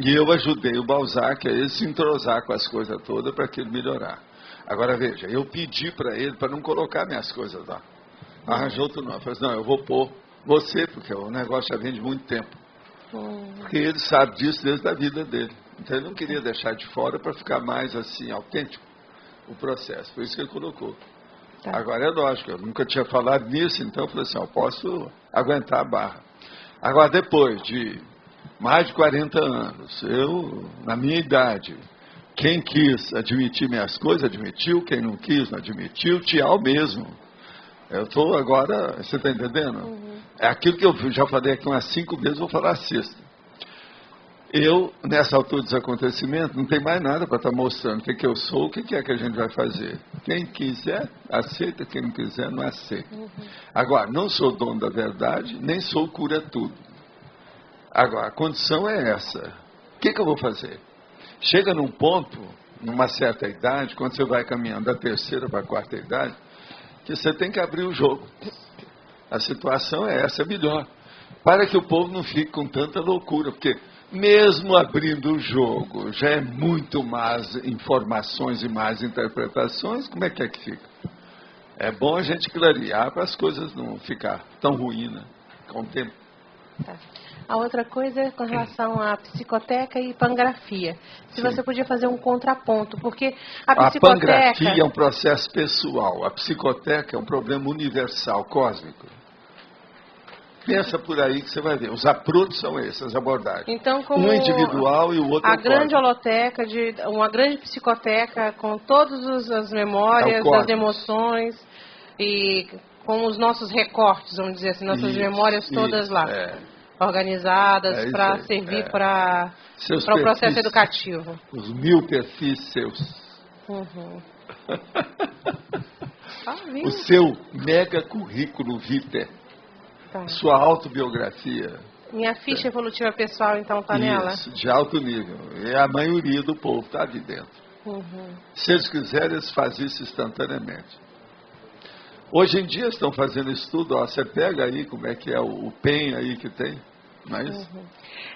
e eu ajudei o Balzac a ele se entrosar com as coisas todas para que ele melhorar. Agora veja, eu pedi para ele para não colocar minhas coisas lá. Arranjou outro nome. Eu falei assim, não, eu vou pôr você, porque o negócio já vem de muito tempo. Porque ele sabe disso desde a vida dele. Então ele não queria deixar de fora para ficar mais assim, autêntico o processo. Por isso que ele colocou. Tá. Agora é lógico, eu nunca tinha falado nisso, então eu falei assim, eu posso aguentar a barra. Agora depois de mais de 40 anos. Eu, na minha idade, quem quis admitir minhas coisas, admitiu. Quem não quis, não admitiu. Tchau mesmo. Eu estou agora, você está entendendo? É aquilo que eu já falei aqui umas 5 vezes, vou falar a sexta. Eu, nessa altura dos acontecimentos, não tem mais nada para estar mostrando o que eu sou, o que é que a gente vai fazer. Quem quiser, aceita. Quem não quiser, não aceita. Agora, não sou dono da verdade, nem sou cura-tudo. Agora, a condição é essa. O que eu vou fazer? Chega num ponto, numa certa idade, quando você vai caminhando da 3ª para a 4ª idade, que você tem que abrir o jogo. A situação é essa, é melhor. Para que o povo não fique com tanta loucura, porque mesmo abrindo o jogo, já é muito mais informações e mais interpretações, como é que fica? É bom a gente clarear para as coisas não ficar tão ruins, né? Com o tempo. Tá. A outra coisa é com relação à psicoteca e pangrafia. Se você podia fazer um contraponto, porque a psicoteca... A pangrafia é um processo pessoal, a psicoteca é um problema universal, cósmico. Pensa por aí que você vai ver. Os approaches são esses, as abordagens. Então, como um individual e o outro a grande holoteca, uma grande psicoteca com todas as memórias, as emoções e com os nossos recortes, vamos dizer assim, nossas memórias todas lá. Organizadas para servir para o processo educativo. Os 1000 perfis seus. O seu mega currículo vitae. Sua autobiografia. Minha ficha evolutiva pessoal, então, está nela? Isso, de alto nível. E a maioria do povo está ali dentro. Se eles quiserem, eles fazem isso instantaneamente. Hoje em dia estão fazendo estudo, você pega aí como é que é o PEN aí que tem, não é isso?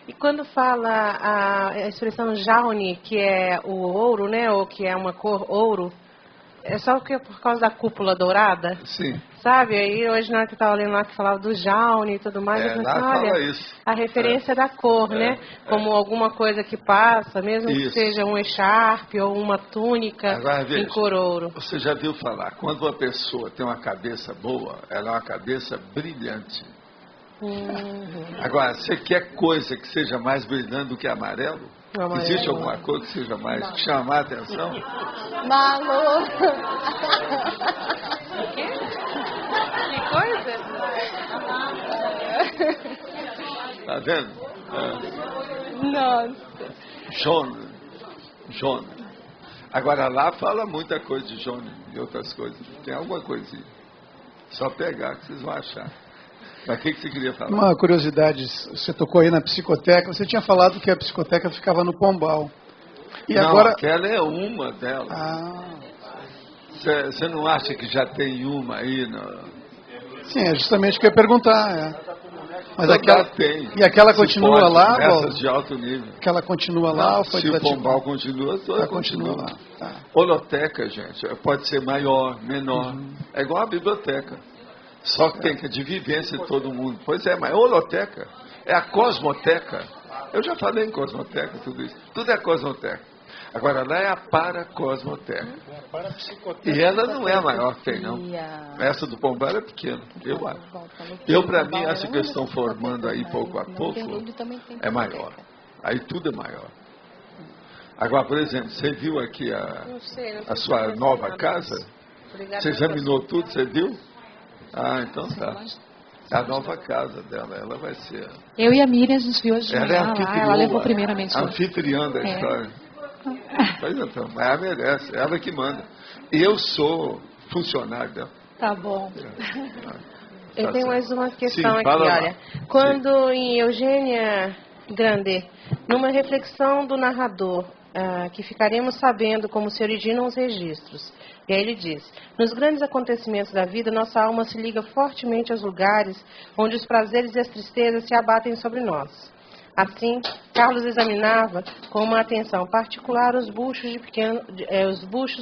E quando fala a expressão Jaune, que é o ouro, né, ou que é uma cor ouro, é só porque por causa da cúpula dourada? Sim. Sabe, aí hoje na hora que eu estava lendo lá que falava do Jaune e tudo mais, eu pensei, olha, isso. A referência da cor, né? Como alguma coisa que passa, mesmo que seja um echarpe ou uma túnica em cor ouro. Você já viu falar, quando uma pessoa tem uma cabeça boa, ela é uma cabeça brilhante. Agora, você quer coisa que seja mais brilhante do que amarelo? Existe alguma coisa que seja mais que chamar a atenção? Malu! Que coisa? Tá vendo? Nossa. John. Agora lá fala muita coisa de John e outras coisas. Tem alguma coisinha. Só pegar que vocês vão achar. Mas o que você queria falar? Uma curiosidade, você tocou aí na psicoteca, você tinha falado que a psicoteca ficava no Pombal. E não, agora... aquela é uma delas. Você não acha que já tem uma aí? Sim, é justamente o que eu ia perguntar. Mas aquela tem. E aquela continua lá? Essas de alto nível. Aquela continua lá? Ou foi se o Pombal continua, toda continua lá. Tá. Holoteca, gente, pode ser maior, menor. É igual a biblioteca. Só que tem que de vivência de todo mundo. Pois é, mas é holoteca. É a cosmoteca. Eu já falei em cosmoteca, tudo isso. Tudo é cosmoteca. Agora, lá é a paracosmoteca. E ela não é a maior que tem, não. Essa do Pombal é pequena, eu acho. Para mim, essa que estão formando aí pouco a pouco, é maior. Aí tudo é maior. Agora, por exemplo, você viu aqui a sua nova casa? Você examinou tudo, você viu? Então tá. A nova casa dela, ela vai ser. Eu e a Miriam, a gente viu hoje. Ela é anfitriã. Ela levou primeiramente. Anfitriã da história. Pois então, mas ela merece, ela que manda. Eu sou funcionário dela. Tá bom. Eu tenho mais uma questão aqui, olha. Lá. Quando em Eugênia Grande, numa reflexão do narrador, que ficaremos sabendo como se originam os registros. E aí ele diz, nos grandes acontecimentos da vida, nossa alma se liga fortemente aos lugares onde os prazeres e as tristezas se abatem sobre nós. Assim, Carlos examinava com uma atenção particular os buchos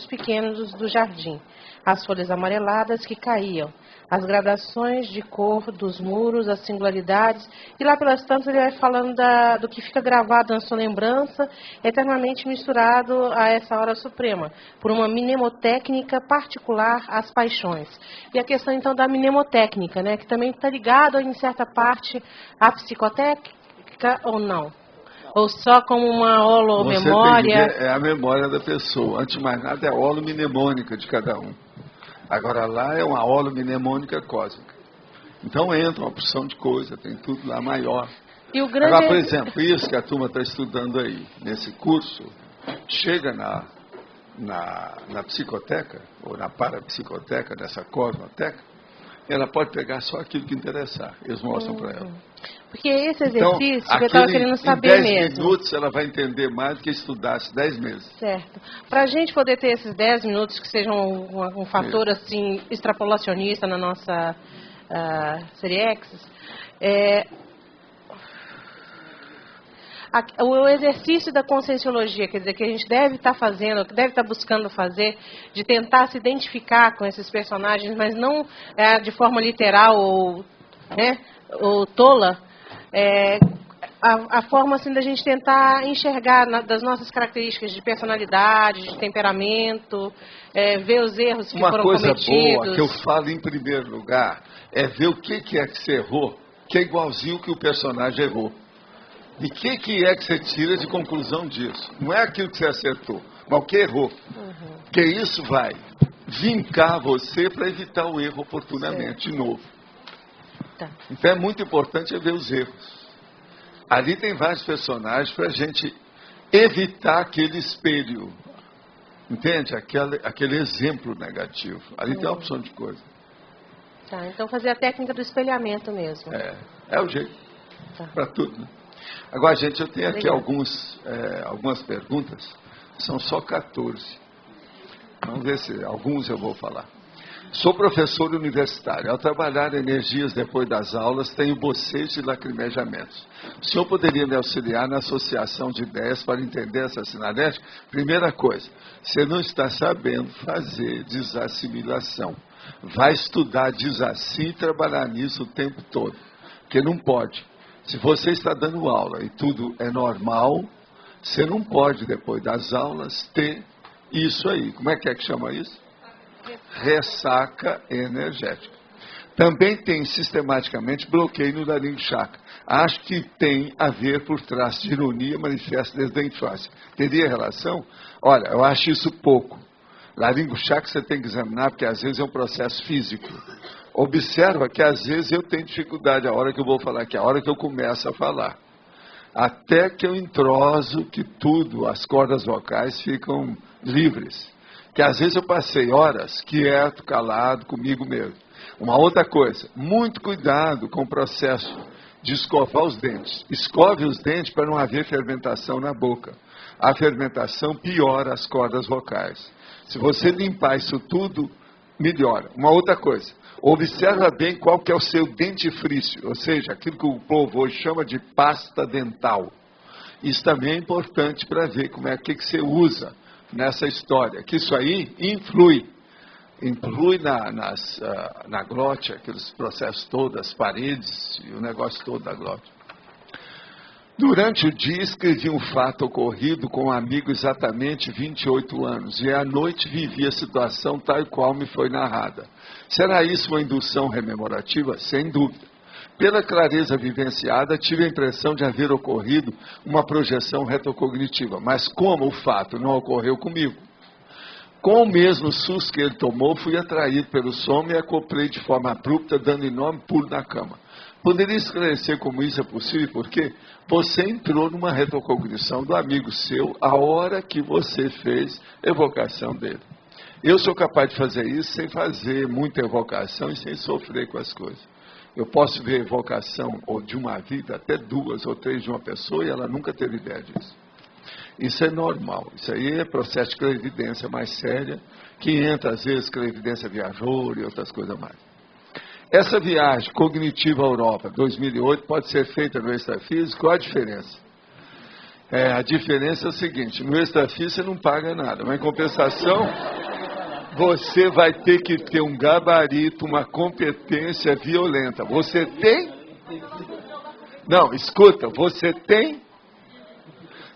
pequenos do jardim, as folhas amareladas que caíam, as gradações de cor dos muros, as singularidades, e lá pelas tantas ele vai falando do que fica gravado na sua lembrança, eternamente misturado a essa hora suprema, por uma mnemotécnica particular às paixões. E a questão então da mnemotécnica, né, que também está ligado em certa parte à psicoteca, física ou não? Ou só como uma holomemória? É a memória da pessoa. Antes de mais nada, é a holomnemônica de cada um. Agora lá é uma holomnemônica cósmica. Então entra uma porção de coisa, tem tudo lá maior. E o grande... Agora, por exemplo, isso que a turma está estudando aí, nesse curso, chega na psicoteca, ou na parapsicoteca, nessa cosmoteca, ela pode pegar só aquilo que interessar. Eles mostram para ela. Porque esse exercício então, que eu estava querendo saber mesmo. Em 10 minutos ela vai entender mais do que estudasse 10 meses. Certo. Para a gente poder ter esses 10 minutos que sejam um fator assim extrapolacionista na nossa série X, o exercício da conscienciologia, quer dizer, que a gente deve estar fazendo, que deve estar buscando fazer, de tentar se identificar com esses personagens, mas não de forma literal ou tola, a forma assim da gente tentar enxergar das nossas características de personalidade, de temperamento, ver os erros que foram cometidos. Uma coisa boa que eu falo em primeiro lugar é ver o que é que você errou, que é igualzinho que o personagem errou. E o que é que você tira de conclusão disso? Não é aquilo que você acertou, mas o que errou. Porque isso vai vincar você para evitar o erro oportunamente, de novo. Tá. Então é muito importante ver os erros. Ali tem vários personagens para a gente evitar aquele espelho. Entende? Aquele exemplo negativo. Ali tem uma opção de coisa. Tá, então fazer a técnica do espelhamento mesmo. É o jeito. Tá. Para tudo, né? Agora, gente, eu tenho aqui algumas perguntas. São só 14. Vamos ver se alguns eu vou falar. Sou professor universitário. Ao trabalhar energias depois das aulas, tenho bocejos e lacrimejamentos. O senhor poderia me auxiliar na associação de ideias para entender essa sinalética? Primeira coisa, você não está sabendo fazer desassimilação. Vai estudar desassim e trabalhar nisso o tempo todo. Porque não pode. Se você está dando aula e tudo é normal, você não pode, depois das aulas, ter isso aí. Como é que chama isso? Ressaca energética. Também tem sistematicamente bloqueio no laringo chakra. Acho que tem a ver por traço de ironia manifesta desde a infância. Teria relação? Olha, eu acho isso pouco. Laringo chakra você tem que examinar, porque às vezes é um processo físico. Observa que às vezes eu tenho dificuldade a hora que eu vou falar aqui, a hora que eu começo a falar. Até que eu entroso que tudo, as cordas vocais ficam livres. Que às vezes eu passei horas quieto, calado, comigo mesmo. Uma outra coisa, muito cuidado com o processo de escovar os dentes. Escove os dentes para não haver fermentação na boca. A fermentação piora as cordas vocais. Se você limpar isso tudo, melhora. Uma outra coisa, observa bem qual que é o seu dentifrício, ou seja, aquilo que o povo hoje chama de pasta dental. Isso também é importante para ver como é que você usa nessa história, que isso aí influi na glote, aqueles processos todos, as paredes e o negócio todo da glote. Durante o dia escrevi um fato ocorrido com um amigo exatamente 28 anos e à noite vivi a situação tal e qual me foi narrada. Será isso uma indução rememorativa? Sem dúvida. Pela clareza vivenciada, tive a impressão de haver ocorrido uma projeção retrocognitiva, mas como o fato não ocorreu comigo? Com o mesmo susto que ele tomou, fui atraído pelo som e acoplei de forma abrupta, dando enorme pulo na cama. Poderia esclarecer como isso é possível? Porque você entrou numa retrocognição do amigo seu a hora que você fez evocação dele. Eu sou capaz de fazer isso sem fazer muita evocação e sem sofrer com as coisas. Eu posso ver evocação ou de uma vida, até 2 ou 3 de uma pessoa, e ela nunca teve ideia disso. Isso é normal. Isso aí é processo de clarividência mais séria, que entra às vezes clarividência viajoura e outras coisas mais. Essa viagem cognitiva à Europa, 2008, pode ser feita no extrafísico. Qual a diferença? A diferença é o seguinte, no extrafísico você não paga nada, mas em compensação, você vai ter que ter um gabarito, uma competência violenta. Você tem? Não, escuta, você tem?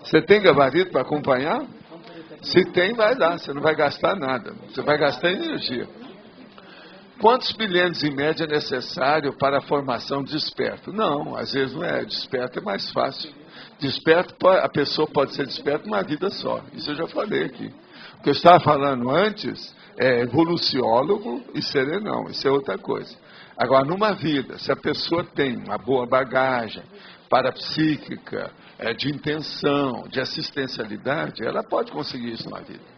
Você tem gabarito para acompanhar? Se tem, vai lá, você não vai gastar nada, você vai gastar energia. Quantos milênios em média é necessário para a formação de desperto? Não, às vezes não é. Desperto é mais fácil. Desperto, a pessoa pode ser desperta numa vida só. Isso eu já falei aqui. O que eu estava falando antes é evoluciólogo e serenão. Isso é outra coisa. Agora, numa vida, se a pessoa tem uma boa bagagem parapsíquica, de intenção, de assistencialidade, ela pode conseguir isso na vida.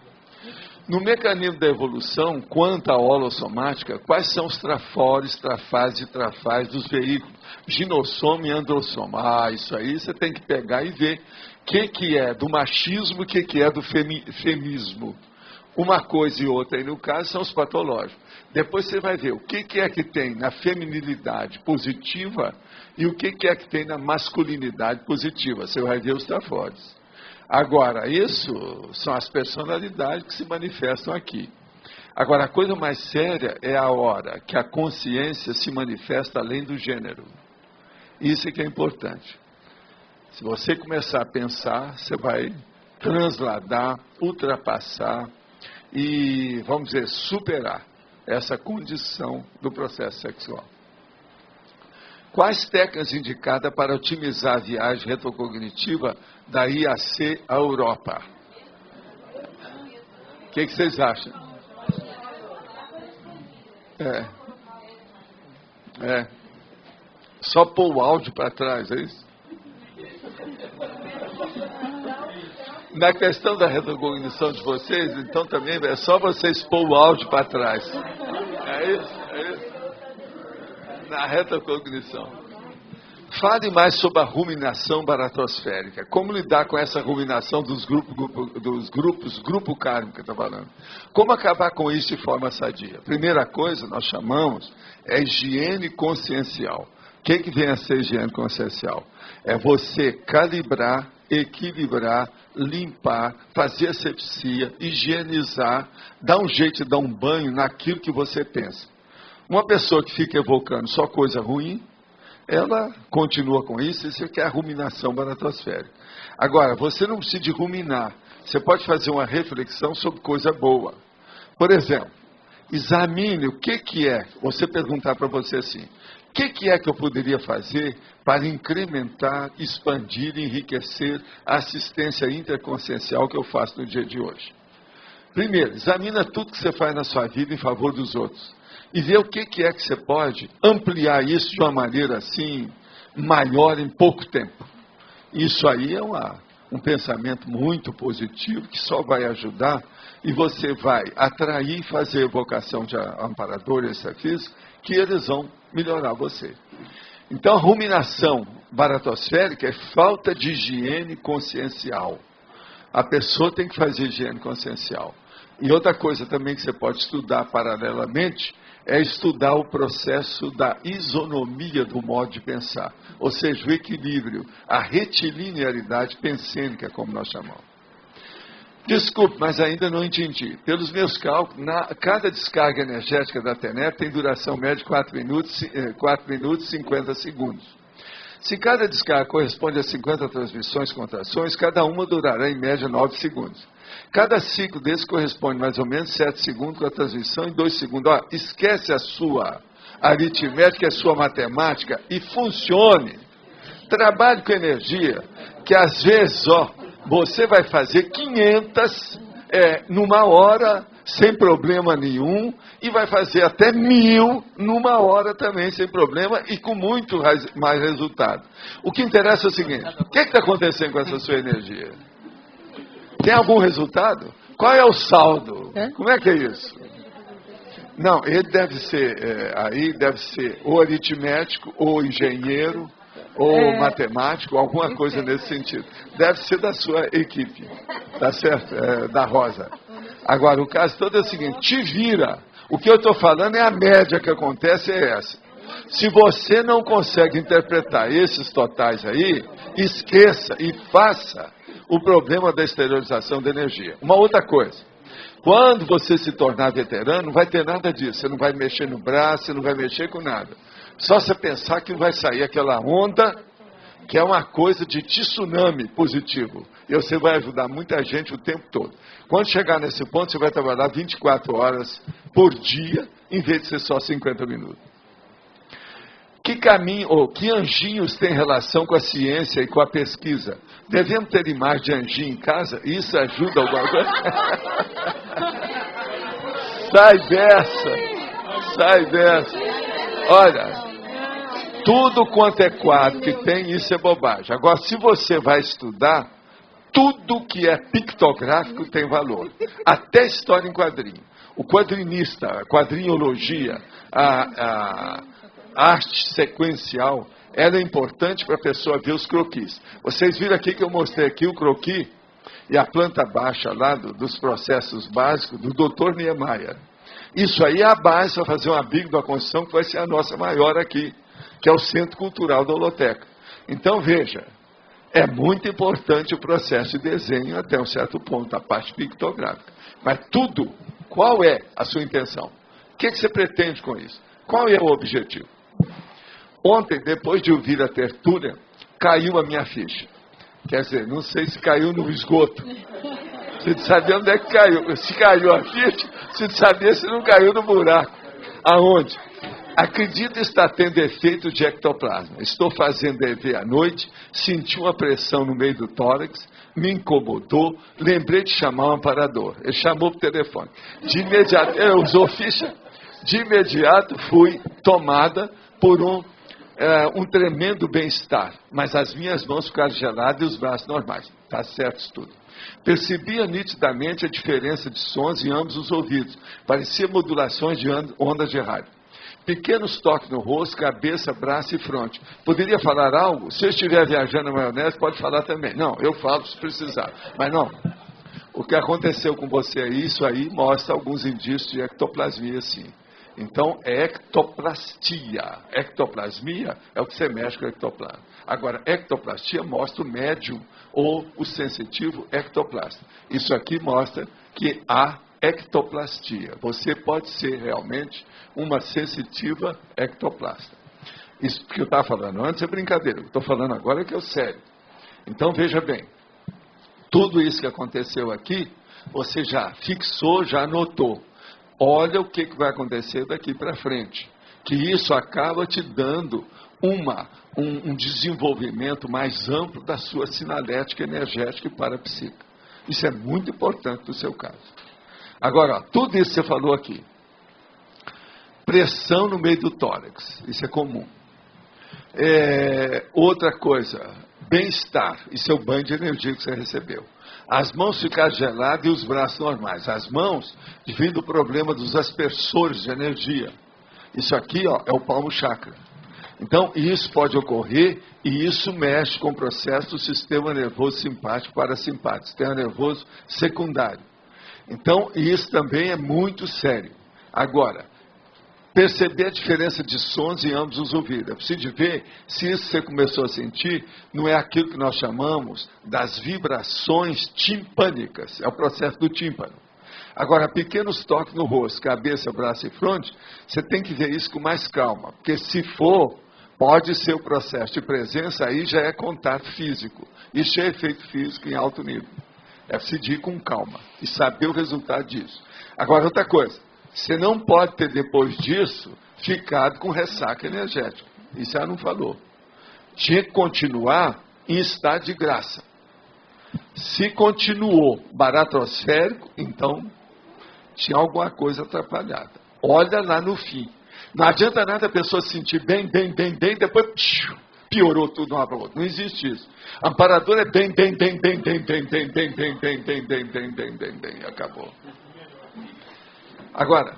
No mecanismo da evolução, quanto à holossomática, quais são os trafores, trafás e trafais dos veículos? Ginossoma e androssoma. Isso aí você tem que pegar e ver o que é do machismo e o que é do femismo. Uma coisa e outra aí no caso são os patológicos. Depois você vai ver o que é que tem na feminilidade positiva e o que é que tem na masculinidade positiva. Você vai ver os trafores. Agora, isso são as personalidades que se manifestam aqui. Agora, a coisa mais séria é a hora que a consciência se manifesta além do gênero. Isso é que é importante. Se você começar a pensar, você vai transladar, ultrapassar e, vamos dizer, superar essa condição do processo sexual. Quais técnicas indicadas para otimizar a viagem retrocognitiva da IAC à Europa? O que vocês acham? Só pôr o áudio para trás, é isso? Na questão da retrocognição de vocês, então também é só vocês pôr o áudio para trás. É isso? Na retrocognição. Fale mais sobre a ruminação baratosférica. Como lidar com essa ruminação dos grupos, grupo kármico que eu estou falando. Como acabar com isso de forma sadia? Primeira coisa, nós chamamos, é higiene consciencial. O que vem a ser higiene consciencial? É você calibrar, equilibrar, limpar, fazer asepsia, higienizar, dar um jeito de dar um banho naquilo que você pensa. Uma pessoa que fica evocando só coisa ruim, ela continua com isso, isso é a ruminação baratosférica. Agora, você não precisa de ruminar, você pode fazer uma reflexão sobre coisa boa. Por exemplo, examine o que é, você perguntar para você assim, o que é que eu poderia fazer para incrementar, expandir e enriquecer a assistência interconsciencial que eu faço no dia de hoje? Primeiro, examina tudo que você faz na sua vida em favor dos outros. E ver o que é que você pode ampliar isso de uma maneira assim, maior em pouco tempo. Isso aí é um pensamento muito positivo que só vai ajudar e você vai atrair e fazer evocação de amparadores extrafísicos que eles vão melhorar você. Então a ruminação baratosférica é falta de higiene consciencial. A pessoa tem que fazer higiene consciencial. E outra coisa também que você pode estudar paralelamente é estudar o processo da isonomia do modo de pensar, ou seja, o equilíbrio, a retilinearidade pensênica, como nós chamamos. Desculpe, mas ainda não entendi. Pelos meus cálculos, cada descarga energética da TENEP tem duração média de 4 minutos e 50 segundos. Se cada descarga corresponde a 50 transmissões contrações, cada uma durará em média 9 segundos. Cada ciclo desse corresponde mais ou menos 7 segundos com a transmissão em 2 segundos. Esquece a sua aritmética, a sua matemática e funcione. Trabalhe com energia, que às vezes você vai fazer 500 numa hora sem problema nenhum e vai fazer até 1000 numa hora também sem problema e com muito mais resultado. O que interessa é o seguinte, o que está acontecendo com essa sua energia? Tem algum resultado? Qual é o saldo? Como é que é isso? Não, ele deve ser, aí deve ser ou aritmético, ou engenheiro, ou matemático, alguma coisa nesse sentido. Deve ser da sua equipe, tá certo? Da Rosa. Agora, o caso todo é o seguinte, te vira. O que eu estou falando é a média que acontece, é essa. Se você não consegue interpretar esses totais aí, esqueça e faça o problema da exteriorização da energia. Uma outra coisa, quando você se tornar veterano, não vai ter nada disso. Você não vai mexer no braço, você não vai mexer com nada. Só você pensar que vai sair aquela onda que é uma coisa de tsunami positivo. E você vai ajudar muita gente o tempo todo. Quando chegar nesse ponto, você vai trabalhar 24 horas por dia, em vez de ser só 50 minutos. Que caminho, ou que anjinhos tem relação com a ciência e com a pesquisa? Devemos ter imagem de anjinho em casa? Isso ajuda alguma coisa? Sai dessa! Sai dessa! Olha, tudo quanto é quadro que tem, isso é bobagem. Agora, se você vai estudar, tudo que é pictográfico tem valor. Até história em quadrinho. O quadrinista, a quadrinhologia, a arte sequencial, ela é importante para a pessoa ver os croquis. Vocês viram aqui que eu mostrei aqui o croquis e a planta baixa lá dos processos básicos do Dr. Niemeyer. Isso aí é a base para fazer um abrigo da construção que vai ser a nossa maior aqui, que é o Centro Cultural da Holoteca. Então, veja, é muito importante o processo de desenho até um certo ponto, a parte pictográfica. Mas tudo, qual é a sua intenção? O que você pretende com isso? Qual é o objetivo? Ontem, depois de ouvir a tertúlia, caiu a minha ficha. Quer dizer, não sei se caiu no esgoto. Você sabia onde é que caiu. Se caiu a ficha, você sabia se não caiu no buraco. Aonde? Acredito estar tendo efeito de ectoplasma. Estou fazendo EV à noite, senti uma pressão no meio do tórax, me incomodou, lembrei de chamar um amparador. Ele chamou por telefone. De imediato, ele usou ficha. De imediato fui tomada por um tremendo bem-estar. Mas as minhas mãos ficaram geladas e os braços normais. Está certo isso tudo. Percebia nitidamente a diferença de sons em ambos os ouvidos. Parecia modulações de ondas de rádio. Pequenos toques no rosto, cabeça, braço e fronte. Poderia falar algo? Se eu estiver viajando na maionese, pode falar também. Não, eu falo se precisar. Mas não. O que aconteceu com você aí, isso aí mostra alguns indícios de ectoplasmia, sim. Então, é ectoplastia. Ectoplasmia é o que você mexe com o ectoplasma. Agora, ectoplastia mostra o médium ou o sensitivo ectoplasta. Isso aqui mostra que há ectoplastia. Você pode ser realmente uma sensitiva ectoplasta. Isso que eu estava falando antes é brincadeira. O que eu estou falando agora é que é o sério. Então, veja bem. Tudo isso que aconteceu aqui, você já fixou, já anotou. Olha o que vai acontecer daqui para frente. Que isso acaba te dando um desenvolvimento mais amplo da sua sinalética energética e parapsíquica. Isso é muito importante no seu caso. Agora, ó, tudo isso que você falou aqui. Pressão no meio do tórax. Isso é comum. Outra coisa, bem-estar. Isso é o banho de energia que você recebeu. As mãos ficaram geladas e os braços normais. As mãos, devido ao problema dos aspersores de energia. Isso aqui, ó, é o palmo chakra. Então, isso pode ocorrer e isso mexe com o processo do sistema nervoso simpático parasimpático, sistema nervoso secundário. Então, isso também é muito sério. Agora, perceber a diferença de sons em ambos os ouvidos. É preciso ver se isso você começou a sentir, não é aquilo que nós chamamos das vibrações timpânicas. É o processo do tímpano. Agora, pequenos toques no rosto, cabeça, braço e fronte, você tem que ver isso com mais calma. Porque se for, pode ser o processo de presença, aí já é contato físico. Isso é efeito físico em alto nível. É preciso ir com calma e saber o resultado disso. Agora, outra coisa. Você não pode ter, depois disso, ficado com ressaca energética. Isso ela não falou. Tinha que continuar em estado de graça. Se continuou baratrosférico, então tinha alguma coisa atrapalhada. Olha lá no fim. Não adianta nada a pessoa se sentir bem, depois piorou tudo uma para outra. Não existe isso. Amparador é bem, acabou. Agora,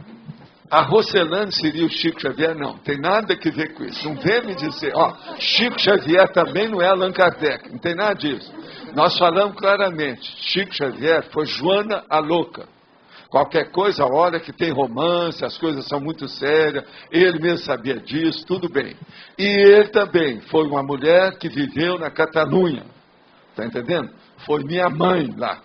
a Rocelane seria o Chico Xavier? Não, tem nada a ver com isso. Não vem me dizer, ó, Chico Xavier também não é Allan Kardec, não tem nada disso. Nós falamos claramente, Chico Xavier foi Joana a Louca. Qualquer coisa, olha que tem romance, as coisas são muito sérias, ele mesmo sabia disso, tudo bem. E ele também foi uma mulher que viveu na Catalunha, está entendendo? Foi minha mãe lá.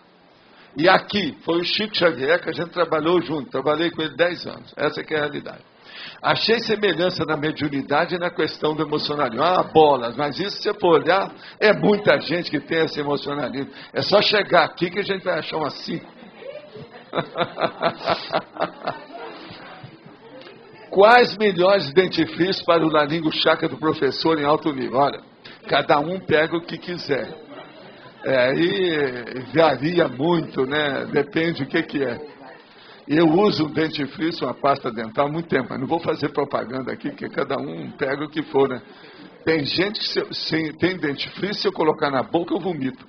E aqui, foi o Chico Xavier que a gente trabalhou junto, trabalhei com ele 10 anos, essa que é a realidade. Achei semelhança na mediunidade e na questão do emocionalismo. Ah, bolas, mas isso, se você for olhar, é muita gente que tem esse emocionalismo. É só chegar aqui que a gente vai achar umas 5. Quais melhores dentifrícios para o laringo-chakra do professor em alto nível? Olha, cada um pega o que quiser. Aí varia muito, né? Depende do que é. Eu uso um dentifrício, uma pasta dental há muito tempo, mas não vou fazer propaganda aqui, porque cada um pega o que for, né? Tem gente que tem dentifrício, se eu colocar na boca eu vomito.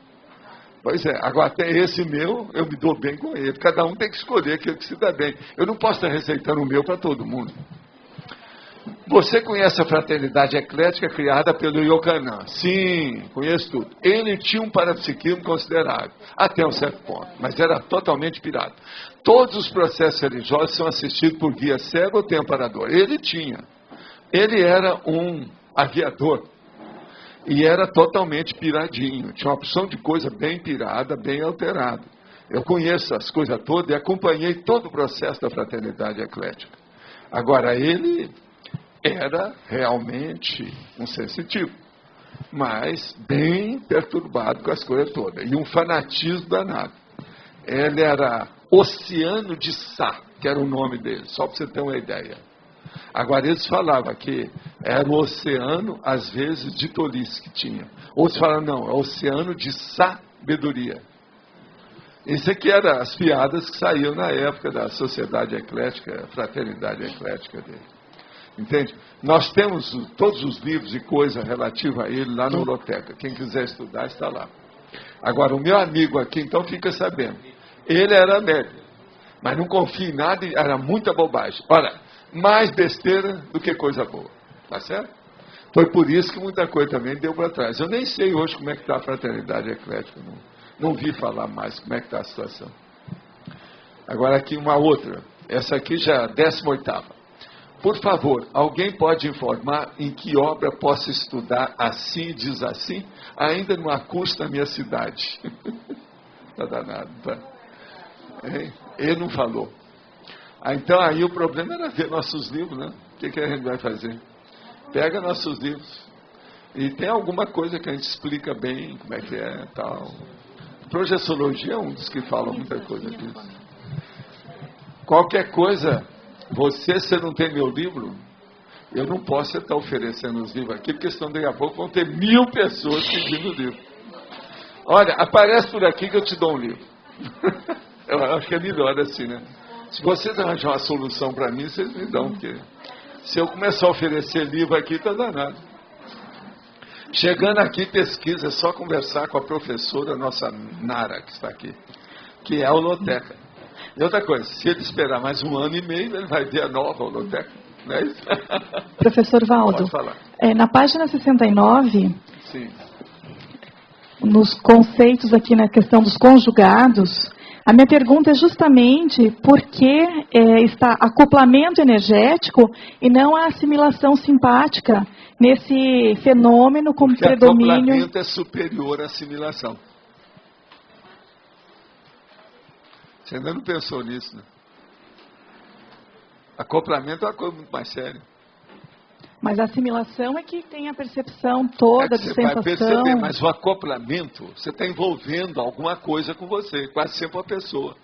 Pois é, agora tem esse meu, eu me dou bem com ele. Cada um tem que escolher aquilo que se dá bem. Eu não posso estar receitando o meu para todo mundo. Você conhece a fraternidade eclética criada pelo Yohanan? Sim, conheço tudo. Ele tinha um parapsiquismo considerável, até um certo ponto, mas era totalmente pirado. Todos os processos religiosos são assistidos por guia cego ou tem amparador. Ele tinha. Ele era um aviador. E era totalmente piradinho. Tinha uma opção de coisa bem pirada, bem alterada. Eu conheço as coisas todas e acompanhei todo o processo da fraternidade eclética. Agora, ele era realmente um sensitivo, mas bem perturbado com as coisas todas. E um fanatismo danado. Ele era Oceano de Sá, que era o nome dele, só para você ter uma ideia. Agora, eles falavam que era o oceano, às vezes, de tolice que tinha. Outros falavam, não, é o oceano de sabedoria. Isso aqui eram as piadas que saíam na época da sociedade eclética, fraternidade eclética dele. Entende? Nós temos todos os livros e coisas relativas a ele lá na biblioteca. Quem quiser estudar, está lá. Agora, o meu amigo aqui, então, fica sabendo. Ele era médium, mas não confia em nada e era muita bobagem. Olha, mais besteira do que coisa boa. Tá certo? Foi por isso que muita coisa também deu para trás. Eu nem sei hoje como é que está a fraternidade eclética. Não vi falar mais como é que está a situação. Agora aqui uma outra. Essa aqui já é a 18ª. Por favor, alguém pode informar em que obra posso estudar assim, diz assim? Ainda não há curso na minha cidade. Tá danado, tá? Ele não falou. Então aí o problema era ver nossos livros, né? O que a gente vai fazer? Pega nossos livros. E tem alguma coisa que a gente explica bem, como é que é e tal. Projeciologia é um dos que falam muita coisa disso. Qualquer coisa, você não tem meu livro, eu não posso estar oferecendo os livros aqui, porque senão daqui a pouco vão ter 1000 pessoas pedindo o livro. Olha, aparece por aqui que eu te dou um livro. Eu acho que é melhor assim, né? Se vocês arranjar uma solução para mim, vocês me dão, porque se eu começar a oferecer livro aqui, está danado. Chegando aqui, pesquisa, é só conversar com a professora, nossa Nara, que está aqui, que é a holoteca. E outra coisa, se ele esperar mais 1 ano e meio, ele vai ver a nova holoteca. Não é isso? Professor Valdo, pode falar. Na página 69, sim, nos conceitos aqui na questão dos conjugados, a minha pergunta é justamente por que está acoplamento energético e não a assimilação simpática nesse fenômeno como porque predomínio. Acoplamento é superior à assimilação. Você ainda não pensou nisso, né? Acoplamento é uma coisa muito mais séria. Mas a assimilação é que tem a percepção toda de você vai sensação. perceber, mas o acoplamento, você está envolvendo alguma coisa com você, quase sempre uma pessoa.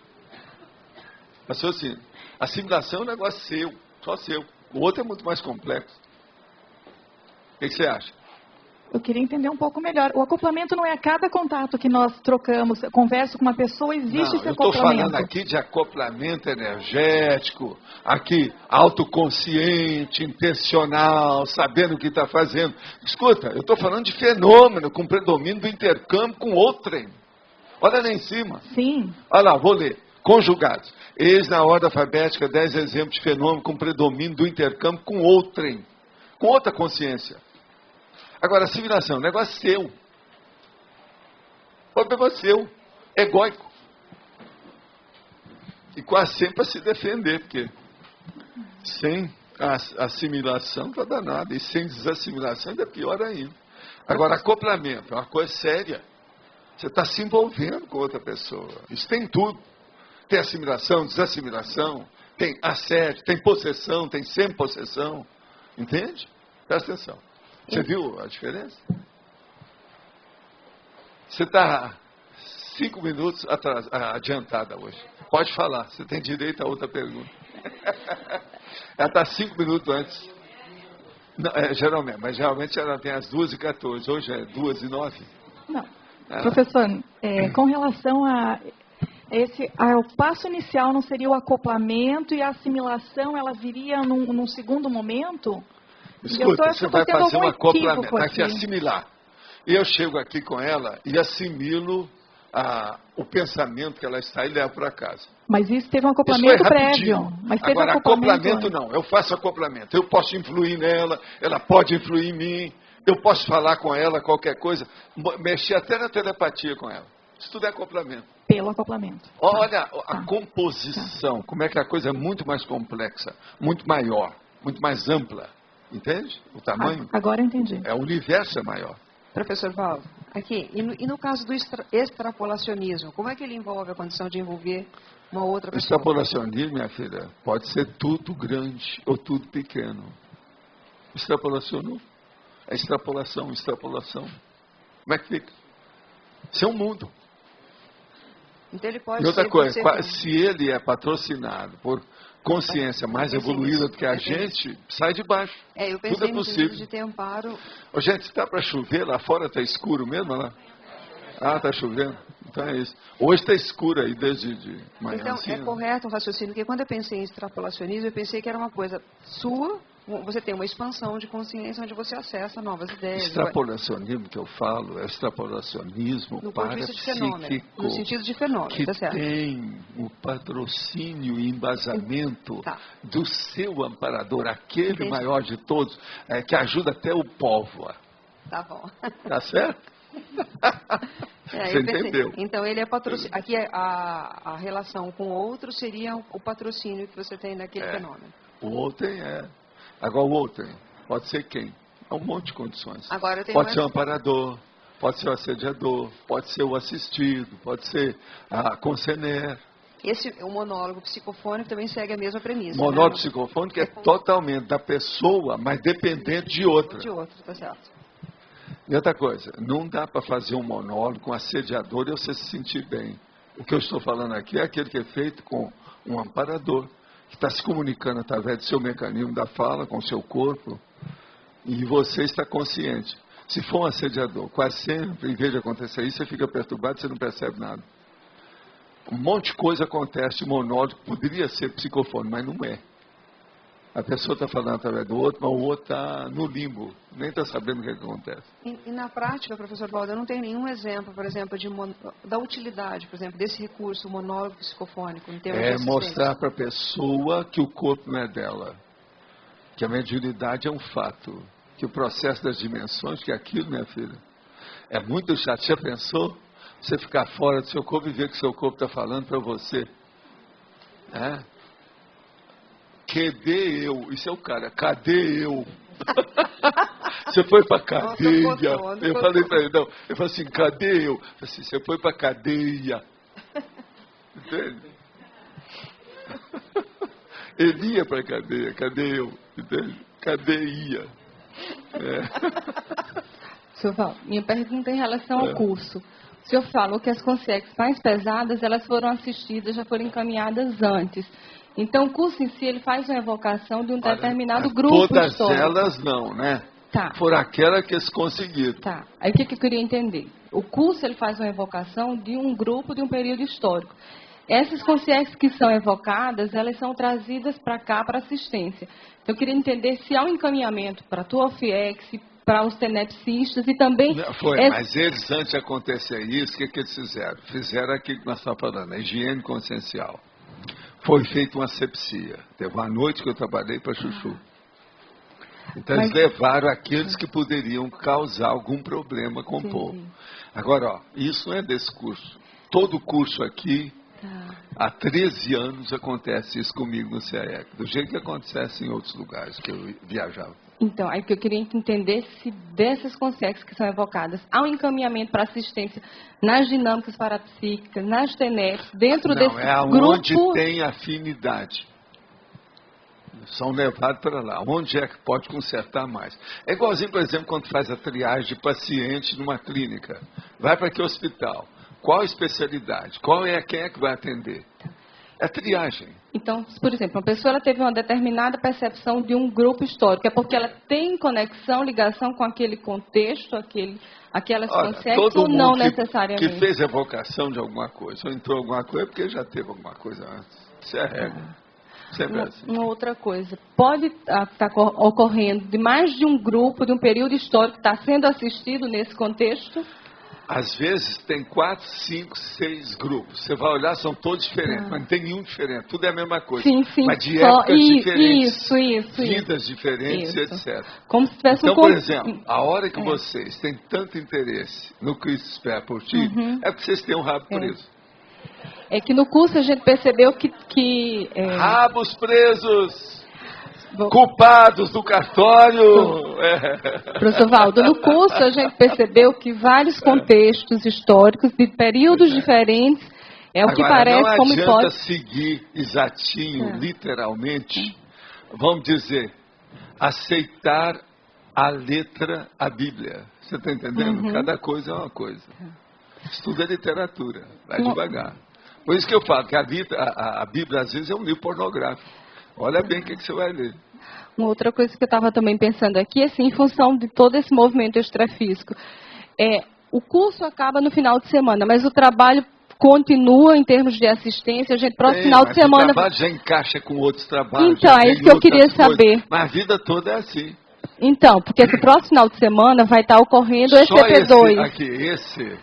Raciocínio. Assimilação é um negócio seu, só seu. O outro é muito mais complexo. O que você acha? Eu queria entender um pouco melhor. O acoplamento não é a cada contato que nós trocamos, converso com uma pessoa, existe esse acoplamento. Eu estou falando aqui de acoplamento energético, aqui, autoconsciente, intencional, sabendo o que está fazendo. Escuta, eu estou falando de fenômeno com predomínio do intercâmbio com outrem. Olha lá em cima. Sim. Olha lá, vou ler. Conjugados. Eis na ordem alfabética 10 exemplos de fenômeno com predomínio do intercâmbio com outrem. Com outra consciência. Agora, assimilação, negócio seu. O negócio seu. Egóico. E quase sempre para se defender, porque sem assimilação está danado. E sem desassimilação ainda é pior ainda. Agora, acoplamento é uma coisa séria. Você está se envolvendo com outra pessoa. Isso tem tudo. Tem assimilação, desassimilação, tem assédio, tem possessão, tem semi-possessão. Entende? Presta atenção. Você viu a diferença? Você está 5 minutos adiantada hoje. Pode falar, você tem direito a outra pergunta. Ela está 5 minutos antes. Não, geralmente ela tem as 2h14, hoje é 2h09. Não. Professor, com relação a o passo inicial não seria o acoplamento e a assimilação, ela viria num segundo momento? Escuta, você vai fazer um acoplamento, vai se assimilar. E eu chego aqui com ela e assimilo o pensamento que ela está e levo para casa. Mas isso teve um acoplamento prévio. Mas teve agora, acoplamento não. Eu faço acoplamento. Eu posso influir nela, ela pode influir em mim. Eu posso falar com ela qualquer coisa, mexer até na telepatia com ela. Isso tudo é acoplamento. Pelo acoplamento. Olha a composição, como é que a coisa é muito mais complexa, muito maior, muito mais ampla. Entende? O tamanho. Agora eu entendi. O universo é maior. Professor Valdo, aqui, e no caso do extrapolacionismo, como é que ele envolve a condição de envolver uma outra pessoa? Extrapolacionismo, minha filha, pode ser tudo grande ou tudo pequeno. Extrapolacionou. É extrapolação. Como é que fica? Isso é um mundo. Então ele pode e outra coisa, se ele é patrocinado por consciência mais evoluída do que a gente, sai de baixo. Eu pensei tudo é possível. De ter amparo. Gente, está para chover? Lá fora está escuro mesmo? Lá? Está chovendo. Então é isso. Hoje está escuro aí desde manhã. Então assim, é correto o raciocínio, porque quando eu pensei em extrapolacionismo, eu pensei que era uma coisa sua. Você tem uma expansão de consciência onde você acessa novas ideias. Extrapolacionismo que eu falo é extrapolacionismo no ponto de vista de fenômeno, no sentido de fenômeno, que tá certo? tem o patrocínio e embasamento do seu amparador, aquele maior de todos, que ajuda até o povo. Tá bom. Tá certo? Você entendeu? Então ele é patrocínio. Aqui a relação com o outro seria o patrocínio que você tem daquele fenômeno. O outro Agora o outro pode ser quem? Há um monte de condições. Pode ser um amparador, pode ser o assediador, pode ser o assistido, pode ser a concener. O monólogo psicofônico também segue a mesma premissa. O monólogo psicofônico é totalmente da pessoa, mas dependente de outra. Tá certo. E outra coisa, não dá para fazer um monólogo com assediador e você se sentir bem. O que eu estou falando aqui é aquele que é feito com um amparador, que está se comunicando através do seu mecanismo da fala, com o seu corpo, e você está consciente. Se for um assediador, quase sempre, em vez de acontecer isso, você fica perturbado e você não percebe nada. Um monte de coisa acontece de monólogo, poderia ser psicofone, mas não é. A pessoa está falando através do outro, mas o outro está no limbo, nem está sabendo o que acontece. E na prática, professor Valdo, eu não tenho nenhum exemplo, por exemplo, da utilidade, por exemplo, desse recurso, o monólogo psicofônico, em termos de assistência. Mostrar para a pessoa que o corpo não é dela, que a mediunidade é um fato, que o processo das dimensões, que é aquilo, minha filha, é muito chato. Já pensou? Você ficar fora do seu corpo e ver que o seu corpo está falando para você. Cadê eu? Isso é o cara. Cadê eu? Você foi pra cadeia. Eu falei pra ele, não. Eu falei assim, cadê eu? Eu falei assim, você foi pra cadeia. Entende? Ele ia pra cadeia. Cadê eu? Entende? Cadeia. Senhor Val, minha pergunta é em relação ao curso. O senhor falou que as consciências mais pesadas, elas foram assistidas, já foram encaminhadas antes. Então, o curso em si, ele faz uma evocação de um determinado grupo histórico. Todas elas não, né? Tá. Foram aquelas que eles conseguiram. Tá. Aí o que eu queria entender? O curso, ele faz uma evocação de um grupo, de um período histórico. Essas consciências que são evocadas, elas são trazidas para cá, para assistência. Então, eu queria entender se há um encaminhamento para a tua OFIEX, para os tenepsistas e também... Mas eles, antes de acontecer isso, o que eles fizeram? Fizeram aquilo que nós estamos falando, a higiene consciencial. Foi feita uma asepsia. Teve uma noite que eu trabalhei para Chuchu. Então, eles levaram aqueles que poderiam causar algum problema com o povo. Agora, isso não é desse curso. Todo curso aqui, há 13 anos, acontece isso comigo no CAEC. Do jeito que acontece em outros lugares que eu viajava. Então, aí que eu queria entender se dessas consciências que são evocadas, há um encaminhamento para assistência nas dinâmicas parapsíquicas, nas TENEPs, dentro desse grupo... Não, é onde tem afinidade. são levados para lá. Onde é que pode consertar mais? É igualzinho, por exemplo, quando faz a triagem de paciente numa clínica. Vai para que hospital? Qual a especialidade? Quem é que vai atender? É triagem. Então, por exemplo, uma pessoa ela teve uma determinada percepção de um grupo histórico. É porque ela tem conexão, ligação com aquele contexto, aquelas conceitos, ou não necessariamente? Que fez evocação de alguma coisa, ou entrou alguma coisa, é porque já teve alguma coisa antes. Isso é a regra. Sempre assim. Uma outra coisa. Pode estar ocorrendo de mais de um grupo, de um período histórico, que está sendo assistido nesse contexto? Às vezes tem 4, 5, 6 grupos. Você vai olhar, são todos diferentes, mas não tem nenhum diferente. Tudo é a mesma coisa. Sim, mas de épocas diferentes, isso, vidas diferentes, etc. Como se tivesse então, por exemplo, a hora que vocês têm tanto interesse no Cristo Espera por Ti, é porque vocês têm um rabo preso. É que no curso a gente percebeu que rabos presos! Culpados do cartório. Professor Valdo, no curso a gente percebeu que vários contextos históricos de períodos diferentes é o que parece como hipótese. Não adianta seguir exatinho, literalmente, vamos dizer, aceitar a letra, a Bíblia. Você está entendendo? Cada coisa é uma coisa. Estuda literatura, vai devagar. Por isso que eu falo que a Bíblia às vezes é um livro pornográfico. Olha bem o que você vai ler. Uma outra coisa que eu estava também pensando aqui, assim, em função de todo esse movimento extrafísico, o curso acaba no final de semana, mas o trabalho continua em termos de assistência, próximo final de semana... o trabalho já encaixa com outros trabalhos. Então, é isso que eu queria saber. Mas a vida toda é assim. Então, porque esse próximo final de semana vai estar ocorrendo o ECP2.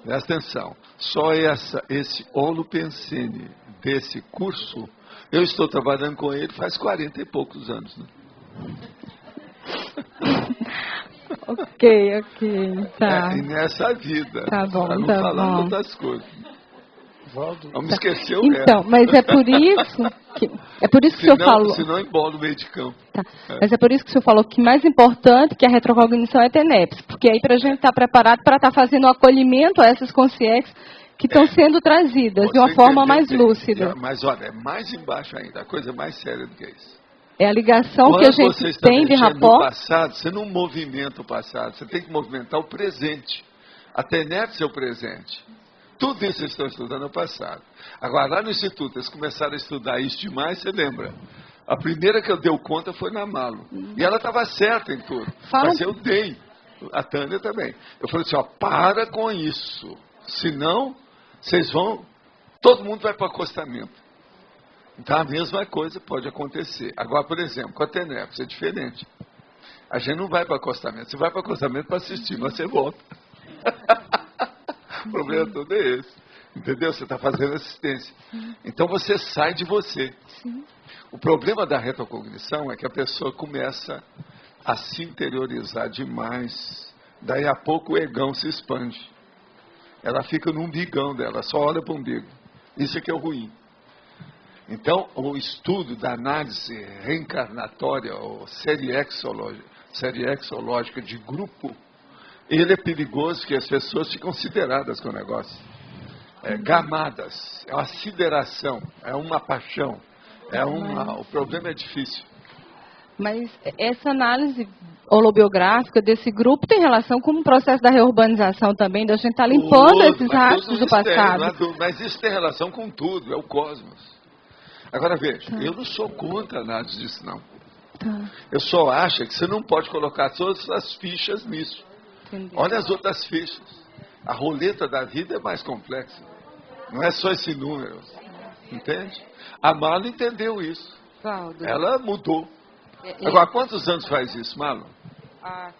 Presta atenção, só esse holopensene desse curso... Eu estou trabalhando com ele faz 40 e poucos anos. Né? Ok, tá. E nessa vida. Tá bom, para não tá falar bom. outras coisas. Vamos esquecer o resto. Então, mas é por isso que o senhor falou. Senão embola o meio de campo. Tá. Mas é por isso que o senhor falou que mais importante que a retrocognição é TENEPS. Porque aí para a gente estar preparado para estar fazendo o acolhimento a essas consciências que estão sendo trazidas de uma forma mais lúcida. Mas olha, é mais embaixo ainda, a coisa mais séria do que isso. É a ligação que a gente tem de rapport. No passado, você não movimenta o passado, você tem que movimentar o presente. A TENEPS é o presente. Tudo isso vocês estão estudando no passado. Agora, lá no Instituto, eles começaram a estudar isso demais, você lembra? A primeira que eu dei conta foi na Malo. E ela estava certa em tudo. Mas eu dei. A Tânia também. Eu falei assim, para com isso. Senão... vocês vão, todo mundo vai para o acostamento. Então a mesma coisa pode acontecer. Agora, por exemplo, com a TENEPS é diferente. A gente não vai para o acostamento. Você vai para o acostamento para assistir, mas você volta. O problema todo é esse. Entendeu? Você está fazendo assistência. Então você sai de você. O problema da retrocognição é que a pessoa começa a se interiorizar demais. Daí a pouco o egão se expande. Ela fica no umbigão dela, só olha para o umbigo. Isso é que é o ruim. Então, o estudo da análise reencarnatória, ou série exológica de grupo, ele é perigoso porque as pessoas ficam sideradas com o negócio. Gamadas, é uma sideração, é uma paixão, o problema é difícil. Mas essa análise holobiográfica desse grupo tem relação com o processo da reurbanização também, da gente estar limpando esses rastros do passado. Mas isso tem relação com tudo, é o cosmos. Agora veja, eu não sou contra a análise disso não. Eu só acho que você não pode colocar todas as fichas nisso. Entendi. Olha as outras fichas. A roleta da vida é mais complexa. Não é só esse número. Entende? A Marla entendeu isso. Valdo. Ela mudou. Agora, quantos anos faz isso, Marlon?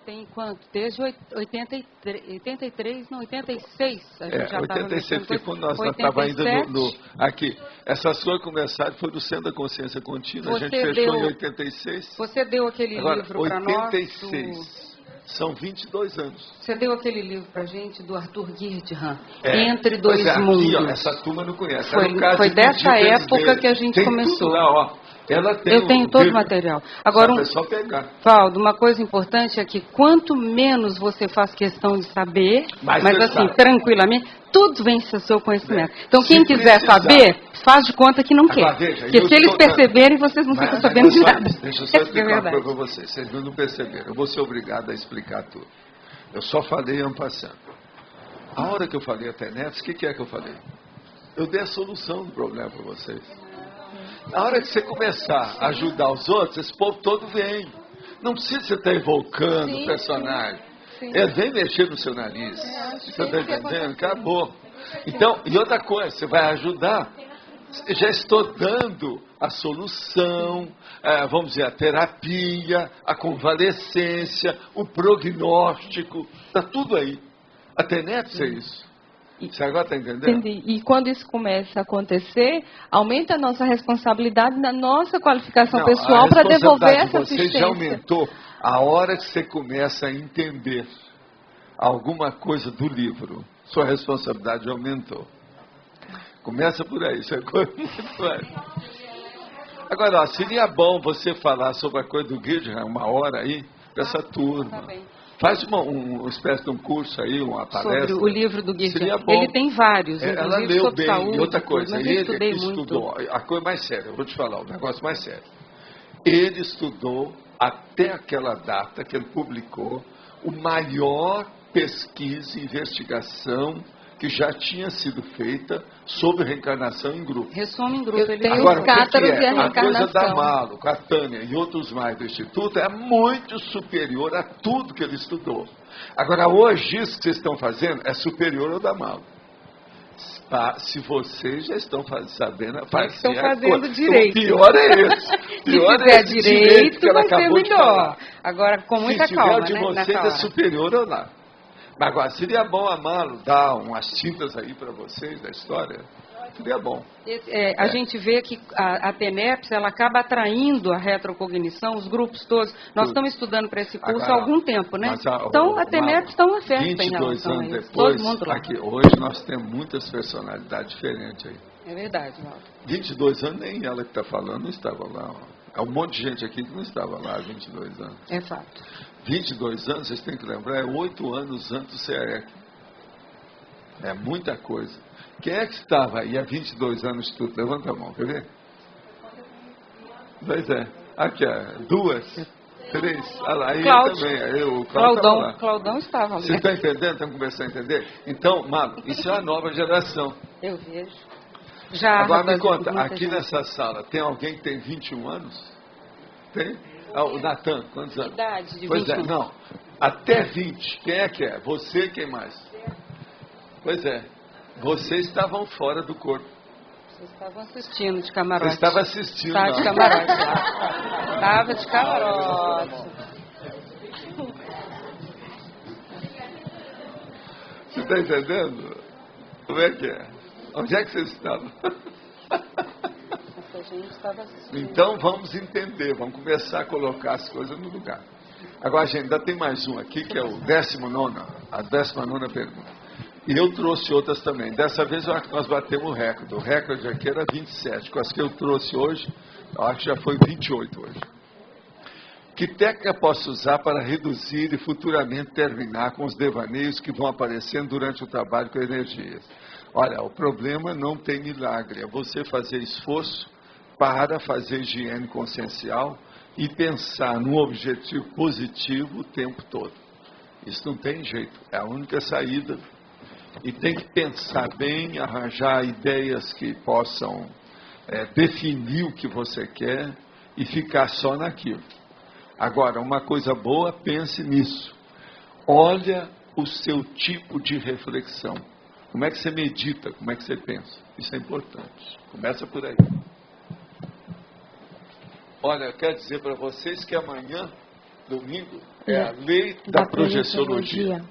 Tem quanto? Desde 83, não, 86. A gente já 86, porque quando nós estávamos ainda aqui. Essas coisas começaram, foi do Centro da Consciência Contínua, a gente fechou em 86. Você deu aquele livro para nós? 86. São 22 anos. Você deu aquele livro para a gente, do Arthur Girdham, Entre Dois Mundos. Essa turma não conhece. Foi dessa época que a gente começou. Tudo lá, Ela tem Eu tenho todo o material. Agora, é só pegar. Valdo, uma coisa importante é que quanto menos você faz questão de saber, mas assim, sabe. Tranquilamente, tudo vem ao seu conhecimento. Então, quem quiser saber, faz de conta que não quer. Porque se eles perceberem, vocês não ficam sabendo de nada. Deixa eu só explicar uma coisa para vocês. Vocês não perceberam. Eu vou ser obrigado a explicar tudo. Eu só falei en passant. A hora que eu falei a TENEPS, o que é que eu falei? Eu dei a solução do problema para vocês. Na hora que você começar a ajudar os outros, esse povo todo vem. Não precisa você estar evocando o personagem. Ele vem mexer no seu nariz. Você está entendendo? Acabou. Então, e outra coisa, você vai ajudar. Já estou dando a solução, vamos dizer, a terapia, a convalescência, o prognóstico. Está tudo aí. A TENEPS é isso. Você agora está entendendo? Entendi. E quando isso começa a acontecer, aumenta a nossa responsabilidade na nossa qualificação pessoal para devolver essa assistência. Você já aumentou a hora que você começa a entender alguma coisa do livro. Sua responsabilidade aumentou. Começa por aí. Isso é coisa muito mais. Agora, ó, seria bom você falar sobre a coisa do Gideon, uma hora aí, para essa turma. Tá bem. Faz uma espécie de um curso aí, uma palestra. Sobre o livro do Seria Gideon. bom. Ele tem vários. Ela leu sobre bem. saúde, E outra coisa, mas ele estudei estudou. muito. A coisa mais séria, eu vou te falar, o negócio mais sério. Ele estudou, até aquela data que ele publicou, o maior pesquisa e investigação que já tinha sido feita sobre reencarnação em grupo. Resumo em grupo. Ele Agora, os cátaros e a reencarnação. coisa da Malo, com a Tânia e outros mais do Instituto é muito superior a tudo que ele estudou. Agora, hoje, isso que vocês estão fazendo é superior ao da Malo. Se vocês já estão sabendo fazer estão fazendo direito. O pior é esse. Se fizer direito, que ela vai ser acabou de melhor. falar. Agora, com muita calma, Se né? tiver de vocês é superior ou não. Mas agora, seria bom, Amaro, dar umas tintas aí para vocês da história? Seria bom. A gente vê que a TENEPS, ela acaba atraindo a retrocognição, os grupos todos. Nós estamos estudando para esse curso há algum tempo, né? Então, a TENEPS está uma festa em 22 relação a anos isso. depois, Todo mundo lá. aqui, hoje nós temos muitas personalidades diferentes aí. É verdade, Valdo. 22 anos, nem ela que está falando não estava lá. Ó. É um monte de gente aqui que não estava lá há 22 anos. É fato. 22 anos, vocês têm que lembrar, é 8 anos antes do CEEC. É muita coisa. Quem é que estava aí há 22 anos de tudo? Levanta a mão, quer ver? Pois é. Aqui, ó, 2, 3. Olha lá, aí Cláudio. também. O Claudão estava ali. Você está entendendo? Estamos começando a entender? Então, Malo, isso é a nova geração. Eu vejo. Já. Agora me conta, aqui nessa sala, tem alguém que tem 21 anos? Tem? O Natan, quantos anos? Idade de Pois 21. é, não. Até 20. Quem é que é? Você e quem mais? Pois é. Vocês estavam fora do corpo. Vocês estavam assistindo de camarote. Você estava assistindo. Estava de não. camarote. Estava de camarote. Você está entendendo? Como é que é? Onde é que vocês estavam? A gente estava assistindo. Então vamos entender, vamos começar a colocar as coisas no lugar. Agora, gente, ainda tem mais um aqui, que é o 19ª, a 19ª pergunta. E eu trouxe outras também. Dessa vez eu acho que nós batemos o recorde. O recorde aqui era 27. Com as que eu trouxe hoje, eu acho que já foi 28 hoje. Que técnica posso usar para reduzir e futuramente terminar com os devaneios que vão aparecendo durante o trabalho com energias? Olha, o problema não tem milagre. É você fazer esforço para fazer higiene consciencial e pensar num objetivo positivo o tempo todo. Isso não tem jeito. É a única saída. E tem que pensar bem, arranjar ideias que possam definir o que você quer e ficar só naquilo. Agora, uma coisa boa, pense nisso. Olha o seu tipo de reflexão. Como é que você medita? Como é que você pensa? Isso é importante. Começa por aí. Olha, eu quero dizer para vocês que amanhã, domingo, é a lei da projeciologia.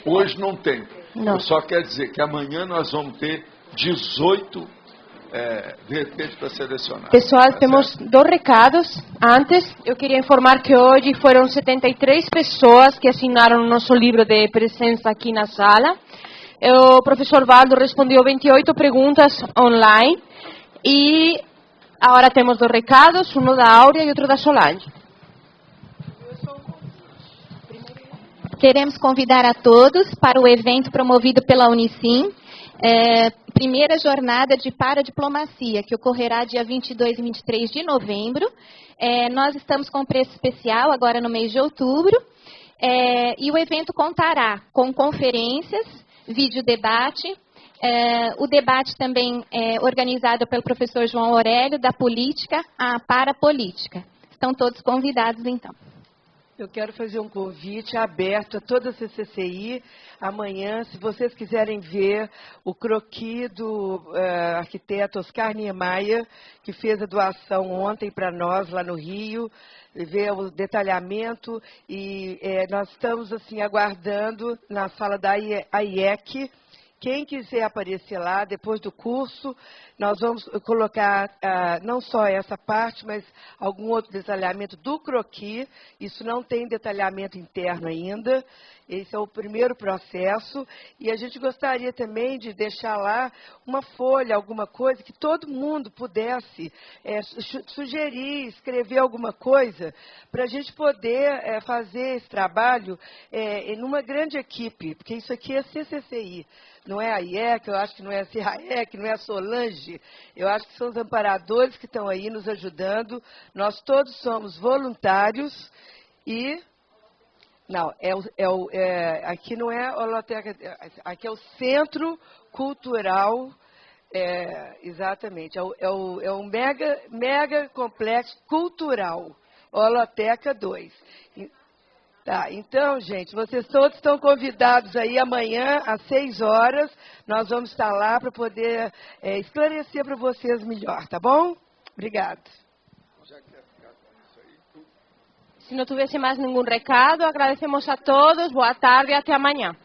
Hoje não tem. Não. Eu só quero dizer que amanhã nós vamos ter 18 vertentes para selecionar. Pessoal, temos 2 recados. Antes, eu queria informar que hoje foram 73 pessoas que assinaram o nosso livro de presença aqui na sala. O professor Valdo respondeu 28 perguntas online e Agora temos 2 recados, um da Áurea e outro da Solange. Queremos convidar a todos para o evento promovido pela Unicim, primeira jornada de paradiplomacia, que ocorrerá dia 22 e 23 de novembro. Nós estamos com preço especial agora no mês de outubro, e o evento contará com conferências, vídeo debate. O debate também é organizado pelo professor João Aurélio, da Política à Parapolítica. Estão todos convidados, então. Eu quero fazer um convite aberto a toda a CCCI. Amanhã, se vocês quiserem ver o croquis do arquiteto Oscar Niemeyer, que fez a doação ontem para nós lá no Rio, ver o detalhamento. E nós estamos assim aguardando na sala da AIEC. Quem quiser aparecer lá, depois do curso, nós vamos colocar não só essa parte, mas algum outro detalhamento do croquis. Isso não tem detalhamento interno ainda. Esse é o primeiro processo. E a gente gostaria também de deixar lá uma folha, alguma coisa, que todo mundo pudesse sugerir, escrever alguma coisa, para a gente poder fazer esse trabalho numa grande equipe, porque isso aqui é CCCI. Não é a IEC, eu acho que não é a CIAEC, não é a Solange. Eu acho que são os amparadores que estão aí nos ajudando. Nós todos somos voluntários e... Não, aqui não é a Holoteca, aqui é o Centro Cultural, exatamente, é o mega complexo cultural, Holoteca 2. Tá, então, gente, vocês todos estão convidados aí amanhã às 6 horas. Nós vamos estar lá para poder esclarecer para vocês melhor, tá bom? Obrigada. Se não tivesse mais nenhum recado, agradecemos a todos. Boa tarde e até amanhã.